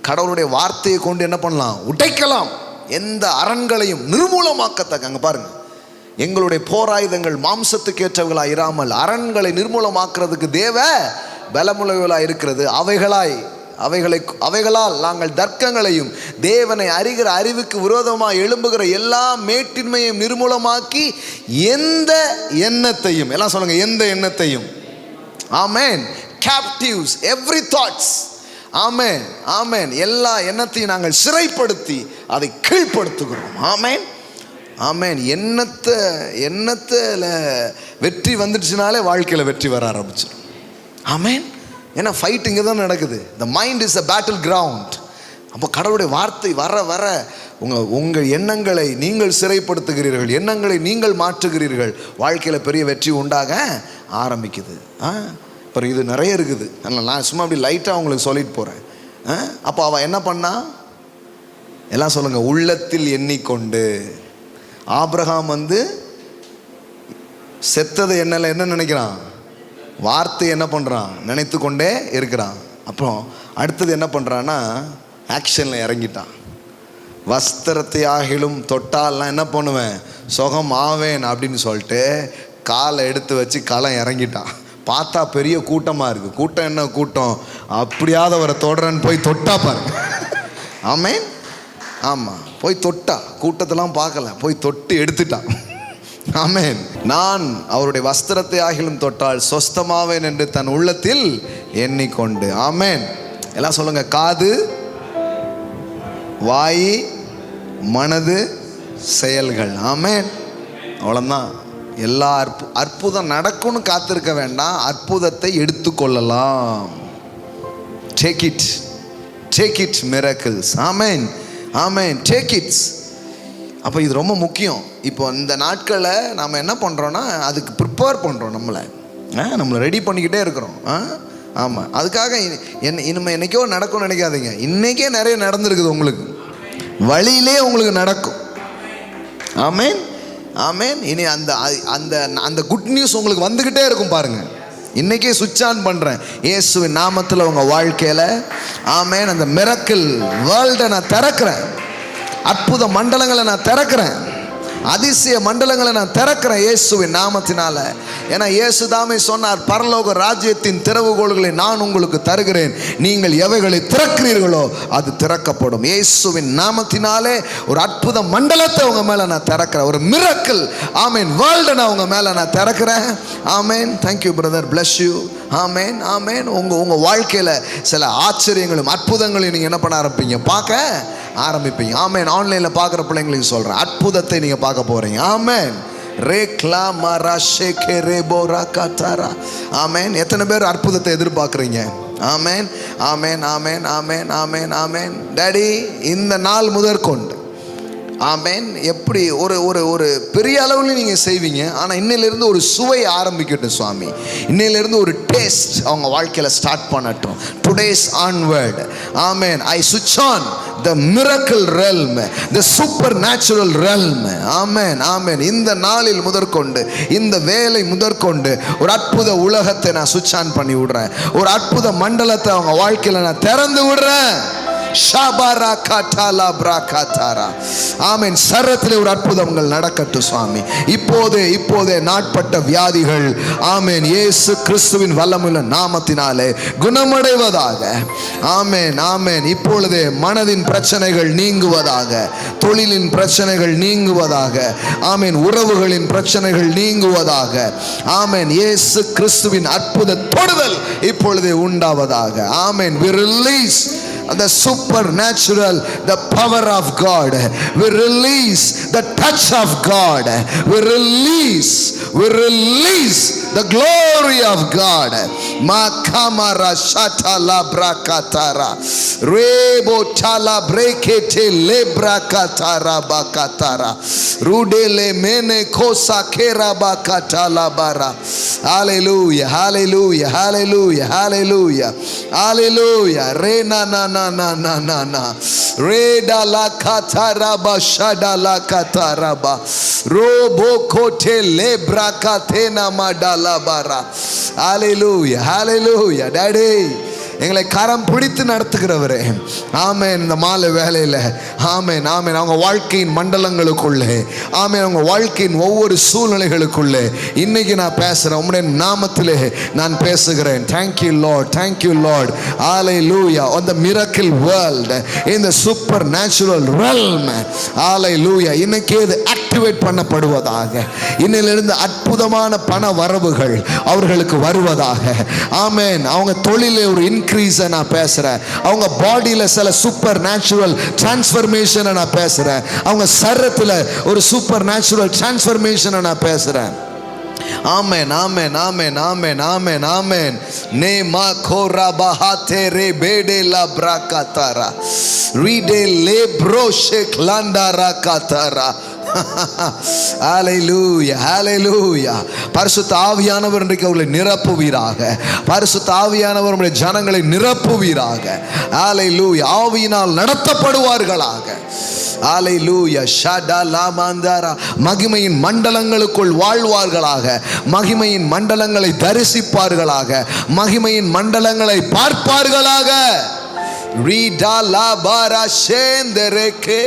கடவுளுடைய வார்த்தையை கொண்டு என்ன பண்ணலாம்? உடைக்கலாம். எந்த அரண்களையும் நிர்மூலமாக்கத்தக்க. அங்கே பாருங்கள், எங்களுடைய போராயுதங்கள் மாம்சத்துக்கு ஏற்றவர்களாக இராமல் அரண்களை நிர்மூலமாக்குறதுக்கு தேவ பலமுள்ளவர்களாக இருக்கிறது. அவைகளால் நாங்கள் தர்க்கங்களையும் தேவனை அறிகிற அறிவுக்கு விரோதமாக எழும்புகிற எல்லா மேட்டின்மையும் நிர்மூலமாக்கி எந்த எண்ணத்தையும், எல்லாம் சொல்லுங்க, எந்த எண்ணத்தையும், ஆமென், captives every thoughts, ஆமென், ஆமென், எல்லா எண்ணத்தையும் நாங்கள் சிறைப்படுத்தி அதை கீழ்ப்படுத்துகிறோம். ஆமென், ஆமென். எண்ணத்தில் வெற்றி வந்துடுச்சுனாலே வாழ்க்கையில் வெற்றி வர ஆரம்பிச்சிடும். ஆமென். ஏன்னா ஃபைட் இங்கே தான் நடக்குது. The mind is a battle ground. அப்போ கடவுளுடைய வார்த்தை வர வர உங்கள் எண்ணங்களை நீங்கள் சிறைப்படுத்துகிறீர்கள், எண்ணங்களை நீங்கள் மாற்றுகிறீர்கள், வாழ்க்கையில் பெரிய வெற்றி உண்டாக ஆரம்பிக்குது. இப்போ இது நிறைய இருக்குது. நான் சும்மா அப்படி லைட்டாக உங்களுக்கு சொல்லிட்டு போகிறேன். அப்போ அவள் என்ன பண்ணா? எல்லாம் சொல்லுங்கள், உள்ளத்தில் எண்ணிக்கொண்டு. ஆபிரகாம் வந்து செத்தது எண்ணல என்ன நினைக்கிறான்? வார்த்தை என்ன பண்ணுறான்? நினைத்து கொண்டே இருக்கிறான். அப்புறம் அடுத்தது என்ன பண்ணுறான்னா, ஆக்ஷனில் இறங்கிட்டான். வஸ்திரத்தை ஆகிலும் தொட்டால்லாம் என்ன பண்ணுவேன், சுகம் ஆவேன் அப்படின்னு சொல்லிட்டு காலை எடுத்து வச்சு களம் இறங்கிட்டான். பார்த்தா பெரிய கூட்டமாக இருக்குது. கூட்டம் என்ன கூட்டம், அப்படியாவது அவரை தொடரன்னு போய் தொட்டா பாருங்க. ஆமென். ஆமாம், போய் தொட்டா, கூட்டத்தெல்லாம் பார்க்கல, போய் தொட்டு எடுத்துட்டான். ஆமென். நான் அவருடைய வஸ்திரத்தை ஆகிலும் தொட்டால் சொஸ்தமாவேன் என்று தன் உள்ளத்தில் எண்ணிக்கொண்டு. ஆமென். எல்லாம் சொல்லுங்க, காது, வாய், மனது, செயல்கள். ஆமென். அவ்வளோதான். எல்லா அற்புதம் நடக்கும்னு காத்திருக்க வேண்டாம், அற்புதத்தை எடுத்துக்கொள்ளலாம். Take it, take it miracles. Amen, amen, take it's. அப்போ இது ரொம்ப முக்கியம். இப்போ இந்த நாட்களில் நாம் என்ன பண்ணுறோன்னா, அதுக்கு ப்ரிப்பேர் பண்ணுறோம், நம்மளை ரெடி பண்ணிக்கிட்டே இருக்கிறோம். ஆமாம், அதுக்காக இனிமேல் என்றைக்கோ நடக்கும்னு நினைக்காதீங்க. இன்றைக்கே நிறைய நடந்துருக்குது, உங்களுக்கு வழியிலே உங்களுக்கு நடக்கும். ஆமென், ஆமென். இனி அந்த அந்த அந்த குட் நியூஸ் உங்களுக்கு வந்துக்கிட்டே இருக்கும் பாருங்க. இன்றைக்கே சுவிட்ச் ஆன் பண்ணுறேன் இயேசுவின் நாமத்தில் உங்கள் வாழ்க்கையில். ஆமென். அந்த மிரக்கிள் வேர்ல்டை நான் திறக்கிறேன், அற்புத மண்டலங்களை நான் திறக்கிறேன், அதிசய மண்டலங்களை நான் திறக்கிறேன் இயேசுவின் நாமத்தினால. ஏன்னா இயேசு தாமே சொன்னார், பரலோக ராஜ்யத்தின் திறவுகோல்களை நான் உங்களுக்கு தருகிறேன், நீங்கள் எவைகளை திறக்கிறீர்களோ அது திறக்கப்படும். இயேசுவின் நாமத்தினாலே ஒரு அற்புத மண்டலத்தை உங்க மேல நான் திறக்கிறேன், ஒரு மிரக்கிள் ஆமென் வேர்ல்டை நான் உங்க மேல நான் திறக்கிறேன். Amen. Thank you brother, bless you. Amen, amen. உங்க வாழ்க்கையில சில ஆச்சரியங்களும் அற்புதங்களையும் நீங்க என்ன பண்ண ஆரம்பிப்பீங்க, பார்க்க ஆரம்பிப்பீங்க. ஆமென். ஆன்லைன்ல பார்க்குற பிள்ளைங்களுக்கு சொல்றேன், அற்புதத்தை நீங்க பார்க்க போறீங்க. ஆமென். ஆமென். எத்தனை பேர் அற்புதத்தை எதிர்பார்க்குறீங்க? ஆமென், ஆமென், ஆமென், ஆமென், ஆமென், ஆமென். டாடி, இந்த நாள் முதற்கொண்டு ஆமென், எப்படி ஒரு ஒரு ஒரு பெரிய அளவில் நீங்கள் செய்வீங்க, ஆனால் இன்னையிலிருந்து ஒரு சுவை ஆரம்பிக்கட்டும் சுவாமி. இன்னையிலிருந்து ஒரு டேஸ்ட் அவங்க வாழ்க்கையில் ஸ்டார்ட் பண்ணட்டும். Today's onward. ஆமென். ஐ சுவிட்ச் on the miracle realm, the supernatural realm. ஆமென், ஆமென். இந்த நாளில் முதற்கொண்டு, இந்த வேலை முதற்கொண்டு ஒரு அற்புத உலகத்தை நான் சுவிட்ச் ஆன் பண்ணி விடுறேன். ஒரு அற்புத மண்டலத்தை அவங்க வாழ்க்கையில் நான் திறந்து விடுறேன். ஆமென். சரத்திலே ஒரு அற்புதங்கள் நடக்கட்டும் சுவாமி. இப்போதே நாட்பட்ட வியாதிகள் ஆமென் இயேசு கிறிஸ்துவின் வல்லமுள்ள நாமத்தினாலே குணமடைவதாக. ஆமென், ஆமென். இப்பொழுதே மனதின் பிரச்சனைகள் நீங்குவதாக, தொழிலின் பிரச்சனைகள் நீங்குவதாக, ஆமென், உறவுகளின் பிரச்சனைகள் நீங்குவதாக. ஆமென். இயேசு கிறிஸ்துவின் அற்புத தொடுதல் இப்பொழுதே உண்டாவதாக. ஆமென். We release the supernatural, the power of God. We release the touch of God. We release the glory of God. Makamara shatala brakatara rebo tala brekete lebrakatara bakatara rudele mene kosa kera bakatala bara. Hallelujah, hallelujah, hallelujah, hallelujah, hallelujah. Rena na na na na na na reda la kataraba shada la kataraba robo kote lebra katena madala bara. Hallelujah, hallelujah. Daddy, எங்களை கரம் பிடித்து நடத்துகிறவரே, ஆமென். இந்த மாலை வேலையில் ஆமென், ஆமென், அவங்க வாழ்க்கையின் மண்டலங்களுக்குள்ளே, ஆமென், அவங்க வாழ்க்கையின் ஒவ்வொரு சூழ்நிலைகளுக்குள்ளே இன்னைக்கு நான் பேசுகிறேன், உம்முடைய நாமத்திலே நான் பேசுகிறேன். Thank you Lord, thank you Lord. Hallelujah. on the miracle world, in the supernatural realm. ஹல்லேலூயா. இன்னைக்கு இது ஆக்டிவேட் பண்ணப்படுவதாக. இன்னிலிருந்து அற்புதமான பண வரவுகள் அவர்களுக்கு வருவதாக. ஆமென். அவங்க தொழிலே ஒரு இன்க்ரீஸ் நான் பேசுறேன். அவங்க பாடியில சில சூப்பர் நேச்சுரல் டிரான்ஸ்ஃபர்மேஷன் நான் பேசுறேன். அவங்க சரீரத்தில் ஒரு சூப்பர் நேச்சுரல் டிரான்ஸ்ஃபர்மேஷன் நான் பேசுறேன். ஆமென், ஆமென், ஆமென், ஆமென், ஆமென், ஆமென். நேமா கோரா பஹாதே ரே பேடே லா பிராகாதாரா ரீடே லே ப்ரோஷேக் லாண்டாரா காதாரா. ஹல்லேலூயா, ஹல்லேலூயா. பரிசுத்த ஆவியானவர் இன்றைக்கு அவர்களை நிரப்புவீராக. பரிசுத்த ஆவியானவர் நம்முடைய ஜனங்களை நிரப்புவீராக. ஹல்லேலூயா. ஆவியினால் நடத்தப்படுவார்களாக. ஹல்லேலூயா. ஷடா லாமாந்தாரா. மகிமையின் மண்டலங்களுக்குள் வாழ்வார்களாக. மகிமையின் மண்டலங்களை தரிசிப்பார்களாக. மகிமையின் மண்டலங்களை பார்ப்பார்களாக. ரிடலா பாரா ஷேந்தரேகே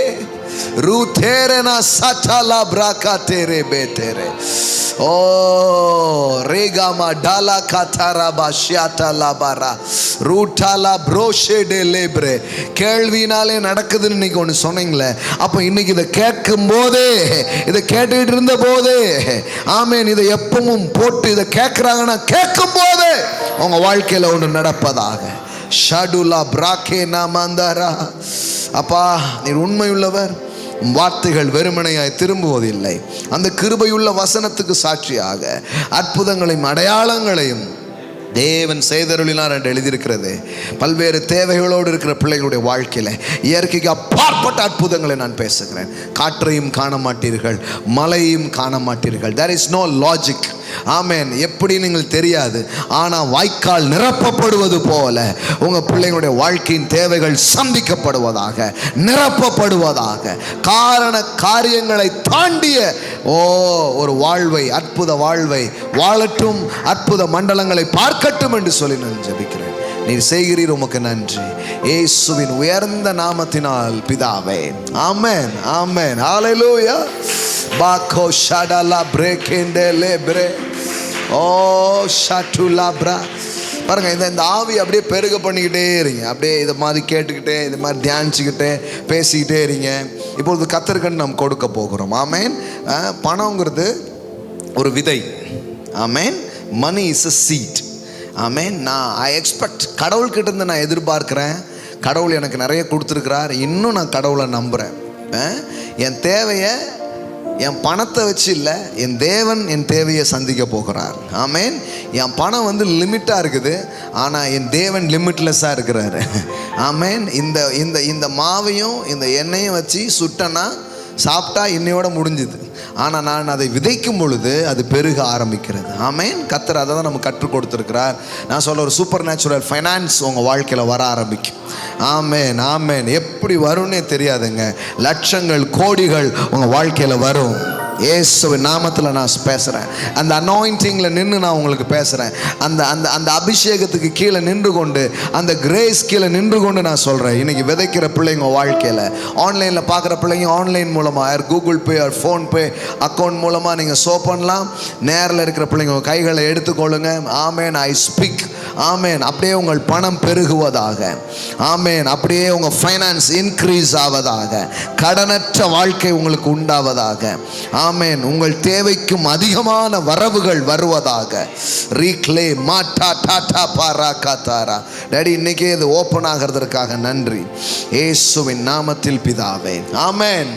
ரூதேரனா சட்டலா பிரகா தேரே பேதேரே. ஓ ரேகாமா டாலா காத்தாரா பாஷியாட்டா லாபாரா ரூட்டாலா ப்ரோஷே டே லேப்ரே. கேள்வினாலே நடக்குதுன்னு இன்னைக்கு ஒன்று சொன்னீங்களே, அப்போ இன்னைக்கு இதை கேட்கும் போதே, இதை கேட்டுக்கிட்டு இருந்த போதே, ஆமேன், இதை எப்பவும் போட்டு இதை கேட்குறாங்கன்னா கேட்கும் போதே உங்க வாழ்க்கையில் ஒன்று நடப்பதாக. ஷடுலா பிராக்கே நாமந்தாரா. அப்பா நீர் உண்மையுள்ளவர், வார்த்தைகள் வெறுமனையாய் திரும்புவதில்லை. அந்த கிருபையுள்ள வசனத்துக்கு சாட்சியாக அற்புதங்களையும் அடையாளங்களையும் தேவன் செய்தருளினார் என்று எழுதியிருக்கிறது. பல்வேறு தேவைகளோடு இருக்கிற பிள்ளைகளுடைய வாழ்க்கையில் இயற்கைக்கு அப்பாற்பட்ட அற்புதங்களை நான் பேசுகிறேன். காற்றையும் காண மாட்டீர்கள், மலையையும் காண மாட்டீர்கள். there is no logic. ஆமேன். எப்படி நீங்கள் தெரியாது, ஆனால் வாய்க்கால் நிரப்பப்படுவது போல உங்கள் பிள்ளைங்களுடைய வாழ்க்கையின் தேவைகள் சந்திக்கப்படுவதாக, நிரப்பப்படுவதாக, காரியங்களை தாண்டிய ஒரு வாழ்வை, அற்புத வாழ்வை வாழட்டும், அற்புத மண்டலங்களை பார்க்கட்டும் என்று சொல்லி நான் ஜெபிக்கிறேன். நீர் செய்கிறீர், உமக்கு நன்றி. இயேசுவின் உயர்ந்த நாமத்தினால் பிதாவே, ஆமென், ஆமென், ஹல்லேலூயா. பாக்கோ ஷடலா பிரேக்கெண்டே லேப்ரே. ஓ ஷட்டுலா பிரா. பாருங்க, இந்த ஆவி அப்படியே பெருக பண்ணிக்கிட்டே இருங்க. அப்படியே இதை மாதிரி கேட்டுக்கிட்டே, இது மாதிரி தியானிச்சுக்கிட்டே பேசிக்கிட்டே இருங்க. இப்பொழுது கத்தருக்கன்னு நாம் கொடுக்க போகிறோம். ஆமேன். பணங்கிறது ஒரு விதை. Amen. Money is a seed. Amen. I expect, கடவுள்கிட்ட இருந்து நான் எதிர்பார்க்கிறேன். கடவுள் எனக்கு நிறைய கொடுத்துருக்கிறார். இன்னும் நான் கடவுளை நம்புகிறேன். என் தேவையை என் பணத்தை வச்சு இல்லை, என் தேவன் என் தேவையை சந்திக்க போகிறார். ஆமேன். என் பணம் வந்து லிமிட்டாக இருக்குது, ஆனால் என் தேவன் லிமிட்லெஸ்ஸாக இருக்கிறாரு. ஆமேன். இந்த மாவையும் இந்த எண்ணெயும் வச்சு சுட்டனா சாப்பிட்டா இன்னையோட முடிஞ்சுது. ஆனால் நான் அதை விதைக்கும் பொழுது அது பெருக ஆரம்பிக்கிறது. ஆமேன். கர்த்தர் அதை தான் நம்ம கற்றுக் கொடுத்துருக்கிறார். நான் சொல்ல, ஒரு சூப்பர் நேச்சுரல் ஃபைனான்ஸ் உங்கள் வாழ்க்கையில் வர ஆரம்பிக்கும். ஆமேன், ஆமேன். எப்படி வரும்னே தெரியாதுங்க. லட்சங்கள், கோடிகள் உங்கள் வாழ்க்கையில் வரும். இயேசுவின் நாமத்தில் நான் பேசுகிறேன். அந்த அனாயிண்டிங்கில் நின்று நான் உங்களுக்கு பேசுகிறேன். அந்த அபிஷேகத்துக்கு கீழே நின்று கொண்டு, அந்த கிரேஸ் கீழே நின்று கொண்டு நான் சொல்கிறேன். இன்றைக்கி விதைக்கிற பிள்ளைங்க வாழ்க்கையில், ஆன்லைனில் பார்க்குற பிள்ளைங்க ஆன்லைன் மூலமாக, Google Pay or PhonePe account மூலமாக நீங்கள் சோ பண்ணலாம். நேரில் இருக்கிற பிள்ளைங்க கைகளை எடுத்துக்கொள்ளுங்க. ஆமேன். I speak. ஆமேன். அப்படியே உங்கள் பணம் பெருகுவதாக. ஆமேன். அப்படியே உங்கள் ஃபைனான்ஸ் இன்க்ரீஸ் ஆவதாக. கடனற்ற வாழ்க்கை உங்களுக்கு உண்டாவதாக. ஆமேன். உங்கள் தேவைக்கும் அதிகமான வரவுகள் வருவதாக. ரீக்லே மாட்டா டாடா பாரா காத்தாரா. டேடி, இன்னைக்கே இது ஓப்பன் ஆகிறதுக்காக நன்றி. இயேசுவின் நாமத்தில் பிதாவே, ஆமேன்.